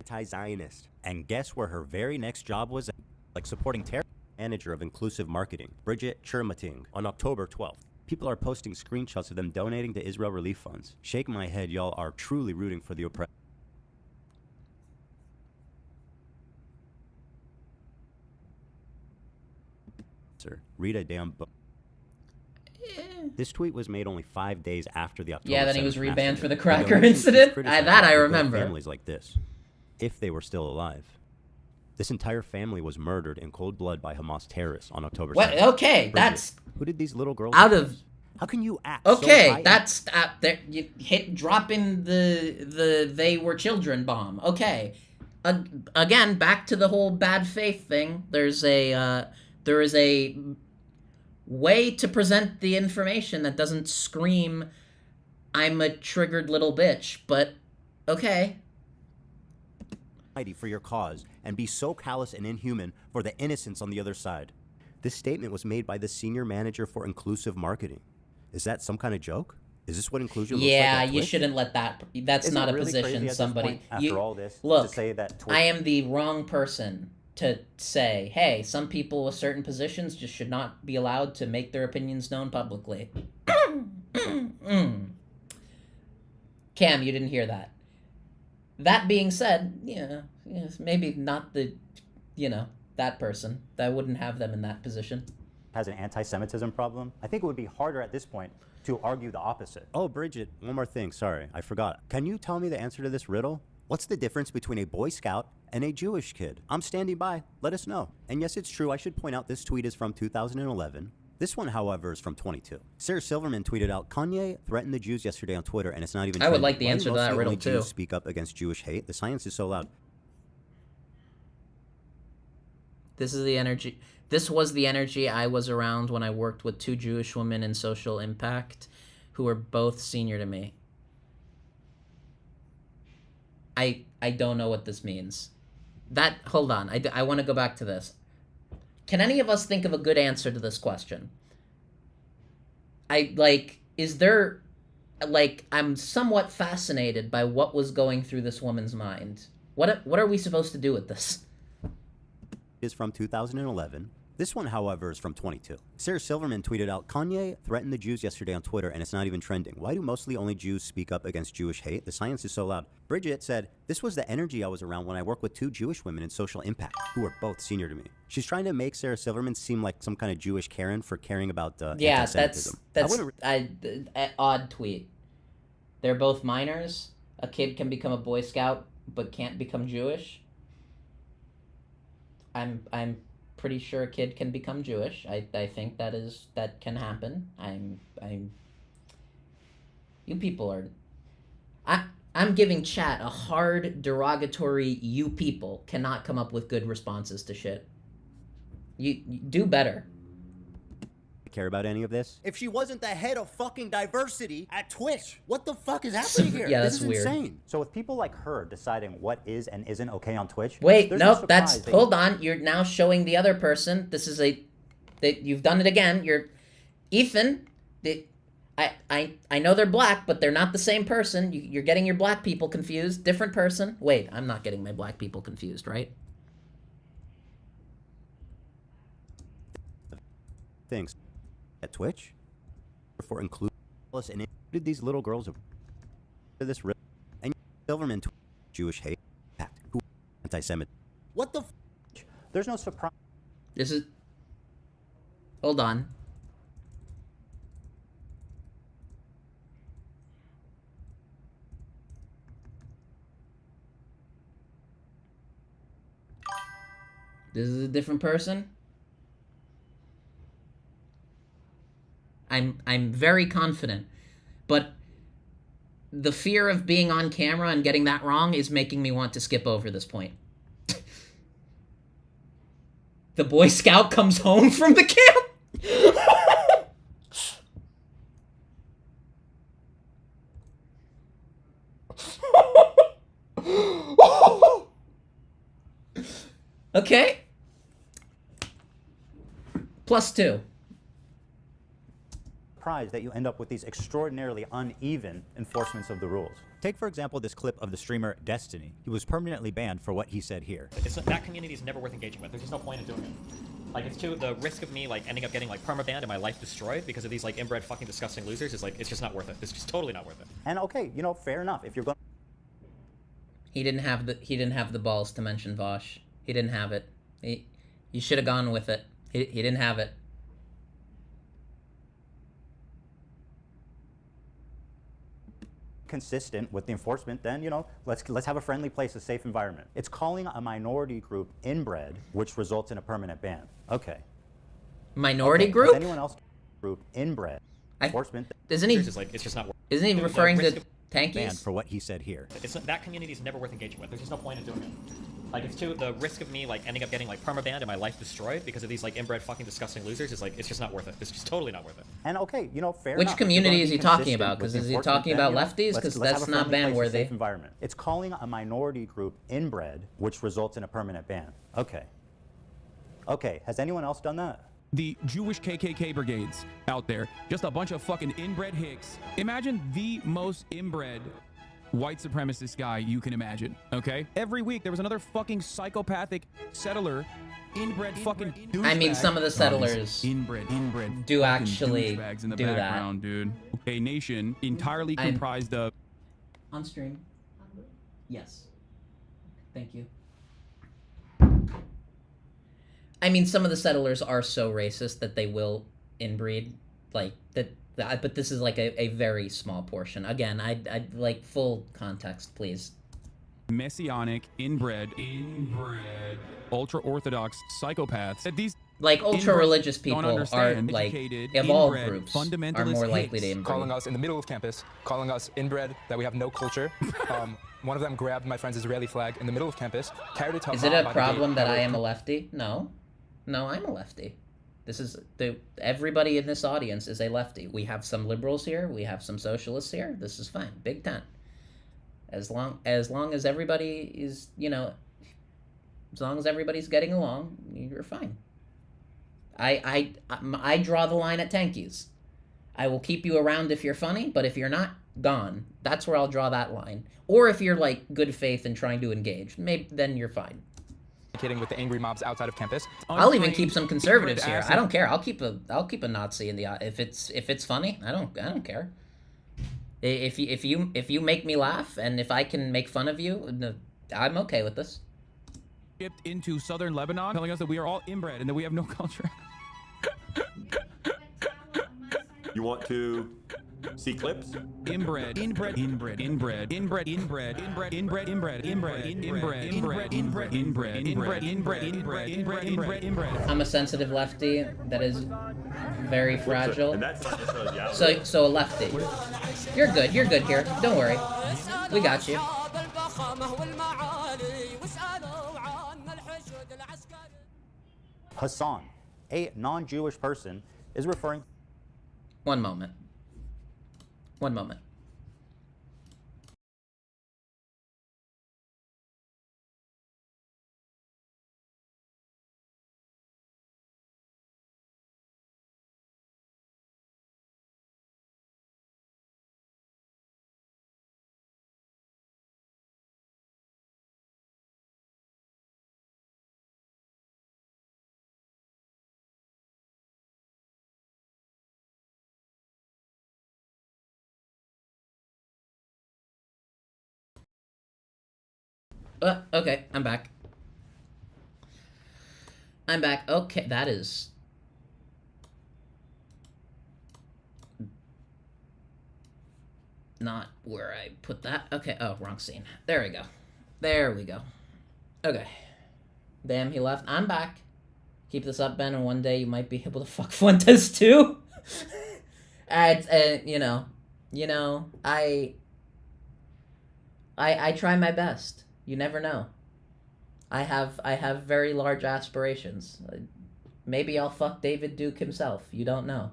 Anti-Zionist. And guess where her very next job was? Like supporting terror. Manager of inclusive marketing, Bridget Chermating, on October 12th. People are posting screenshots of them donating to Israel relief funds. Shake my head, y'all are truly rooting for the oppressed. Read a damn book. This tweet was made only 5 days after the October. Yeah, then he was 7th rebanned massacre. for the cracker incident. That I remember. Families like this, if they were still alive. This entire family was murdered in cold blood by Hamas terrorists on October 7th. What? Okay, Bridget, who did these little girls? Out of. How can you act? Okay, so that's there. You dropping the they were children bomb. Okay, again, back to the whole bad faith thing. There is a way to present the information that doesn't scream, "I'm a triggered little bitch," but okay. For your cause and be so callous and inhuman for the innocents on the other side. This statement was made by the senior manager for inclusive marketing. Is that some kind of joke? Is this what inclusion looks like? Yeah, you shouldn't let that. That's not a really position somebody. After all this, look, to say that I am the wrong person to say, hey, some people with certain positions just should not be allowed to make their opinions known publicly. Cam, you didn't hear that. That being said, maybe not that person. I wouldn't have them in that position. Has an anti-Semitism problem. I think it would be harder at this point to argue the opposite. Oh, Bridget, one more thing. Sorry, I forgot. Can you tell me the answer to this riddle? What's the difference between a Boy Scout and a Jewish kid? I'm standing by. Let us know. And yes, it's true. I should point out this tweet is from 2011. This one, however, is from 22. Sarah Silverman tweeted out, Kanye threatened the Jews yesterday on Twitter, and it's not even I would trending. like the answer to that riddle, too. Jews speak up against Jewish hate. The science is so loud. This is the energy. This was the energy I was around when I worked with 2 Jewish women in social impact who were both senior to me. I don't know what this means. Hold on. I want to go back to this. Can any of us think of a good answer to this question? Is there, I'm somewhat fascinated by what was going through this woman's mind. What are we supposed to do with this? Is from 2011. This one, however, is from 22. Sarah Silverman tweeted out, Kanye threatened the Jews yesterday on Twitter, and it's not even trending. Why do mostly only Jews speak up against Jewish hate? The science is so loud. Bridget said, this was the energy I was around when I worked with 2 Jewish women in social impact, who were both senior to me. She's trying to make Sarah Silverman seem like some kind of Jewish Karen for caring about anti-Semitism. That's an odd tweet. They're both minors. A kid can become a Boy Scout, but can't become Jewish. I'm pretty sure a kid can become Jewish. I think that can happen. You people are... I'm giving chat a hard, derogatory you people cannot come up with good responses to shit. You do better. care about any of this? If she wasn't the head of fucking diversity at Twitch, what the fuck is happening here? Yeah, This that's is weird. insane. So with people like her deciding what is and isn't okay on Twitch, Wait, there's nope, no that's surprise that hold on. You're now showing the other person. This is that you've done it again. You're Ethan. I know they're black, but they're not the same person. You're getting your black people confused. Different person. Wait, I'm not getting my black people confused, right? Things at Twitch for including us and included these little girls of this real and Silverman Jewish hate act who anti-Semitic. What the? There's no surprise. This is. Hold on. This is a different person. I'm very confident, but the fear of being on camera and getting that wrong is making me want to skip over this point. The Boy Scout comes home from the camp. Okay. +2. Surprised that you end up with these extraordinarily uneven enforcements of the rules. Take, for example, this clip of the streamer Destiny. He was permanently banned for what he said here. That community is never worth engaging with. There's just no point in doing it. Like, it's too, the risk of me, like, ending up getting, like, permabanned and my life destroyed because of these, like, inbred fucking disgusting losers is, like, it's just not worth it. It's just totally not worth it. And okay, you know, fair enough. If you're going He didn't have the balls to mention Vosh. He didn't have it. He should have gone with it. He didn't have it. consistent with the enforcement, then, you know, let's have a friendly place, a safe environment. It's calling a minority group inbred, which results in a permanent ban. Okay. Minority Okay, group? Does anyone else group inbred? Enforcement. Isn't he? It's just not worth it. Isn't he referring to tankies? Banned for what he said here. That community is never worth engaging with. There's just no point in doing it. Like, it's too, the risk of me, like, ending up getting, like, permabanned and my life destroyed because of these, like, inbred fucking disgusting losers is, like, it's just not worth it. It's just totally not worth it. And okay, you know, fair Which enough. community If is you're he gonna be talking about? consistent Because with is he enforcement, talking then, about you know, lefties? let's Because have a that's not friendly place, a ban-worthy. safe environment. It's calling a minority group inbred, which results in a permanent ban. Okay. Okay, has anyone else done that? The Jewish KKK brigades out there, just a bunch of fucking inbred hicks. Imagine the most inbred white supremacist guy you can imagine, okay? Every week there was another fucking psychopathic settler, inbred fucking douchebag. I mean, some of the settlers inbred do fucking actually douchebags in the do that. background, dude. A nation entirely comprised of On stream. Yes. Thank you. I mean, some of the settlers are so racist that they will inbreed, like that. But this is like a very small portion. Again, I'd like full context, please. messianic, inbred, ultra-orthodox psychopaths. That these Like ultra-religious people don't understand. are like Educated, of all inbred, groups are fundamentalist more likely to hicks. inbreed. Calling us in the middle of campus, calling us inbred, that we have no culture. One of them grabbed my friend's Israeli flag in the middle of campus, carried it to Is her it mom a by the problem gate, that I and am a lefty? No. No, I'm a lefty. This is everybody in this audience is a lefty. We have some liberals here, we have some socialists here. This is fine. Big tent. As long as everybody is, you know, as long as everybody's getting along, you're fine. I draw the line at tankies. I will keep you around if you're funny, but if you're not, gone. That's where I'll draw that line. Or if you're like good faith and trying to engage, maybe then you're fine. with the angry mobs outside of campus. I'll even keep some conservatives here. I don't care. I'll keep a Nazi in the if it's funny. I don't care. If you make me laugh and if I can make fun of you, I'm okay with this. Shipped into southern Lebanon, telling us that we are all inbred and that we have no culture. You want to see clips? Inbred. I'm a sensitive lefty that is very fragile. And that's not necessarily So a lefty. You're good here. Don't worry. We got you. Hasan, a non-Jewish person, is referring. One moment. One moment. Okay, I'm back. I'm back. Okay, that is... not where I put that. Okay, oh, wrong scene. There we go. There we go. Okay. Damn, he left. I'm back. Keep this up, Ben, and one day you might be able to fuck Fuentes too. And you know, I try my best. You never know. I have very large aspirations. Maybe I'll fuck David Duke himself. You don't know.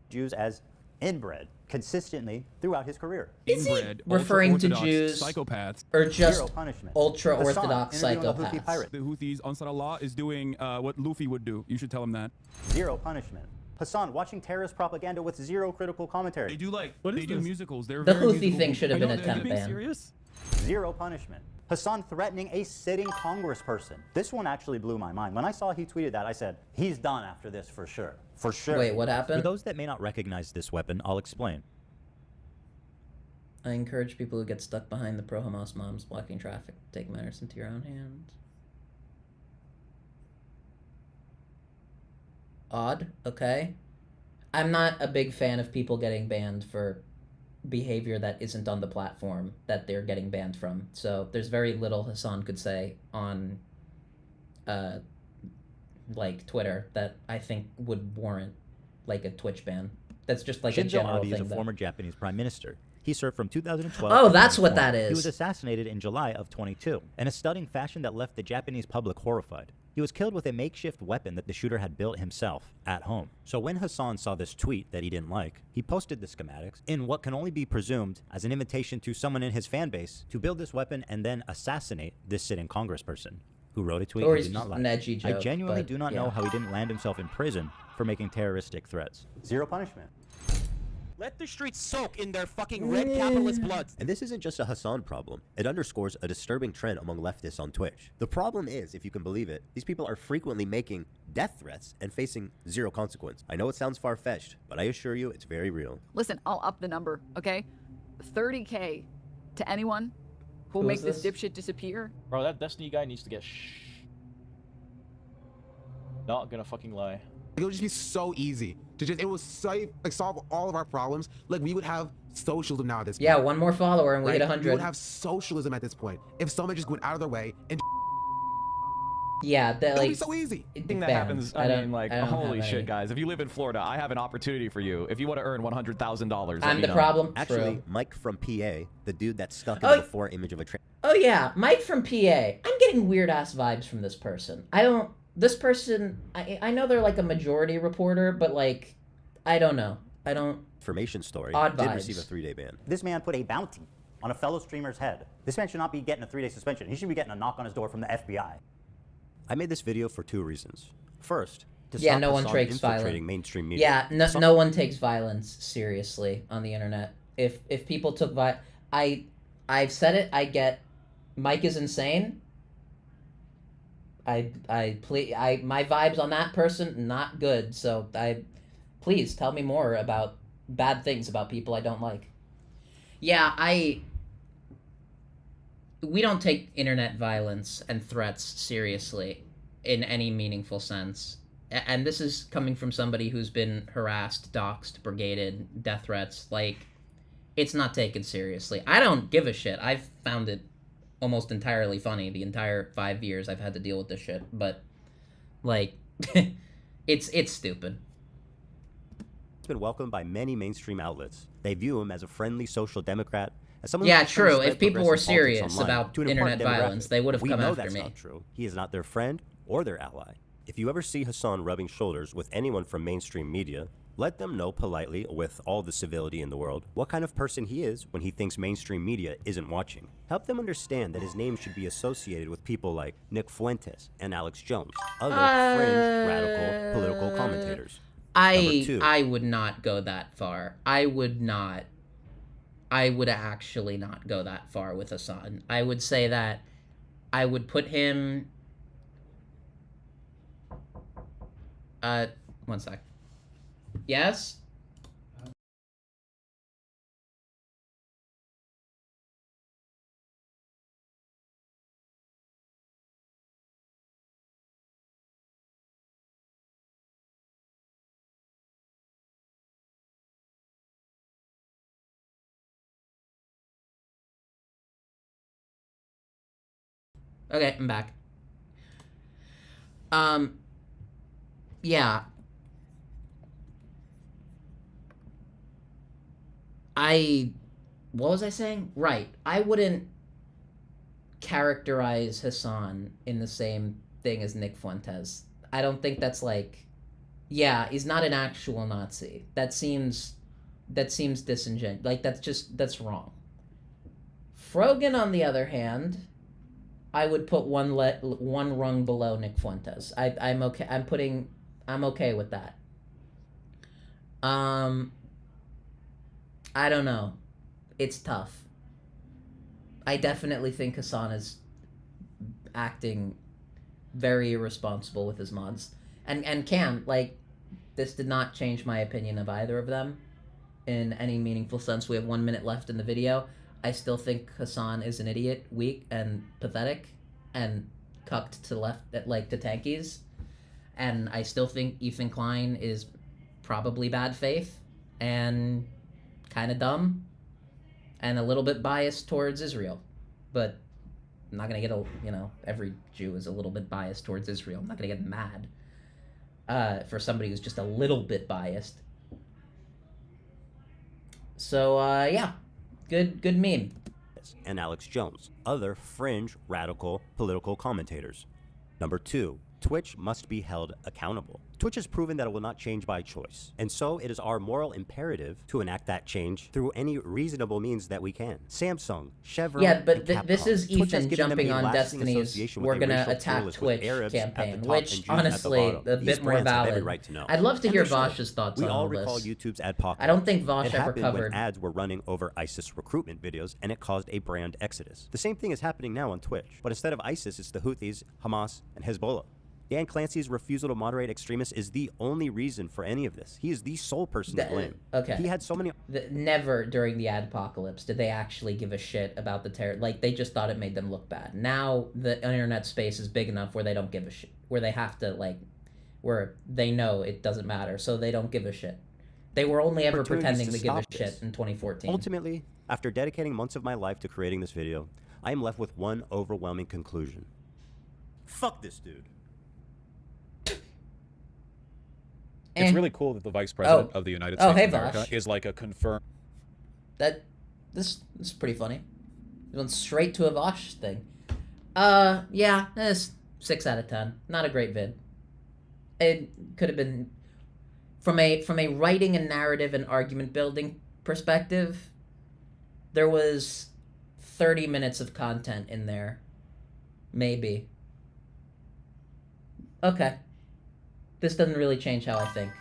Jews as inbred consistently throughout his career. Is he Inbred, referring to ultra-Orthodox Jews psychopaths, or just Zero punishment. ultra-Orthodox Hassan, interviewing a Houthi psychopaths? pirate. The Houthis, Ansar Allah, is doing what Luffy would do. You should tell him that. Zero punishment. Hassan watching terrorist propaganda with zero critical commentary. They do they do musicals. They're The very Houthi musical thing should have people. been I a know, temp are you being ban. serious? Zero punishment. Hassan threatening a sitting congressperson. This one actually blew my mind. When I saw he tweeted that, I said, he's done after this for sure. For sure. Wait, what For happened? those that may not recognize this weapon, I'll explain. I encourage people who get stuck behind the pro-Hamas moms blocking traffic to take matters into your own hands. Odd, okay. I'm not a big fan of people getting banned for behavior that isn't on the platform that they're getting banned from. So there's very little Hasan could say on like Twitter that I think would warrant like a Twitch ban. That's just like a Shinzo general Abe is thing. a former Japanese prime minister. He served from 2012 Oh, to that's what 2020. that is. He was assassinated in July of 22 in a stunning fashion that left the Japanese public horrified. He was killed with a makeshift weapon that the shooter had built himself at home. So when Hasan saw this tweet that he didn't like, he posted the schematics in what can only be presumed as an invitation to someone in his fan base to build this weapon and then assassinate this sitting congressperson. Who wrote a tweet Or and he's did not just like. an edgy I joke, genuinely but, do not know yeah. how he didn't land himself in prison for making terroristic threats. Zero punishment. Let the streets soak in their fucking red capitalist blood. And this isn't just a Hasan problem. It underscores a disturbing trend among leftists on Twitch. The problem is, if you can believe it, these people are frequently making death threats and facing zero consequence. I know it sounds far-fetched, but I assure you it's very real. Listen, I'll up the number, okay? 30K to anyone who'll Who make is this this? dipshit disappear. Bro, that Destiny guy needs to get Not gonna fucking lie. It would just be so easy to just, it was so, like, solve all of our problems. Like, we would have socialism now at this point. Yeah, one more follower and we hit Right? 100. We would have socialism at this point. If someone just went out of their way and Yeah, that it would be like so easy. Thing that happens, I mean, like, holy shit, guys. If you live in Florida, I have an opportunity for you. If you want to earn $100,000, I'm the problem. Actually, True. Mike from PA, the dude that's stuck in Oh, the before image of a train. Oh yeah, Mike from PA. I'm getting weird ass vibes from this person. This person, I know they're like a majority reporter, but like, I don't know. I don't. Information story Odd did vibes. receive a 3-day ban. This man put a bounty on a fellow streamer's head. This man should not be getting a 3-day suspension. He should be getting a knock on his door from the FBI. I made this video for 2 reasons. First, to Yeah, stop no one Hasan takes infiltrating violence. mainstream media. Yeah, no one takes violence seriously on the internet. If people took I've said it. I get Mike is insane. My vibes on that person not good. So please tell me more about bad things about people I don't like. Yeah, we don't take internet violence and threats seriously in any meaningful sense. And this is coming from somebody who's been harassed, doxxed, brigaded, death threats. Like, it's not taken seriously. I don't give a shit. I've found it almost entirely funny the entire 5 years I've had to deal with this shit. But, like, it's stupid. It's been welcomed by many mainstream outlets. They view him as a friendly social democrat, As someone Yeah, who's trying to true. spread If people were progressive politics serious online about to an internet important violence, demographic, they would have we come know after that's me. not true. He is not their friend or their ally. If you ever see Hasan rubbing shoulders with anyone from mainstream media, let them know politely, with all the civility in the world, what kind of person he is when he thinks mainstream media isn't watching. Help them understand that his name should be associated with people like Nick Fuentes and Alex Jones, other fringe, radical, political commentators. Number 2. I would not go that far. I would actually not go that far with Hasan. I would say that I would put him... one sec. Yes? Okay, I'm back. Yeah. What was I saying? Right. I wouldn't characterize Hasan in the same thing as Nick Fuentes. I don't think that's like... Yeah, he's not an actual Nazi. That seems disingenuous. Like, that's wrong. Frogan, on the other hand, I would put one rung below Nick Fuentes. I'm okay. I'm okay with that. I don't know. It's tough. I definitely think Hasan is acting very irresponsible with his mods. And Cam, like, this did not change my opinion of either of them in any meaningful sense. We have 1 minute left in the video. I still think Hasan is an idiot, weak, and pathetic, and cucked to left, like, to tankies. And I still think Ethan Klein is probably bad faith, and kind of dumb, and a little bit biased towards Israel. But I'm not gonna get every Jew is a little bit biased towards Israel. I'm not gonna get mad for somebody who's just a little bit biased. So, yeah. Good meme. And Alex Jones, other fringe, radical, political commentators. Number 2, Twitch must be held accountable. Twitch has proven that it will not change by choice, and so it is our moral imperative to enact that change through any reasonable means that we can. Samsung, Chevron, yeah, but and this is Twitch has Ethan given them jumping a on lasting Destiny's association with "We're a gonna racial attack pluralist with Twitch" Arabs at the campaign, top which and Jews honestly at the bottom. a These bit more brands have every valid. right to know. I'd love to And hear they should. Vosh's thoughts we on all all recall this. YouTube's adpocalypse. I don't think Vosh it ever happened covered. when ads were running over ISIS recruitment videos, and it caused a brand exodus. The same thing is happening now on Twitch, but instead of ISIS, it's the Houthis, Hamas, and Hezbollah. Dan Clancy's refusal to moderate extremists is the only reason for any of this. He is the sole person to blame. Okay. He had so many... Never during the adpocalypse did they actually give a shit about the terror. Like, they just thought it made them look bad. Now the internet space is big enough where they don't give a shit. Where they have to, like... Where they know it doesn't matter, so they don't give a shit. They were only ever pretending to give a shit in 2014. Ultimately, after dedicating months of my life to creating this video, I am left with one overwhelming conclusion. Fuck this dude. It's really cool that the Vice President of the United States of America is like a confirmed... This is pretty funny. It went straight to a Vosh thing. Yeah, it's 6 out of 10. Not a great vid. It could have been... From a writing and narrative and argument building perspective, there was 30 minutes of content in there. Maybe. Okay. This doesn't really change how I think.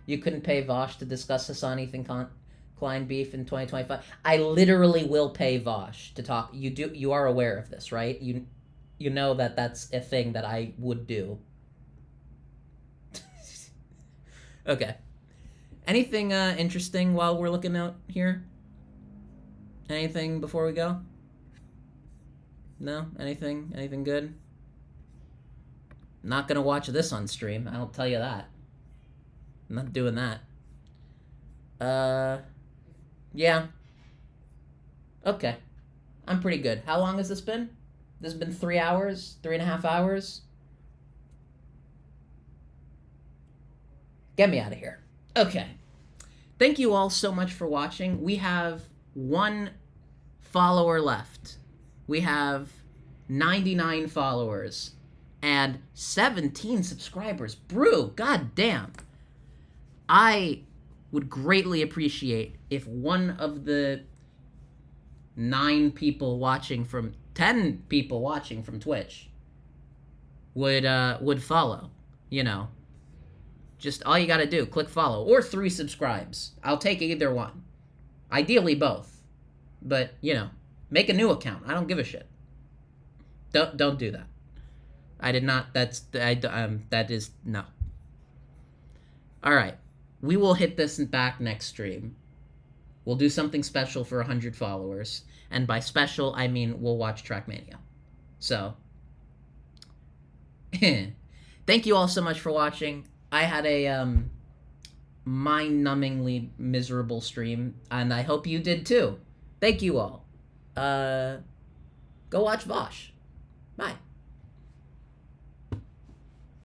You couldn't pay Vosh to discuss Hasan Ethan Klein beef in 2025. I literally will pay Vosh to talk. You are aware of this, right? You know that that's a thing that I would do. Okay. Anything interesting while we're looking out here? Anything before we go? No? Anything good? Not gonna watch this on stream, I'll tell you that. I'm not doing that. Yeah. Okay. I'm pretty good. How long has this been? This has been 3 hours? 3.5 hours? Get me out of here. Okay. Thank you all so much for watching. We have one follower left. We have 99 followers and 17 subscribers. Brew, goddamn. I would greatly appreciate if one of the 10 people watching from Twitch would follow. You know, just all you gotta do, click follow, or 3 subscribes. I'll take either one. Ideally both. But, you know, make a new account. I don't give a shit. Don't do that. I did not, that is, no. Alright. We will hit this back next stream. We'll do something special for 100 followers. And by special, I mean we'll watch Trackmania. So, thank you all so much for watching. I had a mind-numbingly miserable stream, and I hope you did too. Thank you all. Go watch Vosh. Bye.